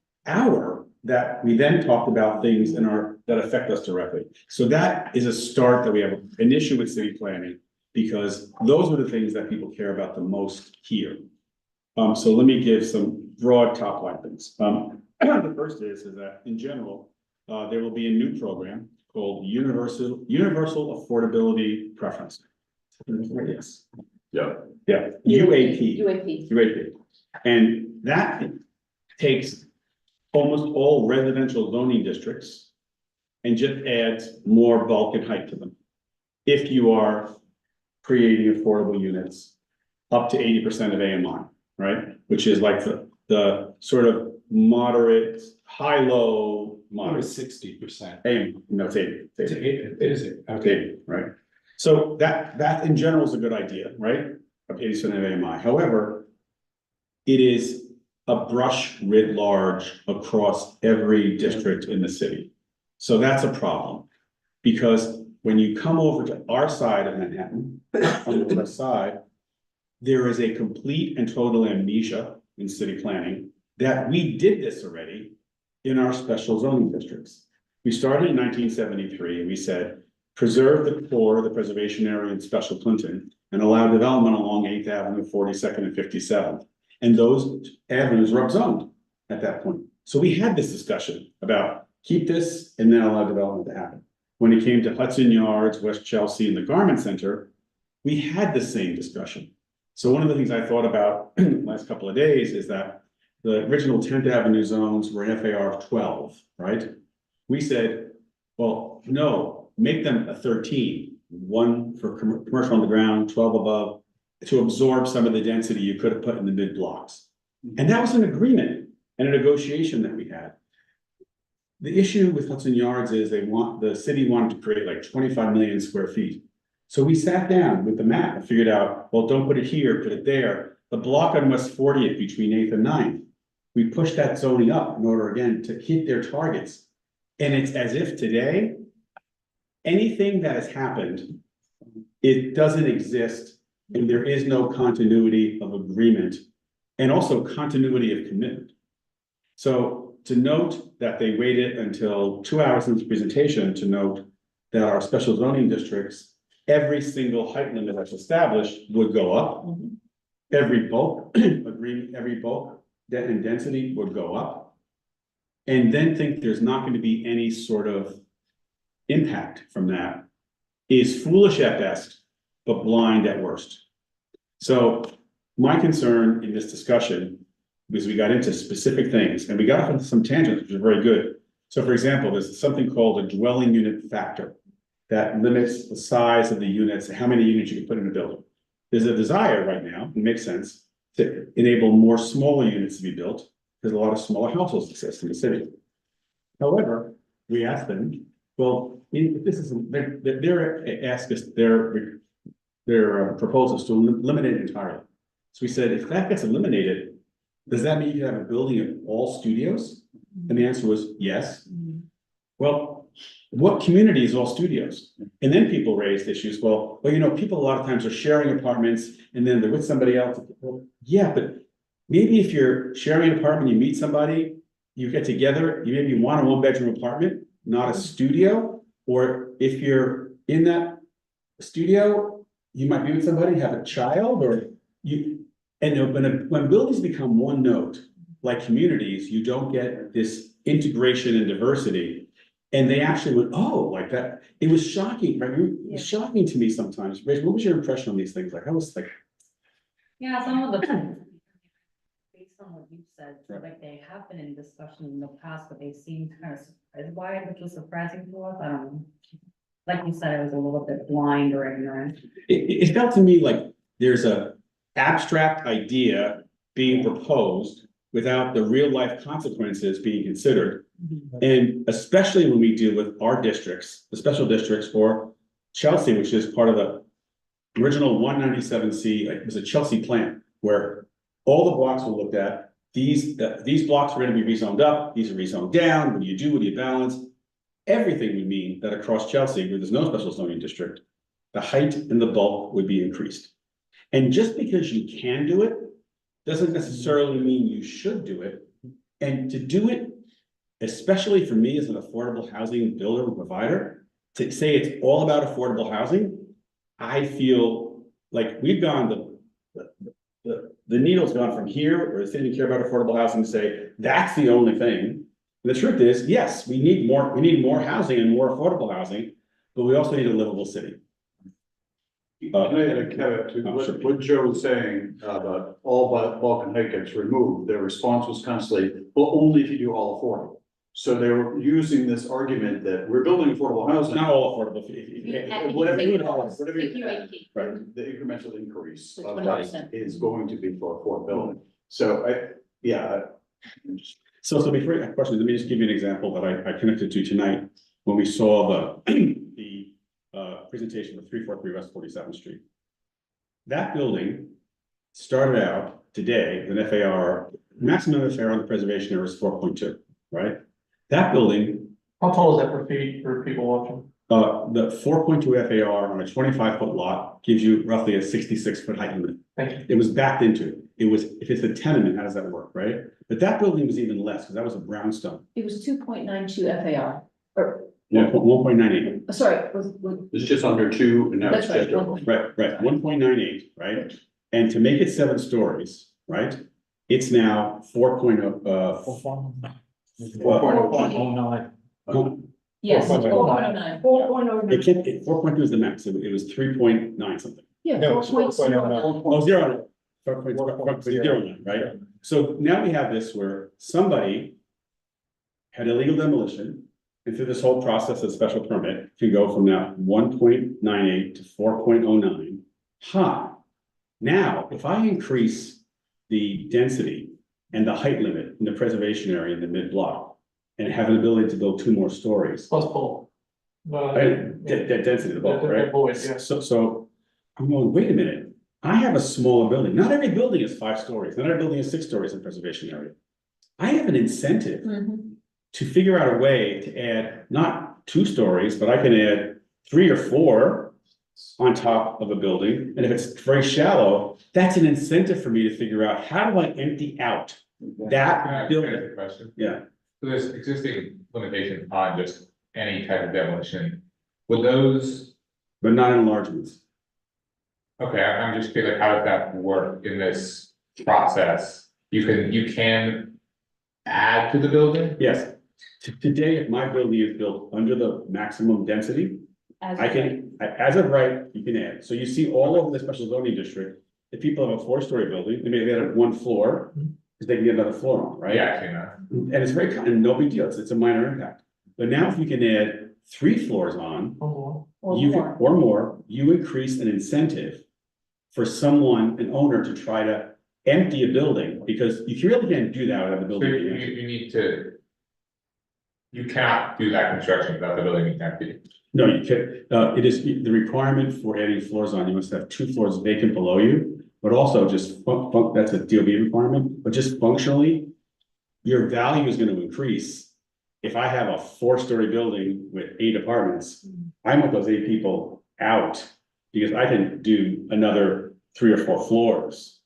that we then talked about things that affect us directly. So that is a start that we have an issue with city planning, because those are the things that people care about the most here. So let me give some broad top line things. The first is that in general, there will be a new program called Universal Affordability Preference. Yes. Yeah. UAP. And that takes almost all residential zoning districts and just adds more bulk and height to them. If you are creating affordable units up to 80% of AMI, right? Which is like the sort of moderate, high-low, moderate. 60%. AMI, no, it's 80. It is it. Okay, 80, right? So that in general is a good idea, right? Up 80% of AMI. However, it is a brush writ large across every district in the city. So that's a problem, because when you come over to our side of Manhattan, on the west side, there is a complete and total amnesia in city planning that we did this already in our special zoning districts. We started in 1973 and we said, preserve the core of the preservation area in Special Clinton and allow development along 8th Avenue, 42nd and 57th. And those avenues were upzoned at that point. So we had this discussion about keep this and then allow development to happen. When it came to Hudson Yards, West Chelsea, and the Garment Center, we had the same discussion. So one of the things I thought about the last couple of days is that the original 10th Avenue zones were an FAR of 12, right? We said, well, no, make them a 13, one for commercial on the ground, 12 above, to absorb some of the density you could have put in the mid blocks. And that was an agreement and a negotiation that we had. The issue with Hudson Yards is the city wanted to create like 25 million square feet. So we sat down with the map and figured out, well, don't put it here, put it there. The block on West 40th between 8th and 9th, we pushed that zoning up in order again to hit their targets. And it's as if today, anything that has happened, it doesn't exist and there is no continuity of agreement and also continuity of commitment. So to note that they waited until 2 hours into the presentation to note that our special zoning districts, every single height limit that's established would go up. Every bulk agreement, every bulk and density would go up. And then think there's not going to be any sort of impact from that is foolish at best, but blind at worst. So my concern in this discussion, because we got into specific things and we got off into some tangents, which is very good. So for example, there's something called a dwelling unit factor that limits the size of the units, how many units you can put in a building. There's a desire right now, it makes sense, to enable more smaller units to be built, because a lot of smaller households exist in the city. However, we asked them, well, if this is, their ask us, their proposals to eliminate it entirely. So we said, if that gets eliminated, does that mean you can have a building of all studios? And the answer was yes. Well, what community is all studios? And then people raised issues, well, you know, people a lot of times are sharing apartments and then they're with somebody else. Well, yeah, but maybe if you're sharing an apartment, you meet somebody, you get together, you maybe want a one-bedroom apartment, not a studio. Or if you're in that studio, you might be with somebody, have a child, or you, and when buildings become one note, like communities, you don't get this integration and diversity. And they actually went, oh, like that. It was shocking, right? It was shocking to me sometimes. Rachel, what was your impression on these things? Like, I was like. Yeah, some of the, based on what you said, like they have been in discussion in the past, but they seemed kind of surprised by it, which was surprising to us. I don't know. Like you said, it was a little bit blind or ignorant. It felt to me like there's a abstract idea being proposed without the real life consequences being considered. And especially when we deal with our districts, the special districts, or Chelsea, which is part of the original 197C, like it was a Chelsea plan where all the blocks were looked at. These blocks are going to be rezoned up, these are rezoned down. What do you do? What do you balance? Everything would mean that across Chelsea, where there's no special zoning district, the height and the bulk would be increased. And just because you can do it doesn't necessarily mean you should do it. And to do it, especially for me as an affordable housing builder and provider, to say it's all about affordable housing, I feel like we've gone, the needle's gone from here, where the city didn't care about affordable housing, to say that's the only thing. And the truth is, yes, we need more housing and more affordable housing, but we also need a livable city. Can I add a caveat to what Joe was saying about all bulk and height gets removed? Their response was constantly, well, only if you do all affordable. So they were using this argument that we're building affordable housing. Not all affordable. Whatever you add, right, the incremental increase of that is going to be for affordability. So So before you question, let me just give you an example that I connected to tonight when we saw the presentation of 343 West 47th Street. That building started out today with an FAR, maximum FAR on the preservation area is 4.2, right? That building. How tall is that for people watching? The 4.2 FAR on a 25-foot lot gives you roughly a 66-foot height limit. Thank you. It was backed into. It was, if it's a tenement, how does that work, right? But that building was even less, because that was a brownstone. It was 2.92 FAR, or, 1.98. sorry, it's just under 2, and now it's that's just right. over. Right, 1.98, right? And to make it 7 stories, right? It's now 4.0, 4.09. Yes, 4.09. It can't, 4.2 is the max, it was 3.9 something. Yeah, No, it's 4.09. Oh, 0.09, right? So now we have this where somebody had illegal demolition, and through this whole process of special permit, can go from now 1.98 to 4.09. Now, if I increase the density and the height limit in the preservation area in the mid-block, and have an ability to build 2 more stories. Plus bulk. That density of the bulk, The right? void, yeah. So I'm going, wait a minute, I have a smaller building. Not every building is 5 stories, not every building is 6 stories in preservation area. I have an incentive to figure out a way to add not 2 stories, but I can add 3 or 4 on top of a building. And if it's very shallow, that's an incentive for me to figure out, how do I empty out that building? Yeah. So there's existing limitations on just any type of demolition. Would those? But not enlargements. Okay, I'm just curious, like, how does that work in this process? You can add to the building? Yes. Today, if my building is built under the maximum density, I can, as of right, you can add. So you see all over the special zoning district, if people have a 4-story building, they may have added 1 floor, because they can get another floor on, right? Yeah, I've seen that. And it's very, and no big deal, it's a minor impact. But now if you can add 3 floors on, you can, or more, you increase an incentive for someone, an owner, to try to empty a building, because you really can't do that without the So building. you, being empty. you need to. You cannot do that construction without the building being empty. No, you can't, it is the requirement for adding floors on, you must have 2 floors vacant below you, but also just that's a DOB requirement, but just functionally, your value is gonna increase. If I have a 4-story building with 8 apartments, I want those 8 people out, because I can do another 3 or 4 floors.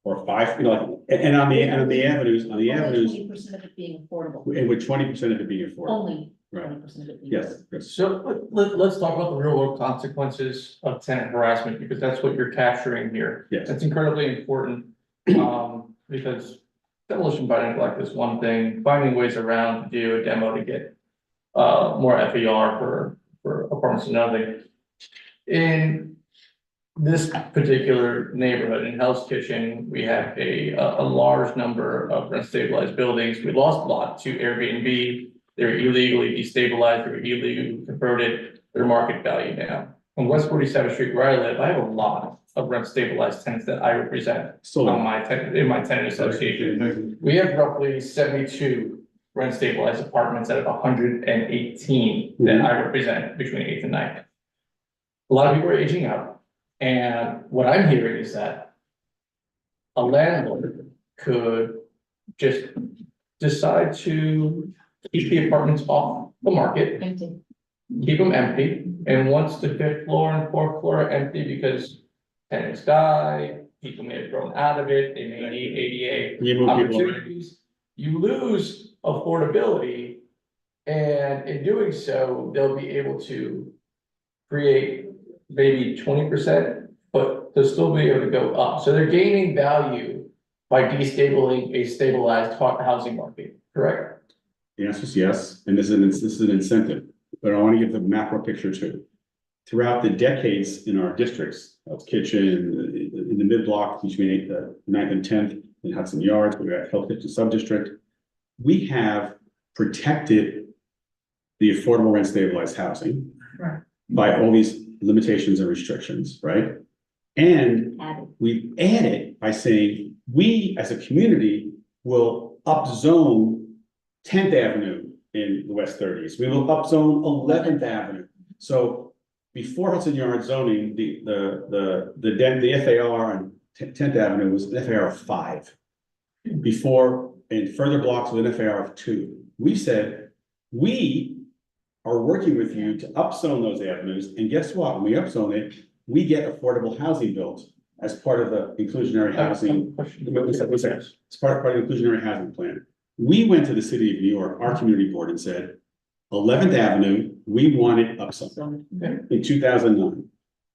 Or 5, you know, like, and on the avenues, 20% of it being affordable, and with 20% of it being affordable. only Right. 20% of it being. Yes, Chris. So let's talk about the real world consequences of tenant harassment, because that's what you're capturing here. Yes. That's incredibly important, because demolition by neglect is one thing, finding ways around to do a demo to get more FAR for apartments is another thing. In this particular neighborhood in Hell's Kitchen, we have a large number of rent stabilized buildings. We lost a lot to Airbnb. They're illegally destabilized, they're illegally converted, their market value now. On West 47th Street where I live, I have a lot of rent stabilized tenants that I represent on my in my tenant association. We have roughly 72 rent stabilized apartments out of 118 that I represent between 8th and 9th. A lot of people are aging out, and what I'm hearing is that a landlord could just decide to keep the apartments off the market, Empty. keep them empty, and once the 5th floor and 4th floor are empty because tenants die, people may have grown out of it, they may need ADA You move people away. opportunities, you lose affordability, and in doing so, they'll be able to create maybe 20%, but they'll still be able to go up. So they're gaining value by destabilizing a stabilized housing market, correct? The answer is yes, and this is an incentive, but I want to give the macro picture too. Throughout the decades in our districts, Hell's Kitchen, in the mid-block between 9th and 10th, in Hudson Yards, we've got Hell's Kitchen sub-district, we have protected the affordable rent stabilized housing by all these limitations and restrictions, right? And we added by saying, we as a community will upzone 10th Avenue in the West 30s. We will upzone 11th Avenue. So before Hudson Yard zoning, the FAR on 10th Avenue was an FAR of 5. Before, in further blocks with an FAR of 2. We said, we are working with you to upzone those avenues, and guess what? When we upzone it, we get affordable housing built as part of the inclusionary housing. It's part of the inclusionary housing plan. We went to the city of New York, our community board, and said, 11th Avenue, we want it upzoned in 2009.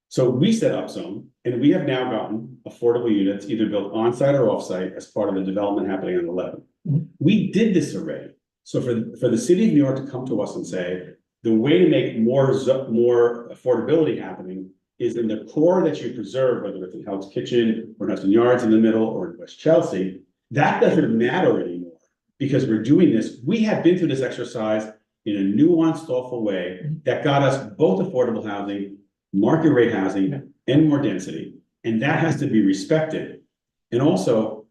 So we said upzone, and we have now gotten affordable units either built on-site or off-site as part of the development happening on 11th. We did this already. So for the city of New York to come to us and say, the way to make more affordability happening is in the core that you preserve, whether it's in Hell's Kitchen or Hudson Yards in the middle or in West Chelsea, that doesn't matter anymore because we're doing this. We have been through this exercise in a nuanced, thoughtful way that got us both affordable housing, market rate housing, and more density. And that has to be respected. And also,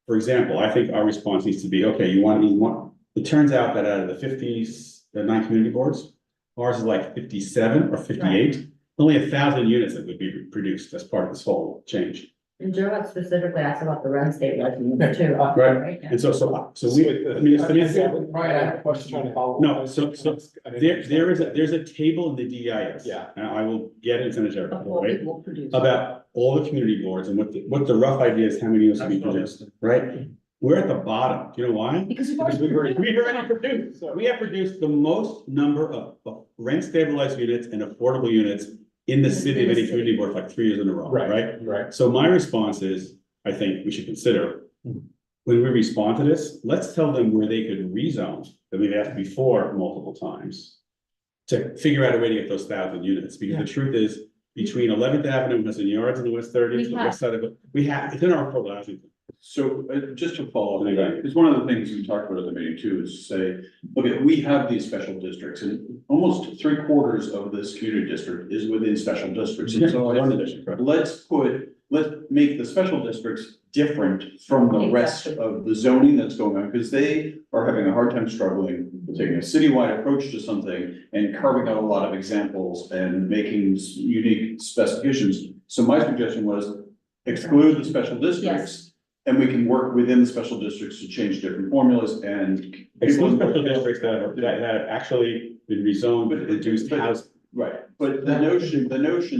for example, I think our response needs to be, okay, you want, it turns out that out of the 9 community boards, ours is like 57 or 58, only 1,000 units that would be produced as part of this whole change. And Joe had specifically asked about the rent stabilizing too. Right, and so we, I mean, Brian, I have a question. no, so there's a table in the DIS. Yeah. And I will get it and send it to everyone, What right? we will produce. About all the community boards and what the rough idea is, how many units will be produced, right? We're at the bottom. Do you know why? Because we've Because already. we already produced. We have produced the most number of rent stabilized units and affordable units in the city of any community board for like 3 years in a row, right? So my response is, I think we should consider, when we respond to this, let's tell them where they could rezone that we've asked before multiple times to figure out a way to get those 1,000 units, because the truth is, between 11th Avenue and Hudson Yards and the West 30s, the west side of it, it's in our affordable housing. So just to follow up, because one of the things we talked about at the meeting too is to say, okay, we have these special districts and almost 3/4 of this community district is within special districts. And so let's make the special districts different from the rest of the zoning that's going on, because they are having a hard time struggling with taking a citywide approach to something and carving out a lot of examples and making unique specifications. So my suggestion was exclude the special districts. And we can work within the special districts to change different formulas and. Exclude special districts that have actually been rezoned, but reduced housing. Right, but the notion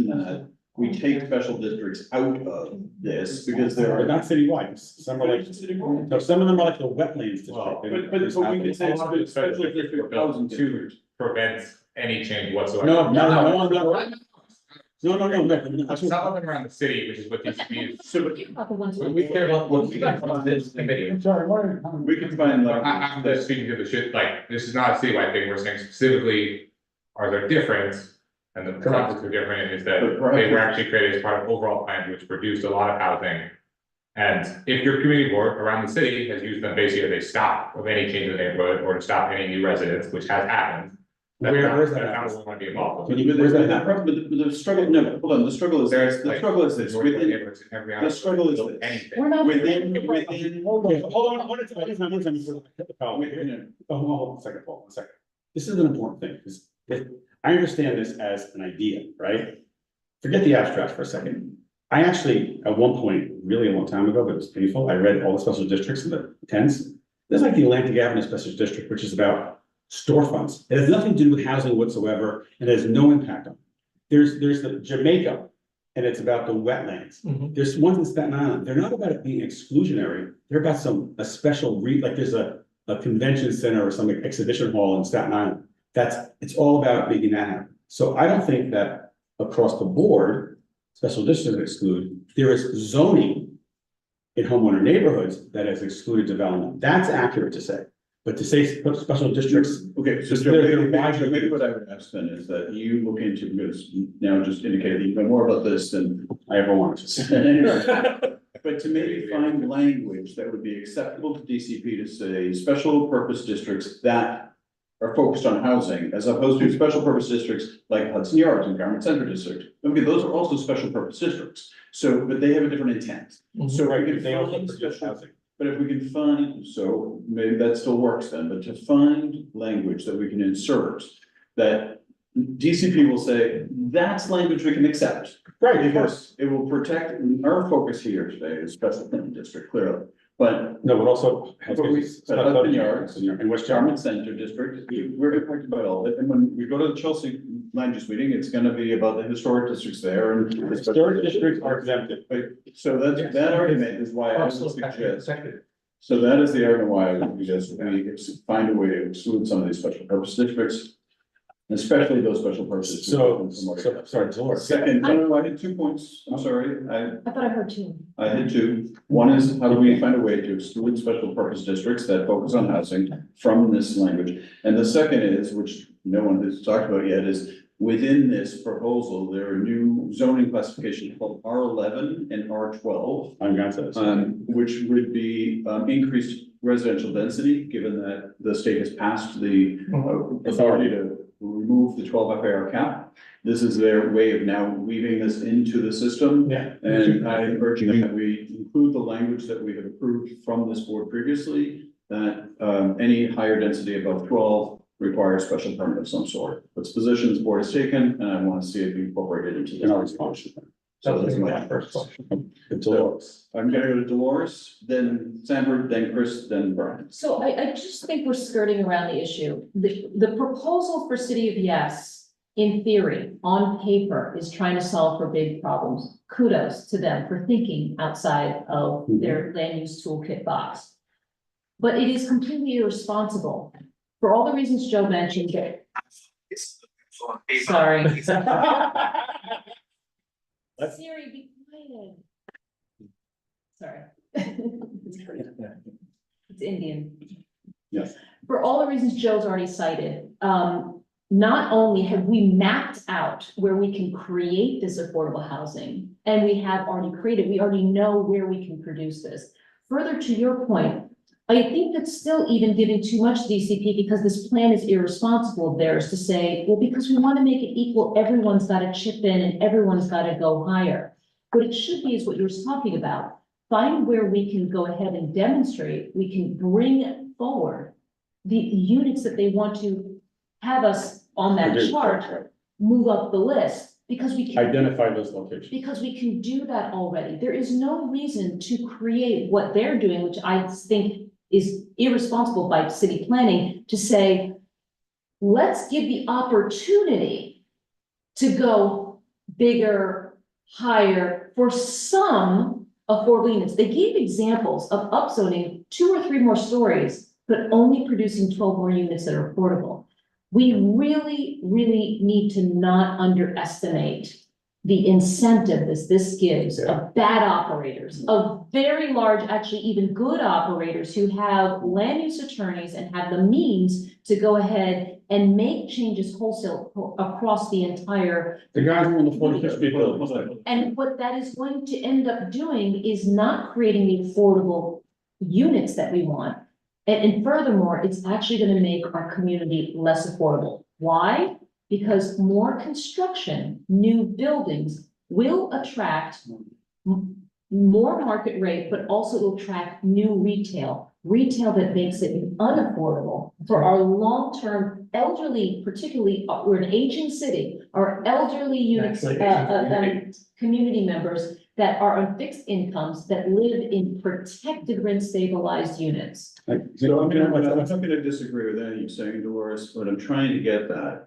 that we take special districts out of this because there But are. not citywide, some are like, no, some of them are like the wetlands district. But we could say it's special district housing to districts. prevent any change whatsoever. No. Some of them around the city, which is what these means. We care about what we got from this committee. I'm sorry, what? We can find. I'm just speaking to the shit, like, this is not a citywide thing, we're saying specifically, are there different? And the context of different is that they were actually created as part of overall plans, which produced a lot of housing. And if your community board around the city has used them basically as a stop of any change in the neighborhood or to stop any new residents, which has happened. Where's that? That's not what we want to be involved But with. the struggle, no, hold on, the struggle is this, the struggle is this, within, the struggle is this. Anything. We're not. Within. Hold on, one second. Hold on a second, Paul, 1 second. This is an important thing, because I understand this as an idea, right? Forget the abstract for a second. I actually, at one point, really a long time ago, but it was painful, I read all the special districts in the tens. There's like the Atlantic Avenue Special District, which is about storefronts. It has nothing to do with housing whatsoever, and has no impact on it. There's the Jamaica, and it's about the wetlands. There's ones in Staten Island, they're not about it being exclusionary, they're about a special like there's a convention center or some exhibition hall in Staten Island. It's all about making that happen. So I don't think that across the board, special districts exclude, there is zoning in homeowner neighborhoods that has excluded development. That's accurate to say. But to say put special districts. Okay, so maybe what I would ask then is that you look into, because you now just indicated that you know more about this than I ever wanted to. But to maybe find language that would be acceptable to DCP to say special purpose districts that are focused on housing, as opposed to special purpose districts like Hudson Yards and Garment Center District. Okay, those are also special purpose districts, so, but they have a different intent. So Right, we can they also find produce special, housing. but if we can find, so maybe that still works then, but to find language that we can insert that DCP will say, that's language we can accept. Right, Because it will protect, our focus here today is special permit district, clearly, but. No, but also. Hudson Yards And West Garment Center District, we're impacted by all of it, and when we go to the Chelsea land use meeting, it's gonna be about the historic districts there and. Historic districts are exempted. So that argument is why I would suggest. So that is the argument why I would suggest we find a way to exclude some of these special purpose districts. Especially those special purposes. Sorry, Dolores. Second, no, I had 2 points, I'm sorry, I thought I heard two. I had two. One is how do we find a way to exclude special purpose districts that focus on housing from this language? And the second is, which no one has talked about yet, is within this proposal, there are new zoning classifications called R11 and R12. I'm gonna say. Which would be increased residential density, given that the state has passed the authority to remove the 12 FAR cap. This is their way of now weaving this into the system. Yeah. And I'm urging that we include the language that we have approved from this board previously, that any higher density above 12 requires special permit of some sort. That's positions the board has taken, and I want to see it incorporated into In our this. response. So that's my first question. Dolores. I'm gonna go to Dolores, then Sanford, then Chris, then Brian. So I just think we're skirting around the issue. The proposal for City of Yes, in theory, on paper, is trying to solve for big problems. Kudos to them for thinking outside of their land use toolkit box. But it is completely irresponsible for all the reasons Joe mentioned. Sorry. Siri, be quiet. Sorry. It's Indian. Yes. For all the reasons Joe's already cited, not only have we mapped out where we can create this affordable housing, and we have already created, we already know where we can produce this. further to your point, I think that's still even giving too much DCP because this plan is irresponsible of theirs to say, well, because we want to make it equal, everyone's got to chip in and everyone's got to go higher. What it should be is what you're talking about. Find where we can go ahead and demonstrate, we can bring forward the units that they want to have us on that chart, move up the list, because we can. Identify those locations. Because we can do that already. There is no reason to create what they're doing, which I think is irresponsible by city planning, to say, let's give the opportunity to go bigger, higher for some affordable units. They gave examples of upzoning 2 or 3 more stories, but only producing 12 more units that are affordable. We really, really need to not underestimate the incentive this gives of bad operators, of very large, actually even good operators who have land use attorneys and have the means to go ahead and make changes wholesale across the entire. The guys who on the 45th Street building. And what that is going to end up doing is not creating the affordable units that we want. And furthermore, it's actually going to make our community less affordable. Why? Because more construction, new buildings will attract more market rate, but also will attract new retail that makes it unaffordable for our long-term elderly, particularly, we're an aging city, our elderly units, community members that are on fixed incomes that live in protected rent stabilized units. So I'm not gonna disagree with anything you're saying, Dolores. What I'm trying to get at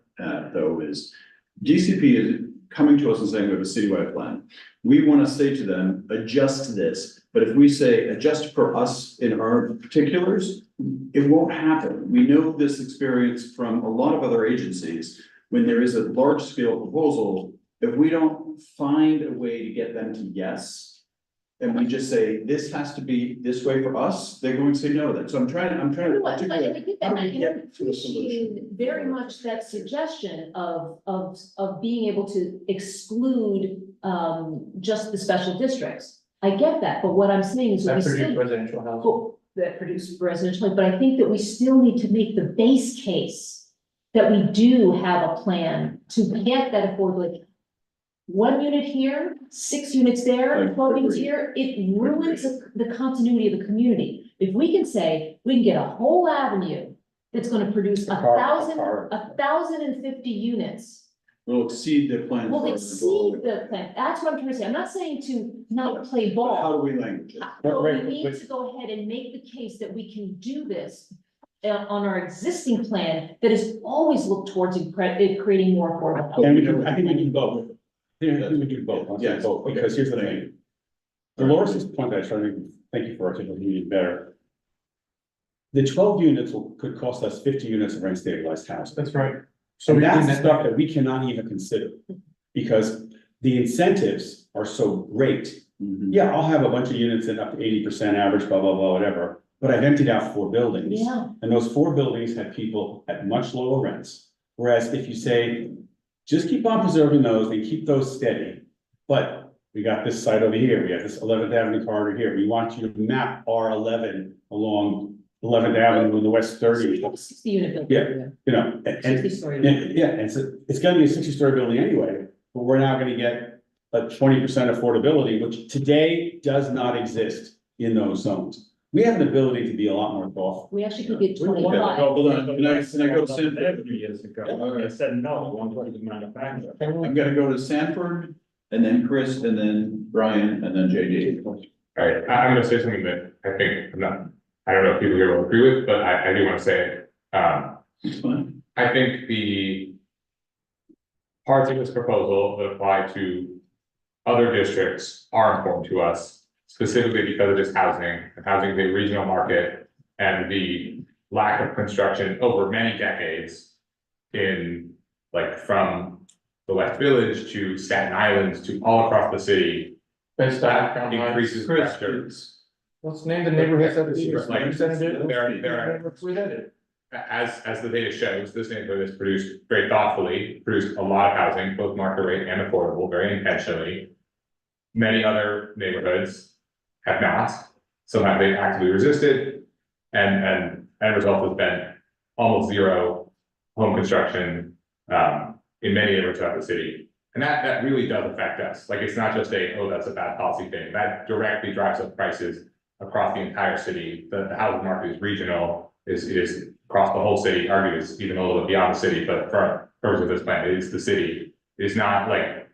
though is DCP is coming to us and saying we have a citywide plan. We want to say to them, adjust this, but if we say adjust for us in our particulars, it won't happen. We know this experience from a lot of other agencies. When there is a large scale proposal, if we don't find a way to get them to yes, and we just say, this has to be this way for us, they're going to say no to that. So I'm trying to articulate, how do we get to a solution? Very much that suggestion of being able to exclude just the special districts. I get that, but what I'm saying is. That produce residential housing. That produce residential, but I think that we still need to make the base case that we do have a plan to get that affordability. 1 unit here, 6 units there, 12 units here, it ruins the continuity of the community. If we can say, we can get a whole avenue that's gonna produce 1,050 units. We'll exceed the plan. Will exceed the plan. That's what I'm trying to say. I'm not saying to not play ball. How do we language it? But we need to go ahead and make the case that we can do this on our existing plan that is always looked towards creating more affordable housing. I think we do both. Yeah, we do both. Yes. Both, because here's the thing. Dolores' point that I tried to, thank you for articulating it better. The 12 units could cost us 50 units of rent stabilized housing. That's right. So that's the stuff that we cannot even consider, because the incentives are so great. Yeah, I'll have a bunch of units at up to 80% average, blah, blah, blah, whatever, but I've emptied out 4 buildings. Yeah. And those 4 buildings had people at much lower rents. Whereas if you say, just keep on preserving those and keep those steady, but we got this site over here, we have this 11th Avenue corridor here, we want you to map R11 along 11th Avenue in the West 30. 60 unit building. Yeah, you know, and 60-story. and so it's gonna be a 60-story building anyway, but we're now gonna get a 20% affordability, which today does not exist in those zones. We have an ability to be a lot more thoughtful. We actually could get Hold 25. on, can I go to Sanford? Years ago, I said no, one was the manufacturer. I'm gonna go to Sanford, and then Chris, and then Brian, and then JD. All right, I'm gonna say something that I think I don't know if people here will agree with, but I do want to say it. It's fine. I think the parts of this proposal that apply to other districts are important to us, specifically because of this housing, and housing is a regional market, and the lack of construction over many decades in, like, from the West Village to Staten Island to all across the city. Best background. Increases pressure. Let's name the neighborhoods that the Like, represented. there are- Represented. As the data shows, this neighborhood is produced very thoughtfully, produced a lot of housing, both market rate and affordable, very intentionally. Many other neighborhoods have not. sometimes they actively resisted. And end result has been almost zero home construction, in many areas throughout the city. And that really does affect us. Like, it's not just oh, that's a bad policy thing. That directly drives up prices across the entire city. The housing market is regional, is across the whole city, arguably is even a little bit beyond the city, but for purposes of this plan, it is the city. It's not like,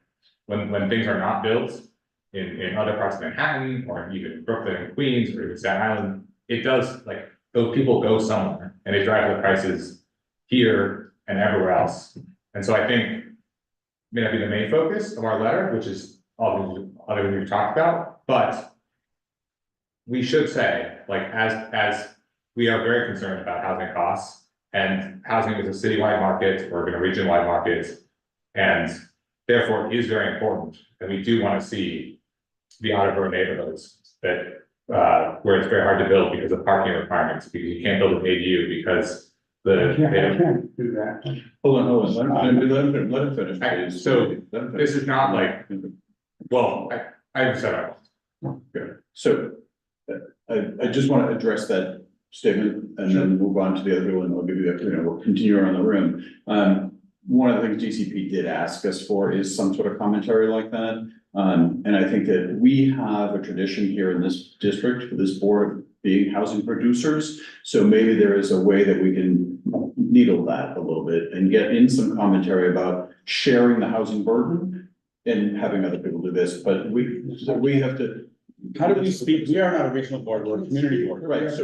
when things are not built in other parts of Manhattan, or even Brooklyn and Queens, or even Staten Island, it does, like, those people go somewhere, and it drives the prices here and everywhere else. And so I think may not be the main focus of our letter, which is all the other things we've talked about, but we should say, like, as we are very concerned about housing costs, and housing is a citywide market or even a region-wide market, and therefore it is very important, and we do want to see the out-of-urban neighborhoods that where it's very hard to build because of parking requirements, because you can't build an ADU because I can't do that. Hold on, let him finish, please. So this is not like, well, I said I was. Good. So I just want to address that statement and then move on to the other one. I'll give you the, we'll continue around the room. One of the things DCP did ask us for is some sort of commentary like that. And I think that we have a tradition here in this district, for this board, of being housing producers. So maybe there is a way that we can needle that a little bit and get in some commentary about sharing the housing burden and having other people do this, but we have to. How do we speak? We are not a regional board, we're a community board. Right, so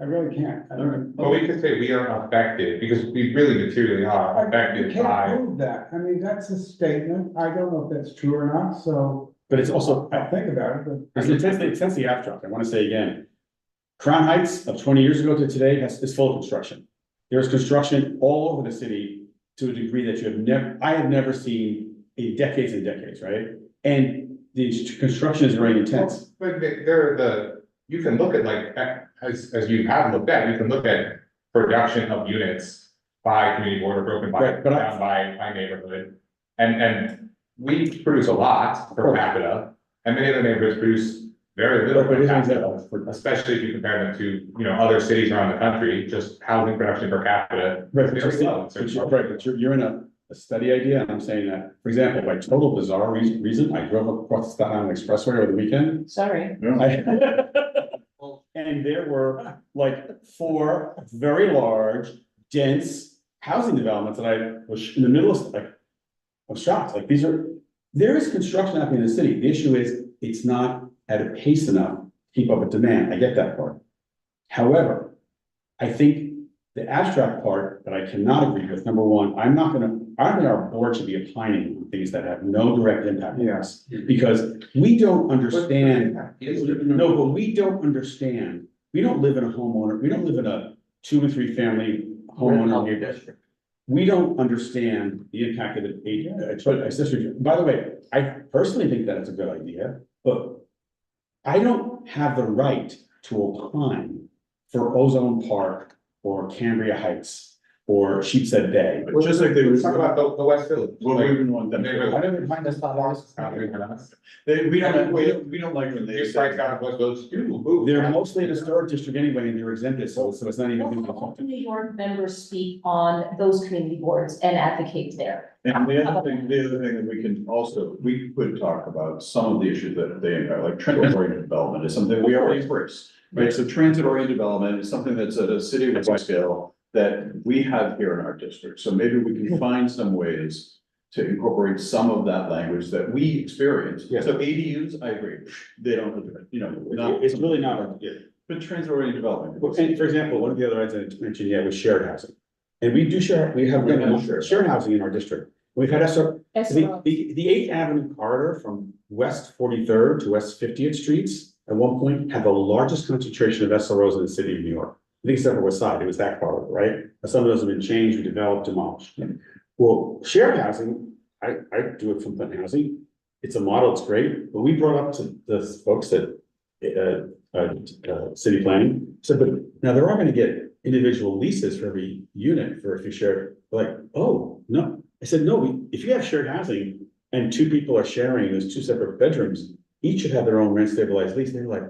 I really can't. I don't. But we could say we are affected, because we really materially are You affected can't by. prove that. I mean, that's a statement. I don't know if that's true or not, so. But it's also, I'll think about it, but. it's the abstract. I want to say again, Crown Heights of 20 years ago to today is full of construction. There's construction all over the city to a degree that I have never seen in decades and decades, right? And the construction is very intense. But you can look at, like, as you have looked at, you can look at production of units by community board, or broken by, Right, but down by neighborhood. And we produce a lot per capita, and many of the neighborhoods produce very little per capita, especially if you compare them to, other cities around the country. Just housing production per capita. Right, very low. but you're in a study idea, and I'm saying that, for example, by total bizarre reason, I drove across the Staten Island Expressway over the weekend. Sorry. And there were like 4 very large, dense housing developments that I was in the middle of, like, I'm shocked, like, there is construction happening in the city. The issue is, it's not at a pace enough to keep up with demand. I get that part. However, I think the abstract part that I cannot agree with, number one, I think our board should be opining on things that have no direct impact on us. Because we don't understand, no, but we don't understand, we don't live in a homeowner, we don't live in a 2 or 3 family homeowner neighborhood. We don't understand the impact of accessory. By the way, I personally think that it's a good idea, but I don't have the right to opine for Ozone Park or Cambria Heights or Sheepshead Bay. Well, just like they were talking about the West Village. Well, we wouldn't want them to. I don't find this not ours. We don't like when they. These sites out of West Village do move. They're mostly in a historic district anyway, and they're exempted, so it's not even. All New York members speak on those community boards and advocate there. And the other thing that we could talk about some of the issues that they impact, like transit-oriented development is something we already embrace. Right, so transit-oriented development is something that's at a city-wide scale that we have here in our district. So maybe we can find some ways to incorporate some of that language that we experience. Yeah. So ADUs, I agree, they don't, It's really not. but transit-oriented development. And for example, one of the other items I mentioned, was shared housing. And we have shared housing in our district. We've had the 8th Avenue corridor from West 43rd to West 50th Streets at one point had the largest concentration of SROs in the city of New York. I think except for West Side, it was that corridor, right? Some of those have been changed, redeveloped, demolished. Well, shared housing, I do it from Clinton Housing. It's a model, it's great, but we brought up to the folks at city planning, said, but now they're all gonna get individual leases for every unit for if you share, like, oh, no. I said, no, if you have shared housing and 2 people are sharing those 2 separate bedrooms, each should have their own rent stabilized lease. They're like,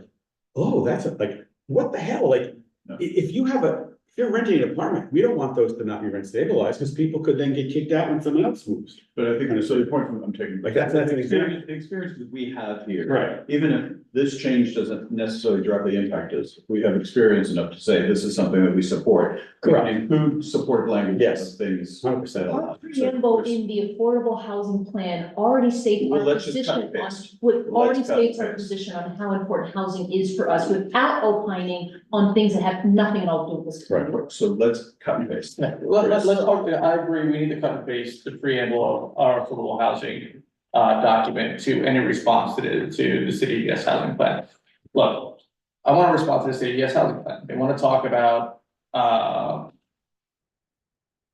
oh, that's like, what the hell? Like, if you have if you're renting an apartment, we don't want those to not be rent stabilized, because people could then get kicked out when someone else moves. But I think, so the point from, I'm taking. Like that's an The experience that we have here. Right. Even if this change doesn't necessarily directly impact us, we have experience enough to say this is something that we support. Correct. We can include support language. Yes. Of things. 100%. Our preamble in the affordable housing plan already states Well, our let's just position cut and on, paste. what already Let's cut and states our paste. position on how important housing is for us without opining on things that have nothing at all to do with this. Right, so let's cut and paste. Let's talk, I agree, we need to cut and paste the preamble of our affordable housing document to any response to the city yes housing plan. Look, I want to respond to the city yes housing plan. They want to talk about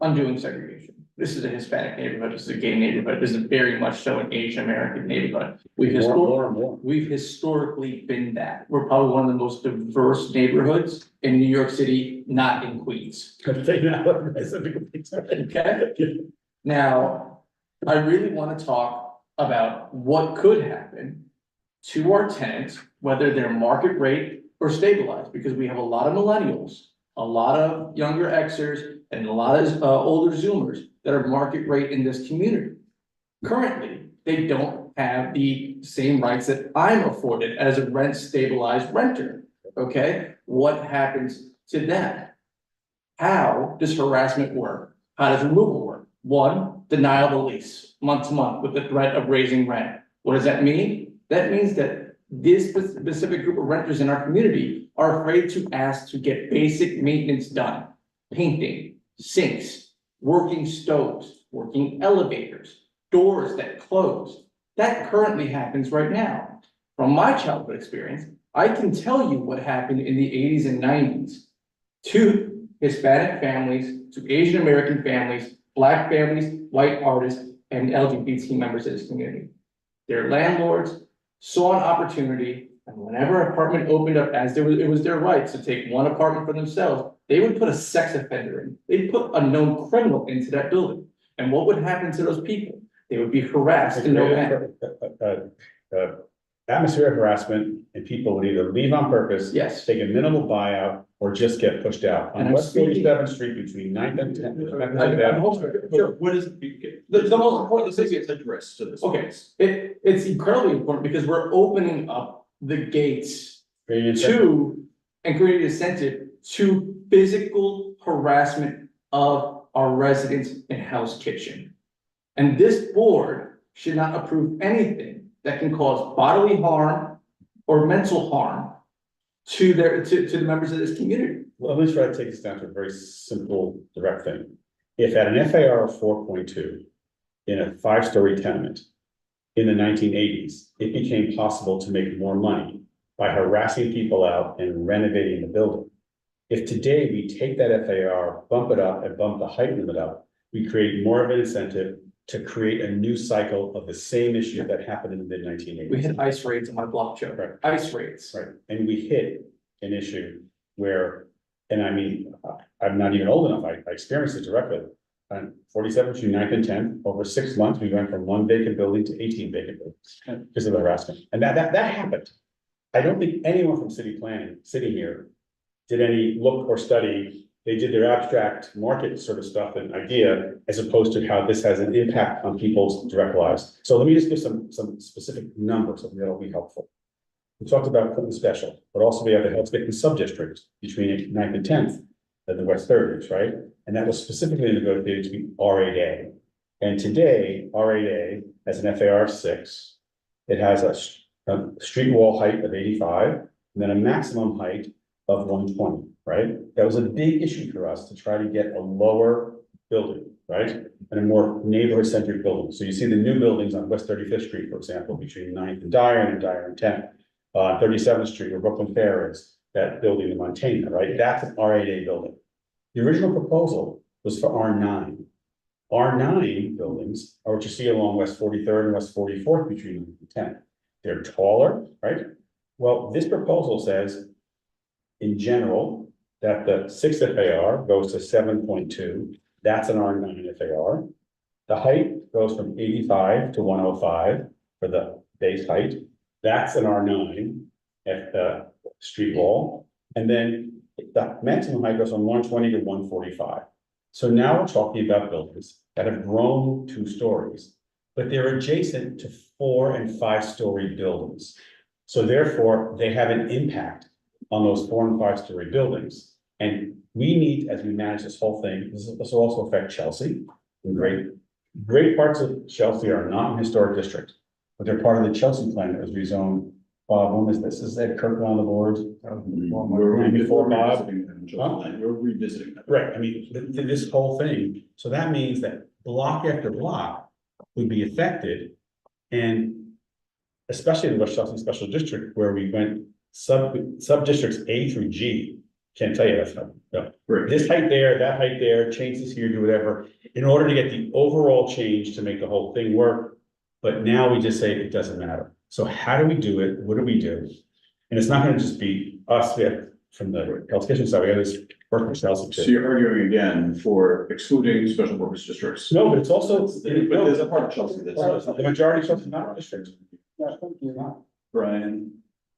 undoing segregation. This is a Hispanic neighborhood, this is a gay neighborhood, this is very much so an Asian American neighborhood. We've historically been that. We're probably one of the most diverse neighborhoods in New York City, not in Queens. Okay? Now, I really want to talk about what could happen to our tenants, whether they're market rate or stabilized, because we have a lot of millennials, a lot of younger Xers, and a lot of older Zoomers that are market rate in this community. Currently, they don't have the same rights that I'm afforded as a rent stabilized renter, okay? What happens to them? How does harassment work? How does removal work? One, denial of the lease, month to month, with the threat of raising rent. What does that mean? That means that this specific group of renters in our community are afraid to ask to get basic maintenance done. Painting, sinks, working stoves, working elevators, doors that close. That currently happens right now. From my childhood experience, I can tell you what happened in the 80s and 90s to Hispanic families, to Asian American families, Black families, white artists, and LGBT members of this community. Their landlords saw an opportunity, and whenever an apartment opened up, it was their right to take one apartment for themselves, they would put a sex offender in. They'd put a known criminal into that building. And what would happen to those people? They would be harassed to no end. Atmospheric harassment, and people would either leave on purpose. Yes. Take a minimal buyout, or just get pushed out. And On I'm West speaking- 47th Street between 9th and 10th. Sure. What is, The most important thing is, address to this. okay, it's incredibly important because we're opening up the gates to, and creating incentive to physical harassment of our residents in Hell's Kitchen. And this board should not approve anything that can cause bodily harm or mental harm to the members of this community. Well, let me try to take this down to a very simple, direct thing. If at an FAR of 4.2 in a 5-story tenement in the 1980s, it became possible to make more money by harassing people out and renovating the building. If today we take that FAR, bump it up, and bump the height limit up, we create more of an incentive to create a new cycle of the same issue that happened in the mid-1980s. We hit ice raids on my block, Joe. Right. Ice raids. Right, and we hit an issue where, and I mean, I'm not even old enough, I experienced it directly. On 47th Street, 9th and 10th, over 6 months, we went from 1 vacant building to 18 vacant buildings because of the harassment. And that happened. I don't think anyone from city planning, sitting here, did any look or study. They did their abstract market sort of stuff and idea, as opposed to how this has an impact on people's direct lives. So let me just give some specific numbers, I think that'll be helpful. We talked about Clinton Special, but also we have the Health Victim Subdistrict between 9th and 10th, at the West 30s, right? And that was specifically negotiated to be R8A. And today, R8A has an FAR of 6. It has a street wall height of 85, and then a maximum height of 120, right? That was a big issue for us to try to get a lower building, right? And a more neighborhood-centric building. So you see the new buildings on West 35th Street, for example, between 9th and Dyer and 10th. 37th Street, where Brooklyn Fair is, that building in Montana, right? That's an R8A building. The original proposal was for R9. R9 buildings are what you see along West 43rd and West 44th between 9th and 10th. They're taller, right? Well, this proposal says, in general, that the 6th FAR goes to 7.2. That's an R9 FAR. The height goes from 85 to 105 for the base height. That's an R9. at the street wall. And then the maximum height goes from 120 to 145. So now we're talking about buildings that have grown 2 stories, but they're adjacent to 4 and 5-story buildings. So therefore, they have an impact on those 4 and 5-story buildings. And we need, as we manage this whole thing, this will also affect Chelsea. And great parts of Chelsea are not in historic district, but they're part of the Chelsea plan that was rezoned. Bob, when was this? Is that Kirkland on the board? Before Bob? We're revisiting that. Right, I mean, this whole thing, so that means that block after block would be affected. And especially in the West Chelsea Special District, where we went sub districts A through G, can't tell you that's not, no. This height there, that height there, change this here, do whatever, in order to get the overall change to make the whole thing work. But now we just say it doesn't matter. So how do we do it? What do we do? And it's not gonna just be us, we have, from the health kitchen side, we have this work for Chelsea. So you're arguing again for excluding special purpose districts? No, but it's also. But there's a part of Chelsea that's. The majority of Chelsea is not districts. Brian.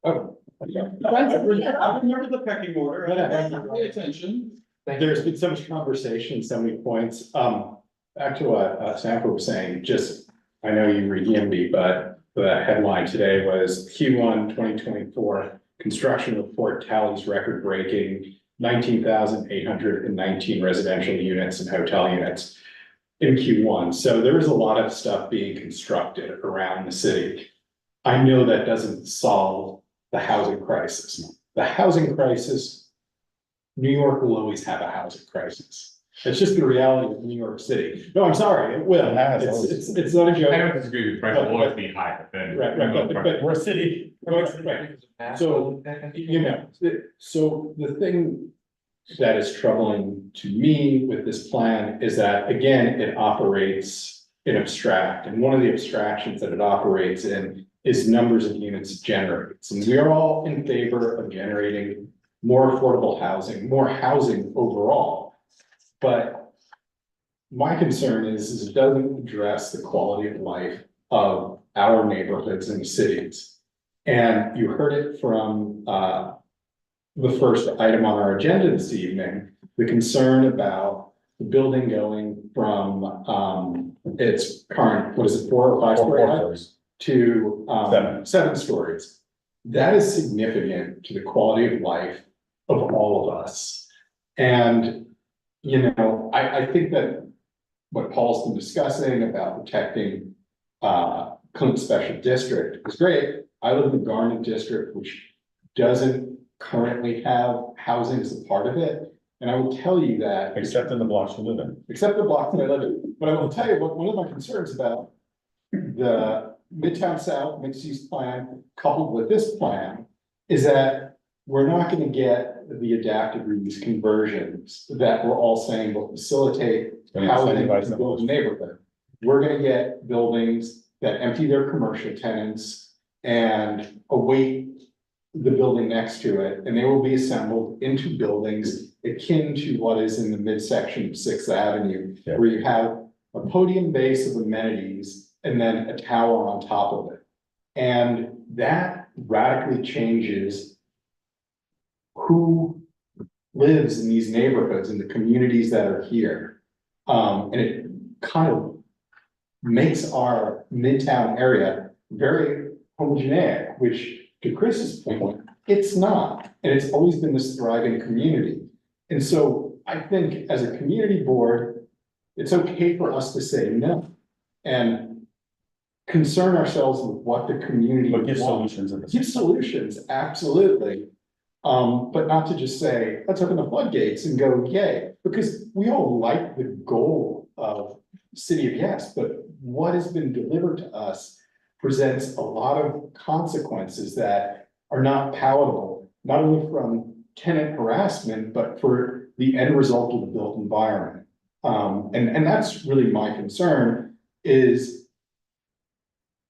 Oh. I remember the pecking order. Pay attention. There's been so much conversation, so many points. Back to what Sanford was saying, just, I know you redeemed me, but the headline today was Q1 2024 construction report tallies record breaking 19,819 residential units and hotel units in Q1. So there is a lot of stuff being constructed around the city. I know that doesn't solve the housing crisis. The housing crisis, New York will always have a housing crisis. It's just the reality of New York City. No, I'm sorry, it will. It's not a joke. I don't disagree with price will always be higher than. But we're a city. Right. So, you know, so the thing that is troubling to me with this plan is that, again, it operates in abstract. And one of the abstractions that it operates in is numbers of units it generates. And we are all in favor of generating more affordable housing, more housing overall. But my concern is it doesn't address the quality of life of our neighborhoods and cities. And you heard it from the first item on our agenda this evening, the concern about the building going from its current, what is it, 4 or 5 stories to 7 stories. That is significant to the quality of life of all of us. And, you know, I think that what Paul's been discussing about protecting Clinton Special District is great. I live in the Garnet District, which doesn't currently have housing as a part of it. And I will tell you that. Except in the blocks you live in. Except the blocks that I live in. But I will tell you what, one of my concerns about the Midtown South mixed use plan coupled with this plan is that we're not going to get the adaptive reuse conversions that we're all saying will facilitate housing in the neighborhood. We're going to get buildings that empty their commercial tenants and await the building next to it, and they will be assembled into buildings akin to what is in the midsection of 6th Avenue, where you have a podium base of amenities and then a tower on top of it. And that radically changes who lives in these neighborhoods and the communities that are here. And it kind of makes our Midtown area very homogeneic, which to Chris's point, it's not. And it's always been this thriving community. And so I think as a community board, it's okay for us to say no and concern ourselves with what the community But give wants. solutions. Give solutions, absolutely. But not to just say, let's open the floodgates and go yay, because we all like the goal of City of Yes, but what has been delivered to us presents a lot of consequences that are not palatable, not only from tenant harassment, but for the end result of the built environment. And that's really my concern is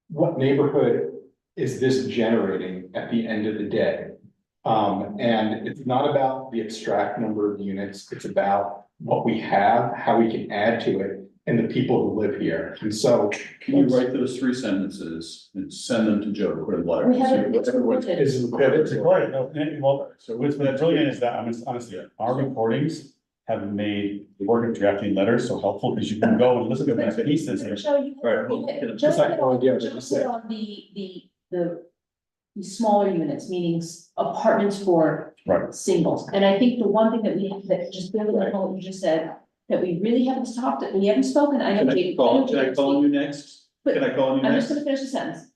what neighborhood is this generating at the end of the day? And it's not about the abstract number of units, it's about what we have, how we can add to it, and the people who live here. And so Can you write those 3 sentences and send them to Joe to put in letter? We have it, it's Everyone's- recorded. It's It's great, no, well, So what's been brilliant is that, I mean, honestly, our recordings have made the work of drafting letters so helpful, because you can go and listen to these pieces. and- Joe, you Right, you hit- hold- just like hit no on- idea what just you said. hit on the smaller units, meaning apartments for Right. singles. And I think the one thing that just building on what you just said, that we really haven't we haven't spoken, I know. Can I Jade- call, know can I Jade's call speak- you next? But Can I call you I'm next? just gonna finish the sentence.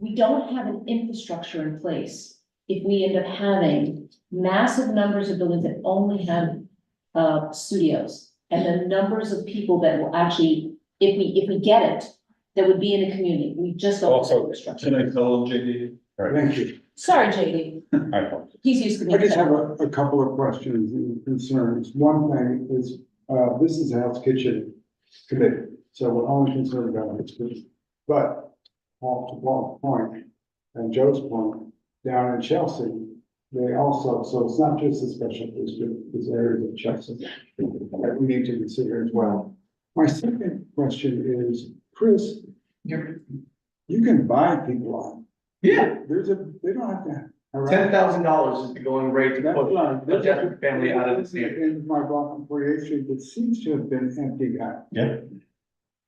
We don't have an infrastructure in place. If we end up having massive numbers of buildings that only have studios, and the numbers of people that will actually, if we get it, that would be in the community, we just don't have Also, infrastructure. Can I call JD? Thank you. Sorry, JD, I apologize. he's used to I me. just have a couple of questions and concerns. One thing is, this is a Hell's Kitchen committee, so we're only concerned about Hell's Kitchen. But off to Walt's point and Joe's point, down in Chelsea, they also, so it's not just a special district, it's areas of Chelsea that we need to consider as well. My second question is, Chris, you can buy people on. Yeah, They don't have to. $10,000 is the going rate to That's put right. a Jesuit family out of the state. In my block on 48th Street, that seems to have been emptied out. Yeah.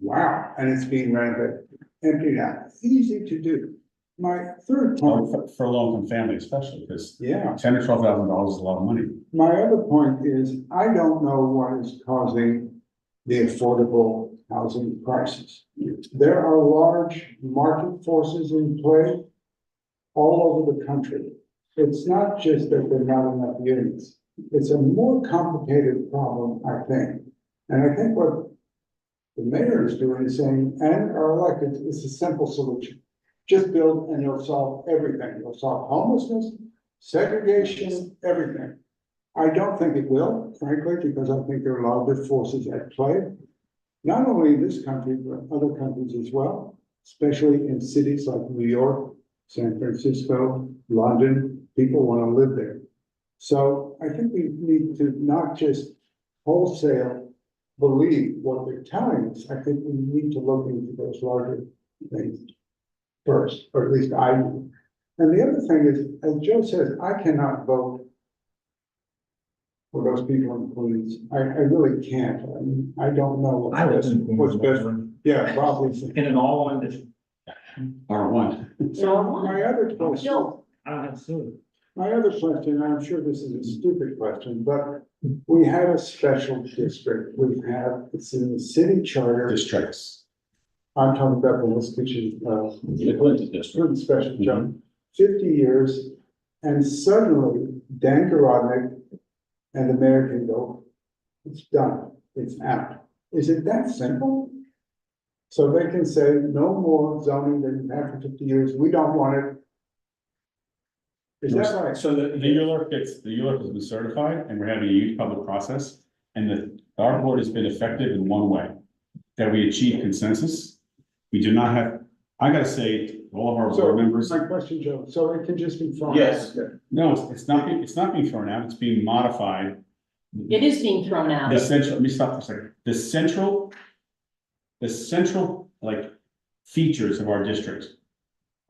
Wow, and it's being renovated, emptied out, easy to do. My third point, For a low-income family especially, because yeah, $10,000 or $12,000 is a lot of money. my other point is, I don't know what is causing the affordable housing crisis. There are large market forces in play all over the country. It's not just that there are not enough units. It's a more complicated problem, I think. And I think what the mayor is doing is saying, and our elected, it's a simple solution. Just build and you'll solve everything. You'll solve homelessness, segregation, everything. I don't think it will, frankly, because I think there are larger forces at play. Not only in this country, but other countries as well, especially in cities like New York, San Francisco, London, people want to live there. So I think we need to not just wholesale believe what they're telling us. I think we need to look into those larger things first, or at least I do. And the other thing is, as Joe says, I cannot vote for those people in Queens. I really can't. I mean, I don't know I live in what's best. Queens. Yeah, probably. In an all-one district. R1. So my other question, Bill, I don't have sewer. my other question, I'm sure this is a stupid question, but we have a special district. We have, it's in the city charter. Districts. I'm talking about the West Kitchen, The Clinton district. student special charter, 50 years. And suddenly Dan Garodnick and the mayor can go, it's done, it's out. Is it that simple? So they can say, no more zoning than you've had for 50 years, we don't want it. Is that right? So the ULURP has been certified, and we're having a huge public process, and our board has been effective in one way. That we achieve consensus. We do not have, I gotta say, to all of our So board members, my question, Joe, so it can just be thrown out? Yes. no, it's not being thrown out, it's being modified. it is being thrown out. Let me stop for a second. The central, like, features of our district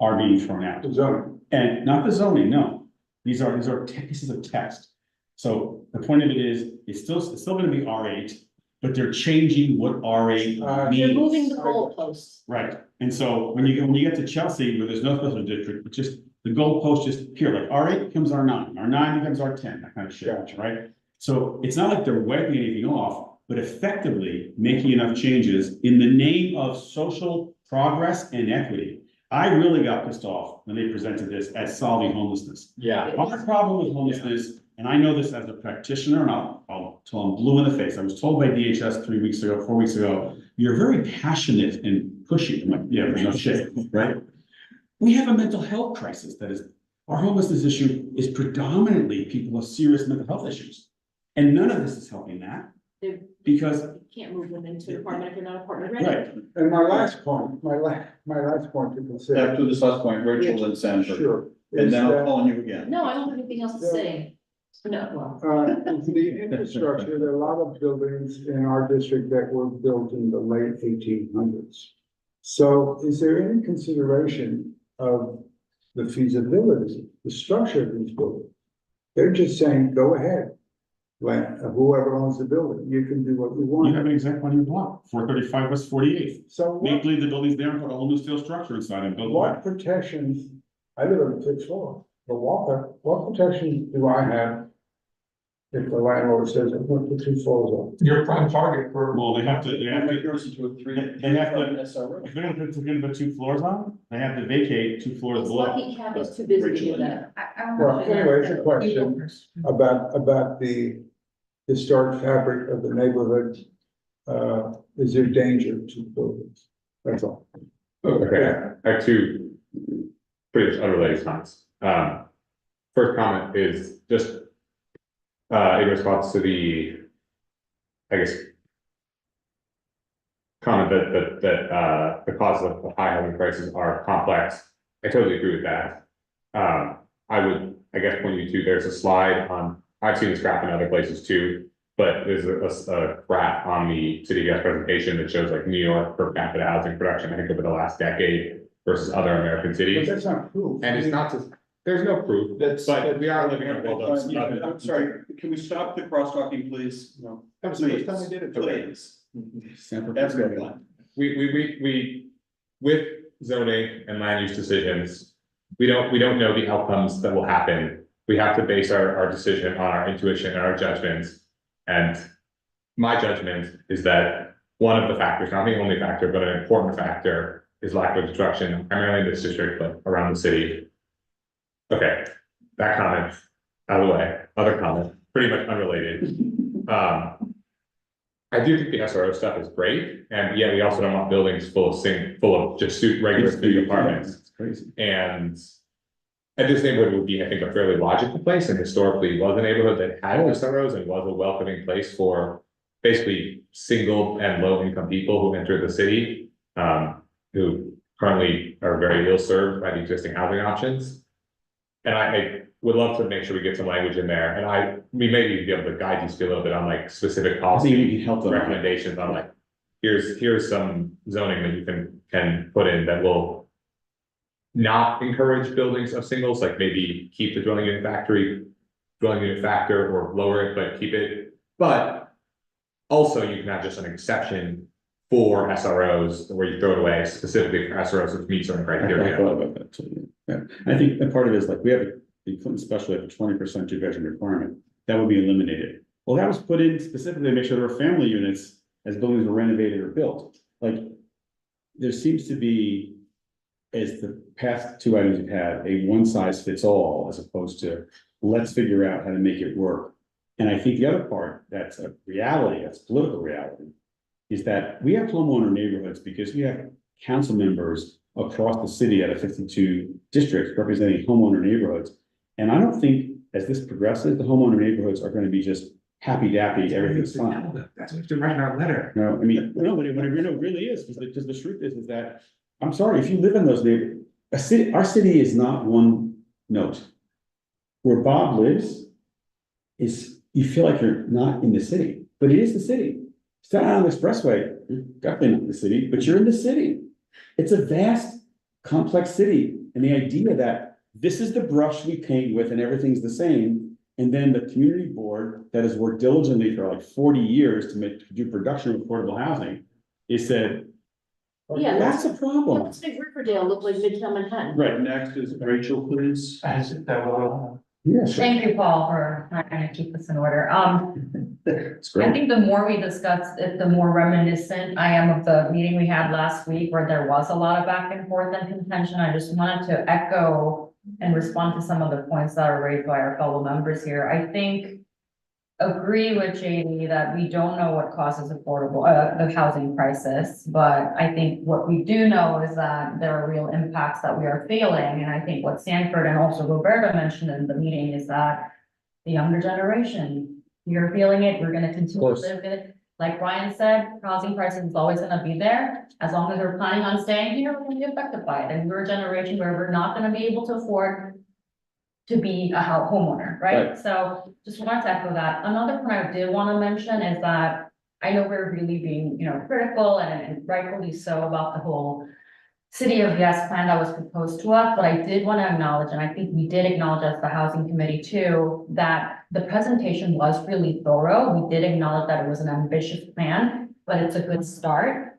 are being thrown out. The zoning. And not the zoning, no. These are pieces of text. So the point of it is, it's still gonna be R8, but they're changing what R8 You're means. moving the goalposts. Right, and so when you get to Chelsea, where there's no special district, it's just, the goalpost just appear, like R8 becomes R9, R9 becomes R10, that kind of shit, right? So it's not like they're wiping anything off, but effectively making enough changes in the name of social progress and equity. I really got pissed off when they presented this as solving homelessness. Yeah. Our problem with homelessness, and I know this as a practitioner, and I'll tell them blue in the face. I was told by DHS 4 weeks ago, you're very passionate and pushy. I'm like, yeah, but no shit, right? We have a mental health crisis that is, our homelessness issue is predominantly people with serious mental health issues. And none of this is helping that, They because, can't move them into an apartment if you're not apartment ready. right, And my last point, my last point to consider. After this last point, Rachel and Sanford. Sure. And is then I'll that- call on you again. No, I don't have anything else to say. No, well, To the infrastructure, there are a lot of buildings in our district that were built in the late 1800s. So is there any consideration of the feasibility, the structure of these buildings? They're just saying, go ahead. Let whoever owns the building, you can do what you want. You have an example on your block, 435 West 48th. So Make believe the building's there and put a whole new steel structure inside and build. what protections, I live on the 6th floor, but what protections do I have? If the landlord says, I'm gonna put 2 floors on. Your prime target for. Well, they have to, It goes into a three. They have to- SRO. if they're gonna put 2 floors on, they have to vacate 2 floors it's below. lucky Kathy's too busy to do that. Well, anyway, it's a question about the historic fabric of the neighborhood. Is there danger to buildings? That's all. Okay, I have two pretty much unrelated comments. First comment is just in response to the, I guess, comment that the causes of high housing prices are complex. I totally agree with that. I would, I guess, point you to, there's a slide on, I've seen this graph in other places too, but there's a graph on the city gas presentation that shows like New York per capita housing production, I think over the last decade versus other American But cities. that's not proof. And it's not just, there's no proof, but we are living in a world of. I'm sorry, can we stop the cross talking, please? No. That was the first time we did it today. Please. That's good. We, with zoning and land use decisions, we don't know the outcomes that will happen. We have to base our decision on our intuition and our judgments. And my judgment is that one of the factors, not the only factor, but an important factor, is lack of construction, primarily in this district, but around the city. Okay, that comment out of the way. Other comment, pretty much unrelated. I do think the SRO stuff is great, and yet we also don't want buildings full of just regular studio apartments. It's crazy. And this neighborhood would be, I think, a fairly logical place, and historically was a neighborhood that had SROs and was a welcoming place for basically single and low income people who enter the city, who currently are very ill served by the existing housing options. And I would love to make sure we get some language in there, and we may be able to guide you a little bit on like specific policy recommendations on like, here's some zoning that you can put in that will not encourage buildings of singles, like maybe keep the dwelling unit factor or lower it, but keep it. But also you can have just an exception for SROs where you throw it away specifically for SROs which meet certain criteria. I thought about that too. Yeah, I think that part of it is like we have in Clinton special, we have a 20% two-bedroom requirement that would be eliminated. Well, that was put in specifically to make sure there were family units as buildings were renovated or built. Like there seems to be, as the past two items you've had, a one size fits all as opposed to let's figure out how to make it work. And I think the other part that's a reality, that's political reality, is that we have homeowner neighborhoods because we have council members across the city out of 52 districts representing homeowner neighborhoods. And I don't think as this progresses, the homeowner neighborhoods are going to be just happy dappy, everything's fine. That's what we have to write in our letter. No, I mean, no, but it really is, because the truth is that, I'm sorry, if you live in those neighborhoods, our city is not one note. Where Bob lives is, you feel like you're not in the city, but it is the city. Staten Island Expressway, you're definitely not in the city, but you're in the city. It's a vast, complex city, and the idea that this is the brush we paint with and everything's the same, and then the community board that has worked diligently for like 40 years to do production of affordable housing, is said, Yeah, that's a problem. let's make Riverdale look like Midtown Manhattan. Right, next is Rachel, please. Yes. Thank you, Paul, for trying to keep this in order. It's I great. think the more we discuss it, the more reminiscent I am of the meeting we had last week where there was a lot of back and forth and contention. I just wanted to echo and respond to some of the points that are raised by our fellow members here. I think agree with JD that we don't know what causes the housing crisis, but I think what we do know is that there are real impacts that we are feeling. And I think what Sanford and also Roberta mentioned in the meeting is that the younger generation, you're feeling it, we're gonna continue to live it. Like Brian said, housing crisis is always gonna be there. As long as we're planning on staying here, we're gonna be affected by it. And we're a generation where we're not gonna be able to afford to be a homeowner, right? So just wanted to echo that. Another point I did want to mention is that I know we're really being, critical and rightfully so about the whole City of Yes plan that was proposed to us, but I did want to acknowledge, and I think we did acknowledge as the housing committee too, that the presentation was really thorough. We did acknowledge that it was an ambitious plan, but it's a good start.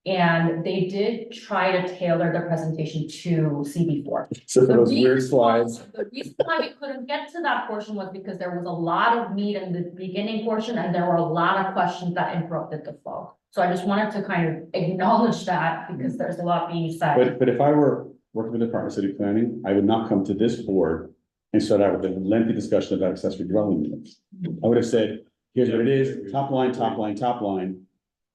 And they did try to tailor the presentation to CB4. So for those weird slides. The reason why we couldn't get to that portion was because there was a lot of meat in the beginning portion and there were a lot of questions that interrupted the flow. So I just wanted to kind of acknowledge that because there's a lot being said. But if I were working with the Department of City Planning, I would not come to this board and start out with a lengthy discussion about accessory dwelling units. I would have said, here's what it is, top line, top line, top line.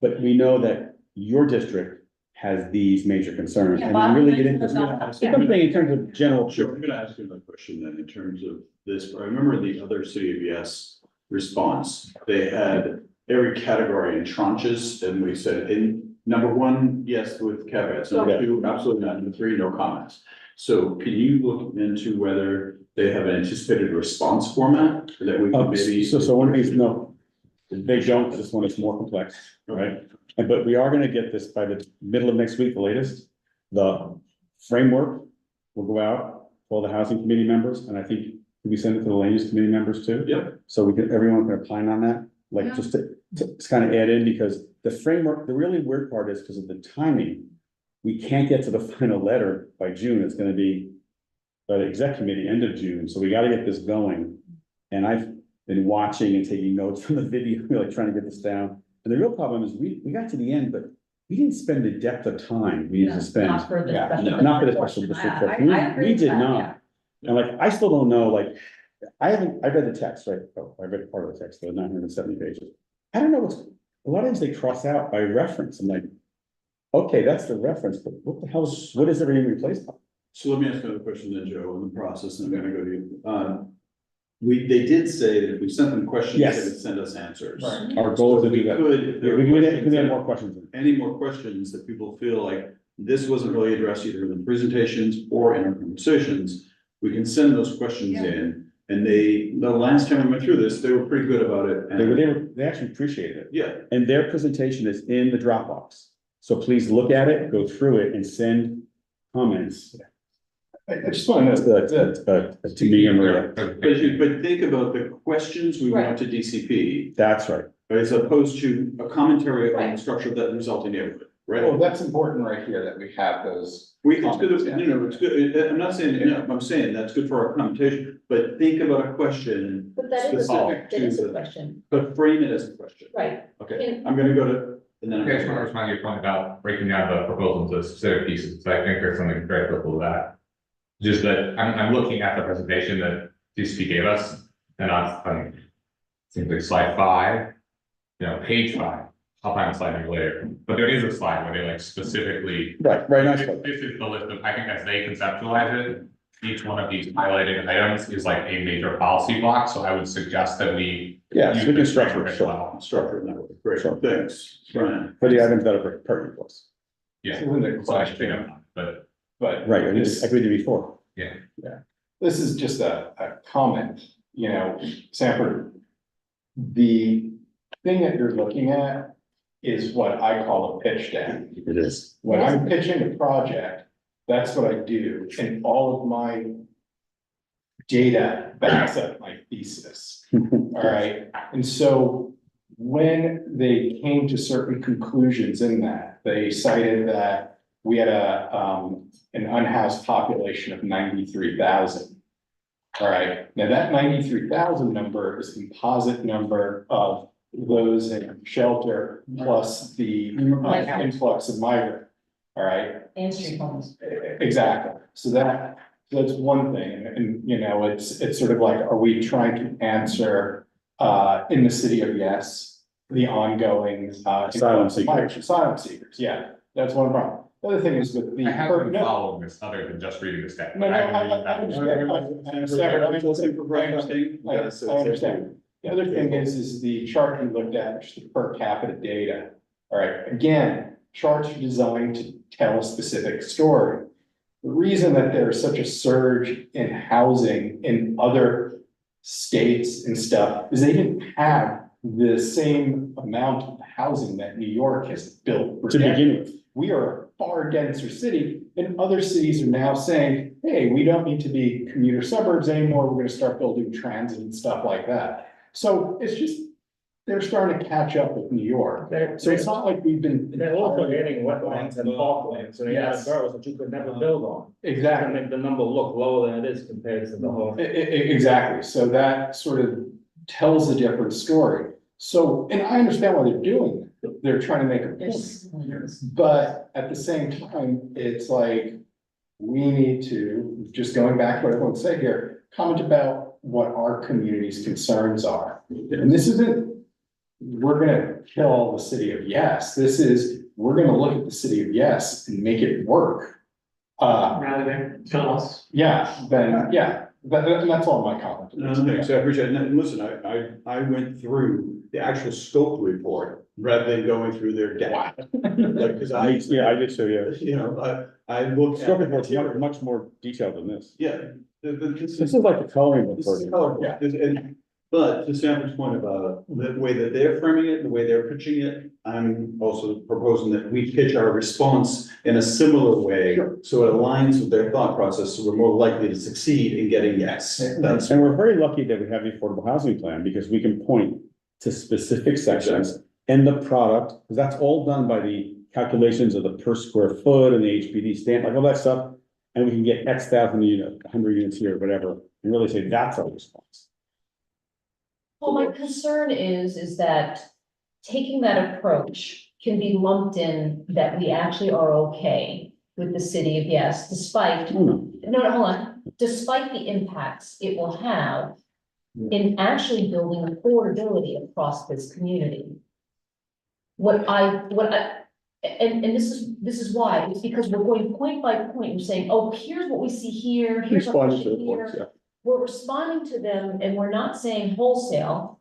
But we know that your district has these major concerns. Yeah, And we really get bottom into line, this. Something in terms of general. Sure, I'm gonna ask you another question then, in terms of this, I remember the other City of Yes response, they had every category in tranches, and we said, in number one, yes, with caveats, number two, absolutely not, number three, no comments. So can you look into whether they have an anticipated response format that we can maybe? So one thing is, no, they don't, this one is more complex, right? But we are gonna get this by the middle of next week, the latest. The framework will go out to all the housing committee members, and I think we send it to the land use committee members too. Yep. So everyone can apply on that, like just to kind of add in, because the framework, the really weird part is because of the timing. We can't get to the final letter by June, it's gonna be by the exec committee end of June, so we gotta get this going. And I've been watching and taking notes from the video, like trying to get this down. And the real problem is we got to the end, but we didn't spend the depth of time we needed to spend. Not for the special Not for the district special portion. district. I agree We with did that, not. yeah. And like, I still don't know, like, I read the text, right? Oh, I read part of the text, the 970 pages. I don't know a lot of times they cross out by reference. I'm like, okay, that's the reference, but what is everything replaced by? So let me ask another question then, Joe, in the process, and I'm gonna go to you. They did say that if we sent them questions, they Yes. would send us answers. Right. Our goal is to do that. If there We were could add more questions. any more questions that people feel like this wasn't really addressed either in the presentations or in our conversations, we can send those questions in. And the last time we went through this, they were pretty good about it. And They actually appreciated it. yeah, And their presentation is in the Dropbox. So please look at it, go through it and send comments. I just want to know To me and Maria. but think about the questions we want to DCP. That's right. As opposed to a commentary on the structure of that resulting neighborhood, right? Well, that's important right here that we have those. It's good, it's good, I'm not saying, I'm saying that's good for our commentation, but think about a question. But that is specific that is to a the- question, But frame it as a question. right? Okay, I'm gonna go to, and then. I just want to respond to your point about breaking down the proposal into specific pieces, so I think there's something very critical to that. Just that I'm looking at the presentation that DCP gave us, and on seems like slide 5, page 5. I'll find the slide maybe later, but there is a slide where they like specifically. Right, nice. This is the list of, I think as they conceptualize it, each one of these highlighted items is like a major policy block, so I would suggest that we. Yeah, so we can use this structure framework it, as sure. well. Structure it that way, great, thanks, Brian. For the items that are pertinent to us. Yeah. So in the So I should question, pick up, but Right, I this- agreed to before. yeah. This is just a comment, Sanford. The thing that you're looking at is what I call a pitch deck. It is. When I'm pitching a project, that's what I do, and all of my data backs up my thesis. All right, and so when they came to certain conclusions in that, they cited that we had an unhoused population of 93,000. All right, now that 93,000 number is a composite number of those in shelter plus the influx of migrant. All right. And street homes. Exactly, so that's one thing, and it's sort of like, are we trying to answer in the City of Yes, the ongoing Asylum seekers. Asylum seekers, yeah, that's one problem. The other thing is with the. I haven't been following this other than just reading the stat. No, I understand. The other thing is the chart you looked at, which is the per capita data. All right, again, charts are designed to tell a specific story. the reason that there's such a surge in housing in other states and stuff is they didn't have the same amount of housing that New York has built. To begin with. We are a far denser city, and other cities are now saying, hey, we don't need to be commuter suburbs anymore, we're gonna start building transit and stuff like that. So it's just, they're starting to catch up with New York. So it's not like we've been. They're also getting wetlands and parklands, so they have Yes. boroughs that you could never build on. Exactly. To make the number look lower than it is compared to the whole. Exactly, so that sort of tells a different story. So, and I understand why they're doing it, they're trying to make a point. But at the same time, it's like, we need to, just going back to what everyone said here, comment about what our community's concerns are. And this isn't, we're gonna kill the city of Yes, this is, we're gonna look at the city of Yes and make it work. Rather than kill us. Yeah, then, yeah, that's all my comment. No, thanks, I appreciate it. And listen, I went through the actual scope report rather than going through their data. Like, cause I did so, yeah. you know, I looked. Scope report's much more detailed than this. Yeah. This is like the coloring This is report. colorful. But to Sanford's point about the way that they're framing it, the way they're pitching it, I'm also proposing that we pitch our response in a similar way. So it aligns with their thought process, so we're more likely to succeed in getting yes. That's, And we're very lucky that we have the affordable housing plan, because we can point to specific sections in the product, because that's all done by the calculations of the per square foot and the HPD stamp, like all that stuff. And we can get X thousand unit, 100 units here, whatever, and really say that's our response. Well, my concern is that taking that approach can be lumped in that we actually are okay with the city of Yes, despite, no, hold on, despite the impacts it will have in actually building affordability across this community. And this is why, it's because we're going point by point, we're saying, oh, here's what we see here, here's what we see here. We're responding to them and we're not saying wholesale.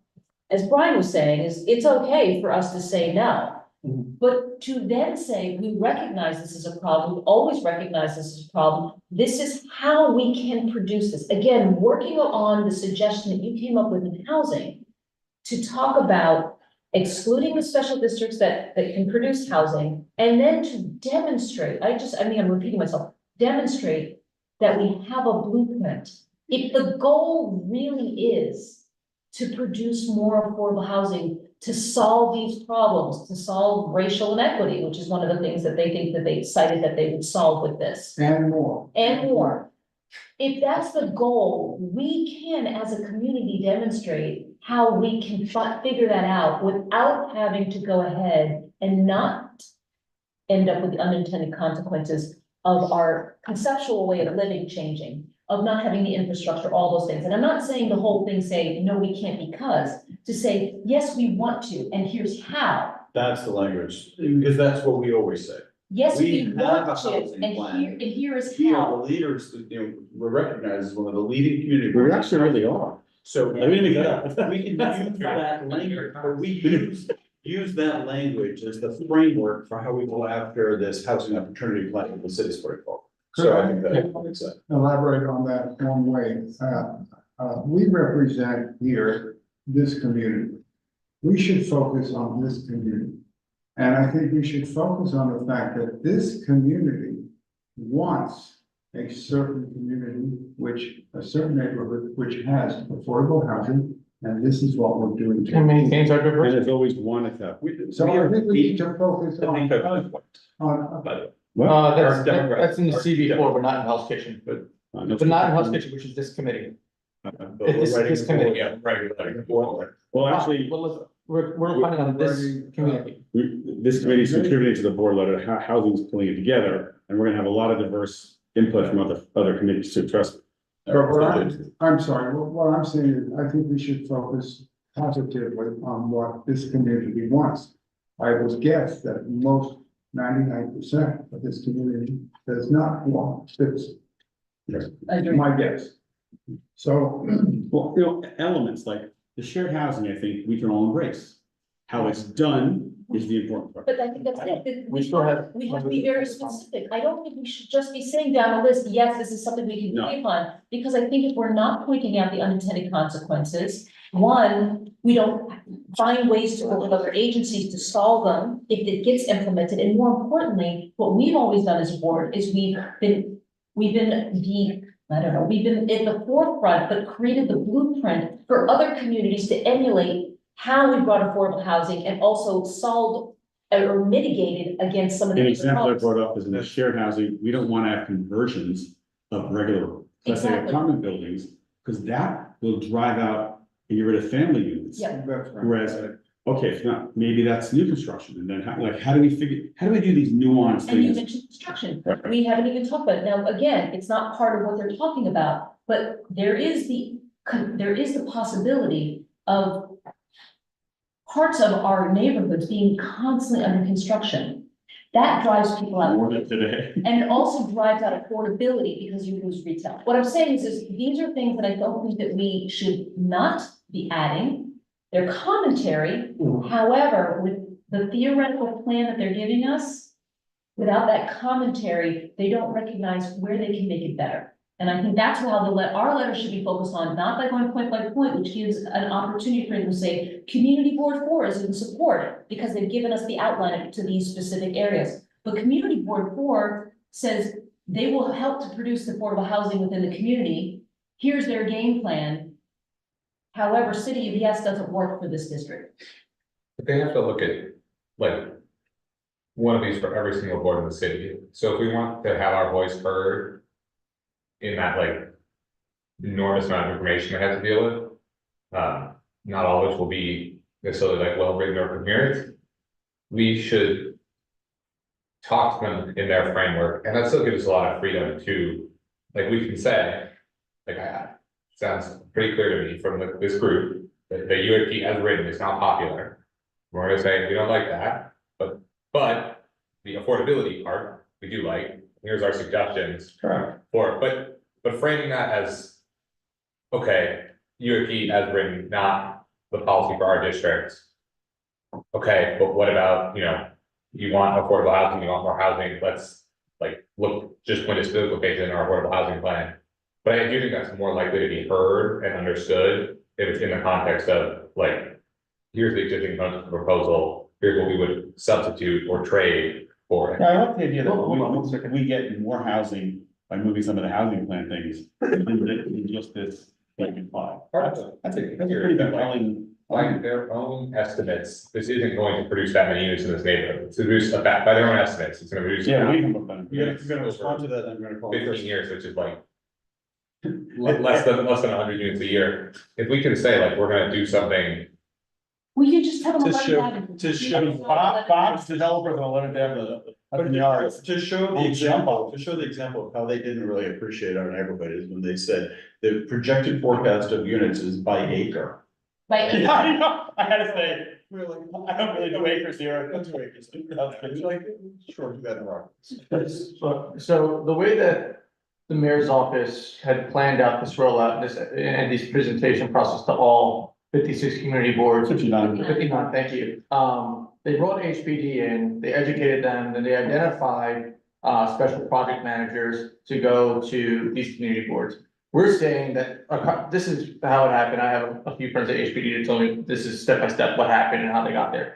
As Brian was saying, is it's okay for us to say no. But to then say, we recognize this is a problem, we always recognize this is a problem. This is how we can produce this. Again, working on the suggestion that you came up with in housing to talk about excluding the special districts that can produce housing, and then to demonstrate, I'm repeating myself, demonstrate that we have a blueprint. If the goal really is to produce more affordable housing, to solve these problems, to solve racial inequity, which is one of the things that they think that they cited that they would solve with this. And more. And more. If that's the goal, we can, as a community, demonstrate how we can figure that out without having to go ahead and not end up with the unintended consequences of our conceptual way of living changing, of not having the infrastructure, all those things. And I'm not saying the whole thing say, no, we can't because, to say, yes, we want to, and here's how. that's the language, because that's what we always say. Yes, we have want a to, housing and plan. here is We are how. the leaders, we're recognized as one of the leading community. We actually really are. So I didn't make that up. we can use that language, or we use that language as the framework for how we go after this housing opportunity plan in the city's for. So I think that makes sense. Elaborate on that one way. We represent here this community. We should focus on this community. And I think we should focus on the fact that this community wants a certain community, a certain neighborhood, which has affordable housing, and this is what we're doing. And maintains our diversity. And it's always wanted to. So I think we need to focus on. That's in the CB4, but not in Hell's Kitchen, but not in Hell's Kitchen, which is this committee. This committee, yeah, right. Well, actually, We're planning on this community. this committee is contributing to the board letter, how housing's pulling it together, and we're gonna have a lot of diverse input from other committees too, trust me. I'm sorry, what I'm saying is, I think we should focus positively on what this community wants. I would guess that most 99% of this community does not want this. My guess. So. Well, elements like the shared housing, I think we can all embrace. How it's done, is the important part. But I think that's it. We still have- We have to be very specific. I don't think we should just be saying down a list, yes, this is something we can No. agree upon. Because I think if we're not pointing out the unintended consequences, one, we don't find ways to work with other agencies to solve them if it gets implemented. And more importantly, what we've always done as a board is we've been at the forefront, but created the blueprint for other communities to emulate how we brought affordable housing and also solved or mitigated against some of the. An example I problems. brought up is in the shared housing, we don't want to have conversions of regular, let's say Exactly. apartment buildings, because that will drive out and get rid of family units. Yeah. Whereas, okay, if not, maybe that's new construction, and then how do we do these nuanced And you things? mentioned construction. Right. We haven't even talked about it. Now, again, it's not part of what they're talking about, but there is the possibility of parts of our neighborhoods being constantly under construction. That drives people out. More than today. And it also drives out affordability because you lose retail. What I'm saying is these are things that I don't think that we should not be adding. They're commentary, however, with the theoretical plan that they're giving us, without that commentary, they don't recognize where they can make it better. And I think that's how our letter should be focused on, not by going point by point, which gives an opportunity for them to say, Community Board 4 is in support, because they've given us the outline to these specific areas. But Community Board 4 says they will help to produce affordable housing within the community. Here's their game plan. However, City of Yes doesn't work for this district. But they have to look at, like, one of these for every single board in the city. So if we want to have our voice heard in that, like, enormous amount of information we have to deal with, not all of which will be necessarily like well-written or coherent, we should talk to them in their framework, and that still gives us a lot of freedom to, like, we can say, like, sounds pretty clear to me from this group, that the UAP as written is not popular. We're gonna say, we don't like that, but the affordability part, we do like, here's our suggestions. Correct. But framing that as, okay, UAP as written, not the policy for our district. Okay, but what about, you want affordable housing, you want more housing, let's look, just point a specific location in our affordable housing plan. But I do think that's more likely to be heard and understood if it's in the context of, here's the existing proposal, here's what we would substitute or trade for it. Yeah, I like the idea that we get more housing by moving some of the housing plan things than just this vacant plot. That's a pretty compelling. By their own estimates, this isn't going to produce that many units in this neighborhood. It's produce by their own estimates, it's gonna produce. Yeah, we can look at You're gonna respond to that, I'm gonna call. 15 years, which is less than 100 units a year. If we can say, we're gonna do something. We can just have them. To show Bob's developers will let it down the yards. To show the example of how they didn't really appreciate our neighborhood is when they said the projected forecast of units is by acre. By acre. Yeah, I know, I had to say, I don't really do acres here. That's right. Sure, do that in rock. So the way that the mayor's office had planned out this rollout, and this presentation process to all 56 community boards. 59, thank you. They brought HPD in, they educated them, then they identified special project managers to go to these community boards. We're saying that this is how it happened. I have a few friends at HPD that told me this is step by step what happened and how they got there.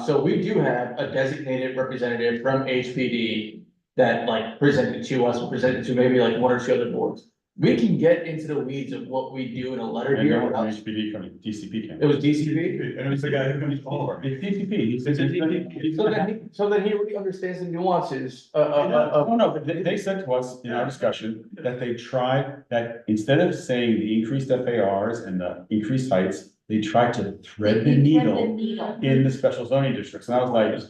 So we do have a designated representative from HPD that presented to us, presented to maybe one or two other boards. We can get into the weeds of what we do in a letter And here. no without- HPD coming, DCP came. It was DCP? And it was the guy who comes forward. It's DCP, he says it's. So then he really understands the nuances No, but they said to us in our discussion that they tried that instead of saying the increased FARs and the increased heights, they tried to thread the needle in the special zoning districts. And I was like,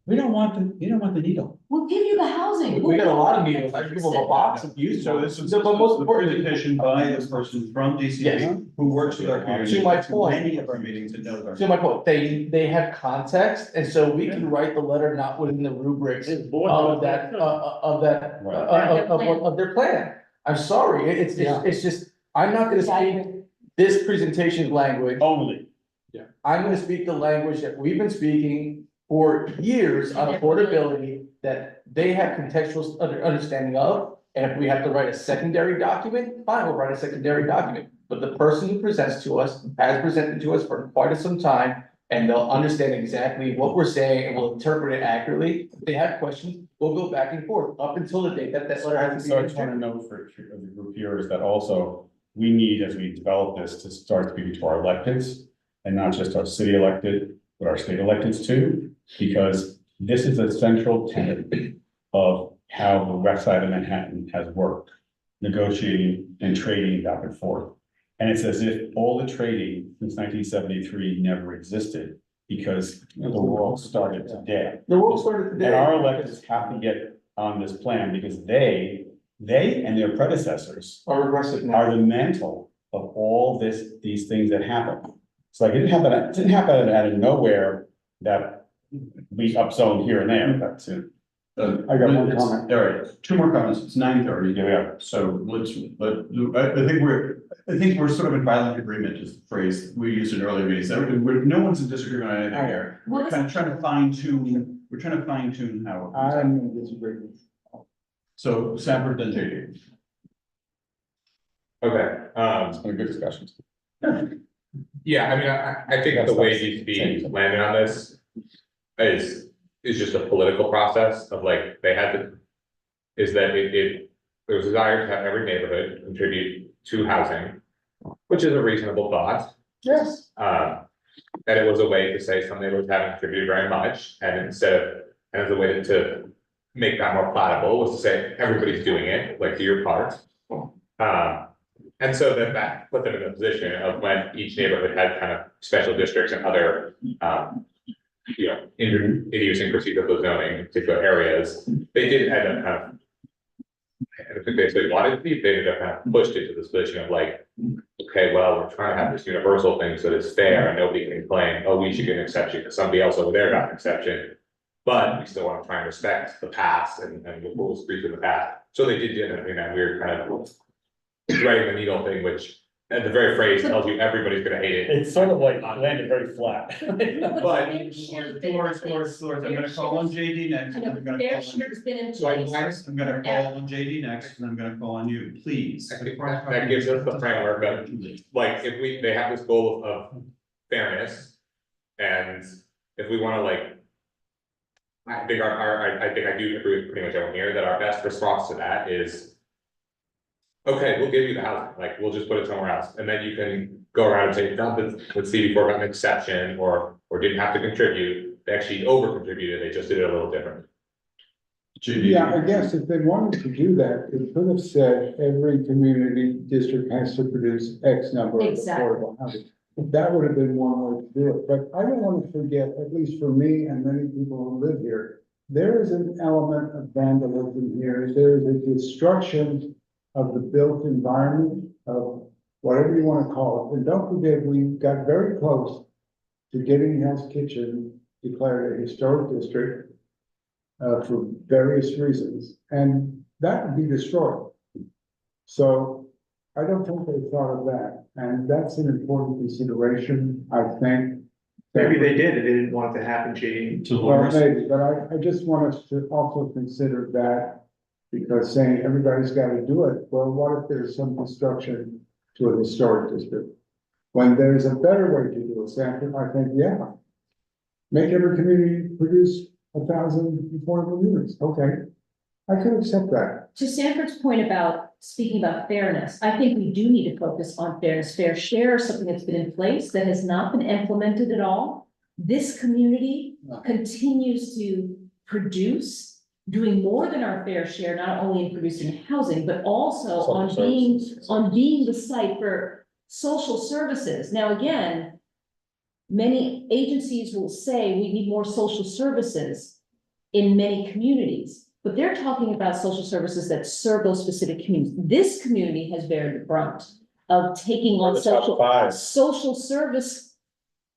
we don't want the needle. We'll give you the housing. We got a lot of needles. I give them a box of used. So this is But most the importantly, presentation by this person from DCP who works with our community. To my point. Many of our meetings and knows our. to my point, they have context, and so we can write the letter not within the rubrics of their plan. I'm sorry, it's just, I'm not gonna speak this presentation language. Only. I'm gonna speak the language that we've been speaking for years on affordability that they have contextual understanding of. And if we have to write a secondary document, fine, we'll write a secondary document. But the person who presents to us has presented to us for quite some time, and they'll understand exactly what we're saying and will interpret it accurately. If they have questions, we'll go back and forth up until the date that letter has to be. So I just want to note for the group here is that also we need, as we develop this, to start speaking to our electeds and not just our city elected, but our state electeds too, because this is a central tenet of how the west side of Manhattan has worked, negotiating and trading back and forth. And it's as if all the trading since 1973 never existed because the world started today. The world started today. And our electeds have to get on this plan because they and their predecessors are regressive now. Are the mantle of all these things that happen. It's like it didn't happen out of nowhere that we upzoned here and there. That's it. I got one comment. All right, two more comments. It's 9:30. Yeah. So I think we're sort of in violent agreement, is the phrase we used in earlier meetings. No one's in disagreement on anything here. We're kind of trying to fine tune how. I'm in disagreement. So Sanford, then JD. Okay, It's been a good discussion. yeah, I mean, I think the way it needs to be landed on this is just a political process of like, they had to, is that it was a desire to have every neighborhood contribute to housing, which is a reasonable thought. Yes. That it was a way to say some neighborhoods haven't contributed very much, and as a way to make that more palatable was to say everybody's doing it, like do your part. And so that put them in the position of when each neighborhood had kind of special districts and other, idiosyncrasies of the zoning in particular areas, they did end up kind of, I think they wanted to be, they ended up kind of pushed into this position of like, okay, well, we're trying to have this universal thing so that it's fair and nobody can claim, oh, we should get an exception because somebody else over there got an exception. But we still want to try and respect the past and the rules agreed to the past. So they did end up in that weird kind of threading the needle thing, which at the very phrase tells you everybody's gonna hate it. It's sort of like landed very flat. But Doors, I'm gonna call on JD next. I'm gonna Fair call on share's been in So I- place. I'm gonna call on JD next, and I'm gonna call on you, please. I think that gives us the framework of, like, if they have this goal of fairness. And if we wanna like. I think I think I do agree with pretty much everyone here that our best response to that is. Okay, we'll give you the housing, like, we'll just put it somewhere else, and then you can go around and say, not that, let's see, before got an exception, or didn't have to contribute, they actually over contributed, they just did it a little different. Yeah, I guess if they wanted to do that, it could have said every community district has to produce X number of Exactly. affordable housing. That would have been one way to do it, but I don't want to forget, at least for me and many people who live here, there is an element of vandalism here, there is a destruction of the built environment, of whatever you want to call it. And don't forget, we got very close to getting Hell's Kitchen declared a historic district for various reasons, and that would be destroyed. So I don't think they thought of that, and that's an important consideration, I think. Maybe they did, and they didn't want it to happen, JD. Well, maybe, but I just want us to also consider that. Because saying everybody's got to do it, well, what if there's some destruction to a historic district? When there's a better way to do it, Sanford, I think, yeah. Make every community produce 1,000 affordable units, okay. I could accept that. To Sanford's point about speaking about fairness, I think we do need to focus on fairness. Fair share is something that's been in place that has not been implemented at all. This community continues to produce, doing more than our fair share, not only in producing housing, but also on being the site for social services. Now, again, many agencies will say we need more social services in many communities, but they're talking about social services that serve those specific communities. This community has bear the brunt of taking on social service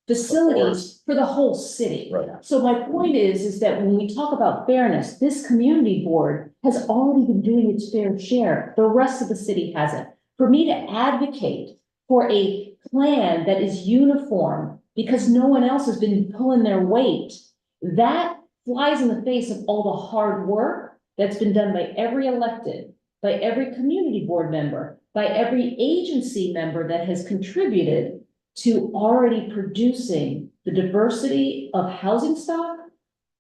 facilities for the whole city. Right. So my point is that when we talk about fairness, this community board has already been doing its fair share. The rest of the city hasn't. For me to advocate for a plan that is uniform because no one else has been pulling their weight That flies in the face of all the hard work that's been done by every elected, by every community board member, by every agency member that has contributed to already producing the diversity of housing stock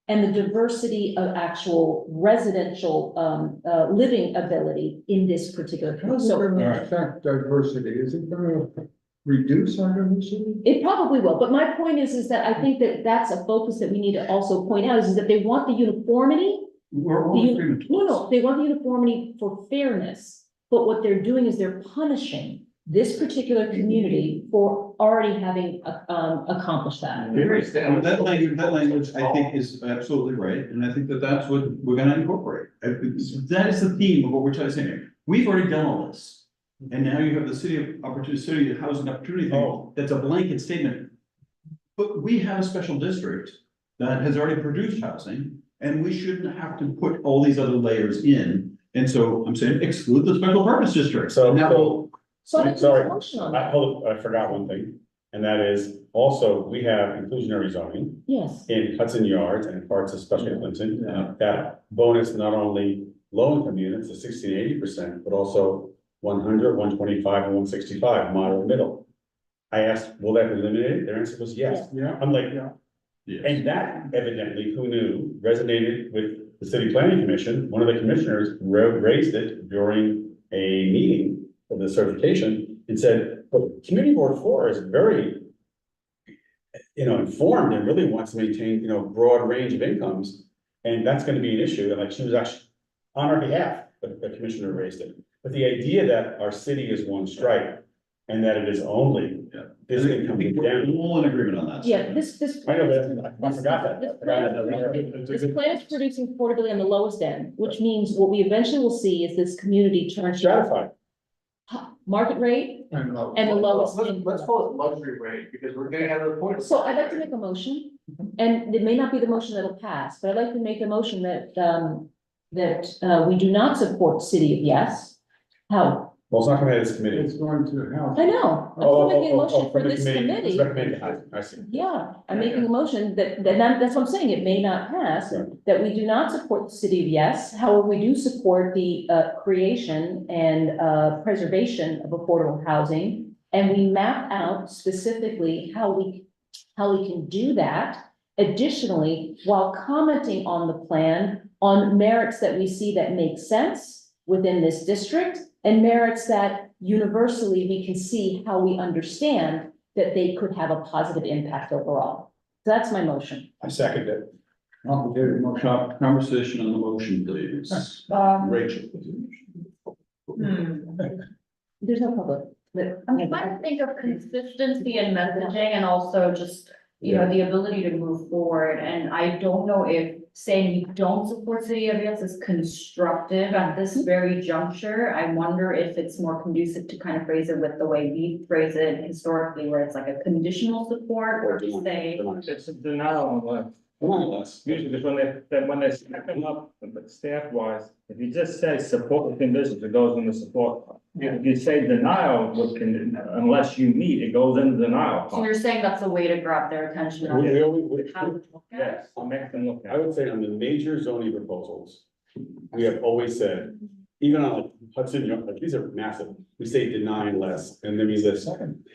and the diversity of actual residential living ability in this particular. How's it going to affect diversity? Is it going to reduce our diversity? It probably will, but my point is that I think that that's a focus that we need to also point out is that they want the uniformity. We're all agreeing. No, they want the uniformity for fairness, but what they're doing is they're punishing this particular community for already having accomplished that. That language, I think, is absolutely right, and I think that that's what we're gonna incorporate. That is the theme of what we're trying to say here. We've already done all this. And now you have the city housing opportunity thing, that's a blanket statement. But we have a special district that has already produced housing, and we shouldn't have to put all these other layers in. And so I'm saying exclude the special purpose district. So, And that will. sorry, I forgot one thing, and that is also, we have inclusionary zoning Yes. in Hudson Yards and parts of especially Clinton. That bonus not only low-income units, the 60 to 80%, but also 100, 125, and 165, moderate middle. I asked, will that be eliminated? Their answer was yes. Yeah. I'm like, and that evidently, who knew, resonated with the city planning commission. One of the commissioners raised it during a meeting of the certification and said, well, community board 4 is very, informed and really wants to maintain, broad range of incomes. And that's going to be an issue. And like, she was actually on our behalf, the commissioner raised it. But the idea that our city is one stripe and that it is only this income down. We're all in agreement on that. Yeah, this. I know, but I forgot that. This plan is producing affordability on the lowest end, which means what we eventually will see is this community turn to Stratified. market rate and the lowest. Let's call it luxury rate, because we're getting out of the point. So I'd like to make a motion, and it may not be the motion that'll pass, but I'd like to make a motion that, we do not support City of Yes. How? Well, it's not coming out of this committee. It's going to help. I know, I'm making a motion for from the this committee. It's recommended, I see. Yeah, I'm making a motion that's what I'm saying, it may not pass, Right. that we do not support the City of Yes. However, we do support the creation and preservation of affordable housing. And we map out specifically how we can do that. Additionally, while commenting on the plan, on merits that we see that make sense within this district, and merits that universally we can see how we understand that they could have a positive impact overall. So that's my motion. I second it. Complicated motion, conversation on the motion, please. Rachel. There's no public. I'm trying to think of consistency in messaging and also just, the ability to move forward. And I don't know if saying you don't support City of Yes is constructive at this very juncture. I wonder if it's more conducive to kind of phrase it with the way we phrase it historically, where it's like a conditional support or to say. It's a denial. Usually, because when they stack them up, staff wise, if you just say support with conditions, it goes in the support. If you say denial with unless you meet, it goes in the denial. So you're saying that's a way to grab their attention. How would look at Yes, I'll make them look I at it. would say on the major zoning proposals, we have always said, even on like Hudson, like these are massive, we say deny unless, and then we list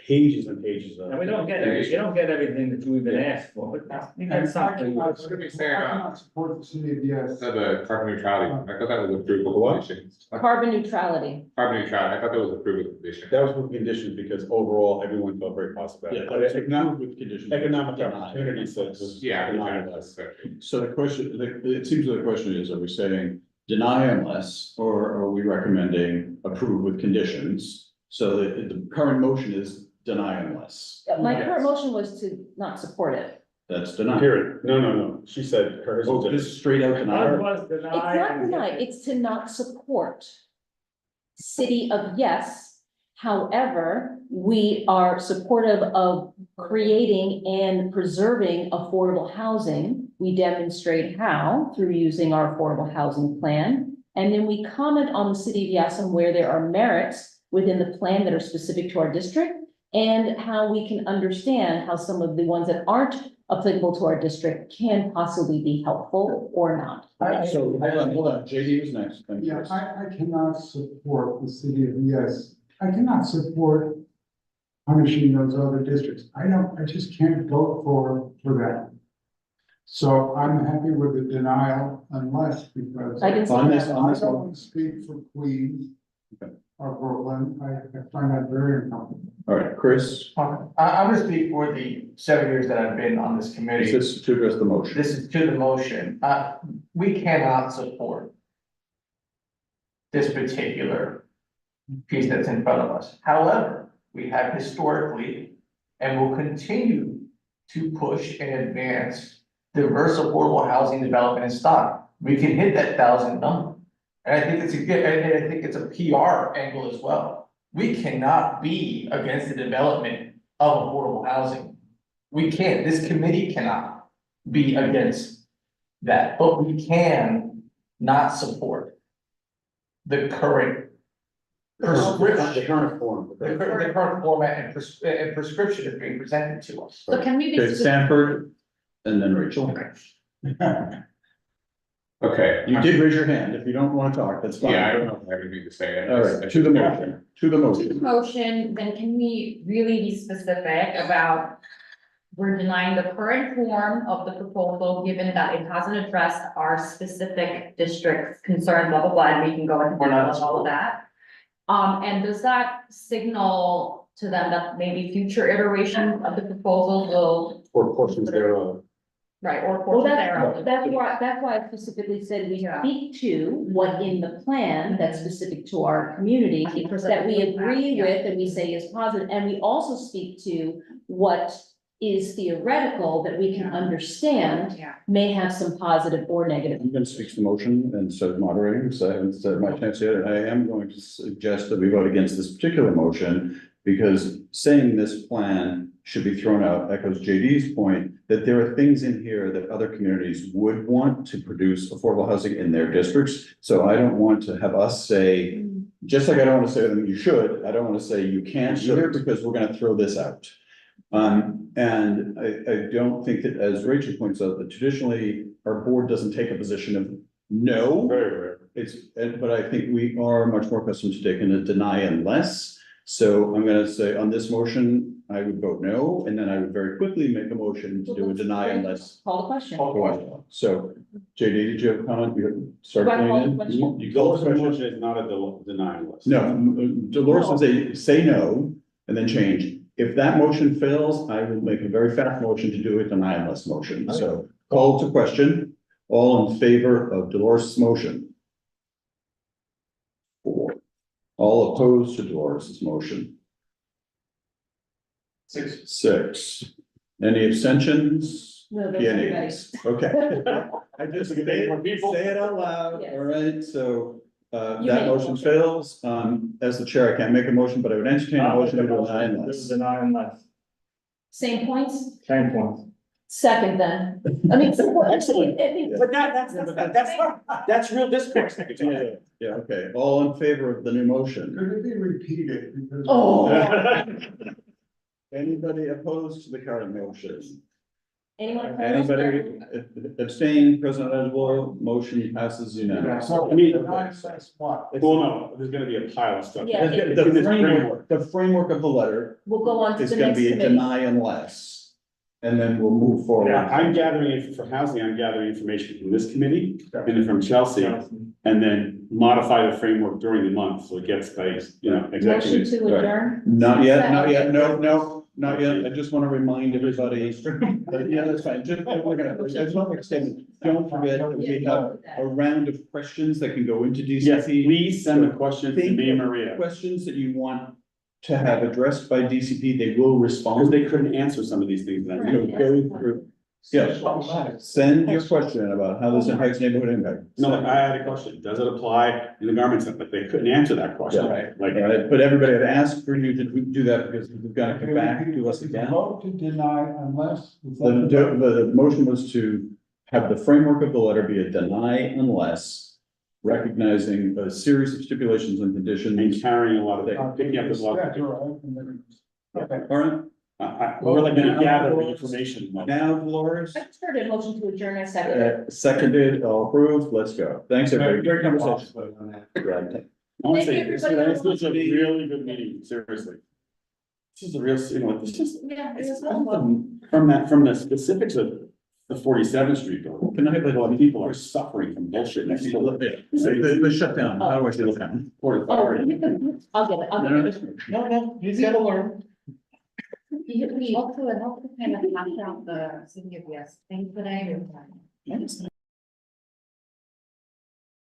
pages and pages of. And we don't get, you don't get everything that you even asked for, but you got something. To be fair, I cannot support the City of Yes. the carbon neutrality, I thought that was approved with What? conditions. Carbon neutrality. Carbon neutrality, I thought that was approved with conditions. That was with conditions because overall, everyone felt very positive about it. But With conditions. economic opportunity says. Yeah. deny less. So the question, it seems that the question is, are we saying deny unless, or are we recommending approve with conditions? So the current motion is deny unless. My current motion was to not support it. That's deny. Period. No. She said hers. Oh, this is straight out deny. Was It's not deny, it's to not support City of Yes. However, we are supportive of creating and preserving affordable housing. We demonstrate how through using our affordable housing plan. And then we comment on the City of Yes and where there are merits within the plan that are specific to our district and how we can understand how some of the ones that aren't applicable to our district can possibly be helpful or not. So, hold on, JD was next. Thank you. Yeah, I cannot support the city of, yes, I cannot support punishing those other districts. I just can't vote for that. So I'm happy with the denial unless, because I can see On this, that. on I this don't one, want to speak for Queens Okay. or Brooklyn. I find that very uncomfortable. all right, Chris, I'm gonna speak for the 7 years that I've been on this committee. this is to address the motion. This is to the motion. We cannot support this particular piece that's in front of us. However, we have historically and will continue to push and advance diverse affordable housing development in stock. We can hit that 1,000 number. And I think it's a good, and I think it's a PR angle as well. We cannot be against the development of affordable housing. We can't, this committee cannot be against that, but we can not support the current prescription. The current form. The current format and prescription is being presented to us. So can we be Okay, Sanford, and then Rachel. Okay. You did raise your hand. If you don't want to talk, that's fine. Yeah, I don't know if I have anything to say. All right, to the motion, to the motion. motion, then can we really be specific about we're denying the current form of the proposal, given that it hasn't addressed our specific district's concerns, blah, blah, blah, and we can go into We're not- all of that. And does that signal to them that maybe future iterations of the proposal will, Or portions thereof. right, or Well, portions thereof? that's why I specifically said we speak to what in the plan that's specific to our community, that we agree with and we say is positive, and we also speak to what is theoretical that we can understand may have some positive or negative. I'm going to speak to the motion and start moderating, so I haven't said my chance yet. And I am going to suggest that we vote against this particular motion because saying this plan should be thrown out echoes JD's point that there are things in here that other communities would want to produce affordable housing in their districts. So I don't want to have us say, just like I don't want to say to them, you should, I don't want to say you can't either because we're going to throw this out. And I don't think that, as Rachel points out, that traditionally our board doesn't take a position of no. Very rare. But I think we are much more accustomed to taking a deny unless. So I'm gonna say on this motion, I would vote no, and then I would very quickly make a motion to do a deny unless. Call the question. So JD, did you have a comment? You start Do I call playing the in? question? You call the Dolores' question? motion is not a denial list. No, Dolores would say no and then change. If that motion fails, I will make a very fast motion to do a deny unless motion. So call to question, all in favor of Dolores' motion? 4. All opposed to Dolores' motion? 6. Any abstentions? No, that's Yeah, everybody. nays. Okay. I just say it out loud, Yes. all right, so, You that make a motion motion. fails. As the chair, I can't make a motion, but I would entertain a motion to deny unless. Deny unless. Same points? Same point. Second then. I mean. Excellent. I mean, But that's real discourse. Yeah, okay, all in favor of the new motion? Could it be repeated? Because- Oh. Anybody opposed to the current motion? Anyone opposed? Anybody abstain, President eligible, motion passes unanimously. So, I mean- deny unless what? Well, no, there's gonna be a pile of stuff. Yeah. The framework of the letter We'll go on to is the gonna next be a committee. deny unless, and then we'll move forward. Yeah, I'm gathering, for housing, I'm gathering information from this committee and then from Chelsea, and then modify the framework during the month, so it gets by, Motion executives. to Right. adjourn? Not yet, no, not yet. I just want to remind everybody. Yeah, that's fine. Just, we're gonna, I just want to make a statement. Don't forget that we have a round of questions that can go into DCP. Yes, please send the questions to Think me and of Maria, Questions that you want to have addressed by DCP, they will because respond. they couldn't answer some of these things. So go through. Yeah, send your question about how this impacts neighborhood impact. No, like, I had a question, does it apply in the garment set, but they couldn't answer that question, Yeah. like. Right, but everybody had asked for you to do that because we've got to come back to us again. Vote to deny unless. The motion was to have the framework of the letter be a deny unless, recognizing a series of stipulations and conditions. And carrying a lot of, picking up a lot of. Okay. All right, We're really gonna gather the information. Now, Dolores, I just heard a motion to adjourn, I second. seconded, all approved, let's go. Thanks, everybody. Great conversation. Right. Honestly, Thank you, this everybody. was a really good meeting, seriously. This is a real, you know, this is. Yeah, it was well. From the specifics of the 47th Street building, can I have, like, people are suffering from bullshit next to The shutdown, how do I say look down? Oh, I'll get it, I'll get it. No, you gotta learn. We also, and also kind of hash out the city of yes thing today.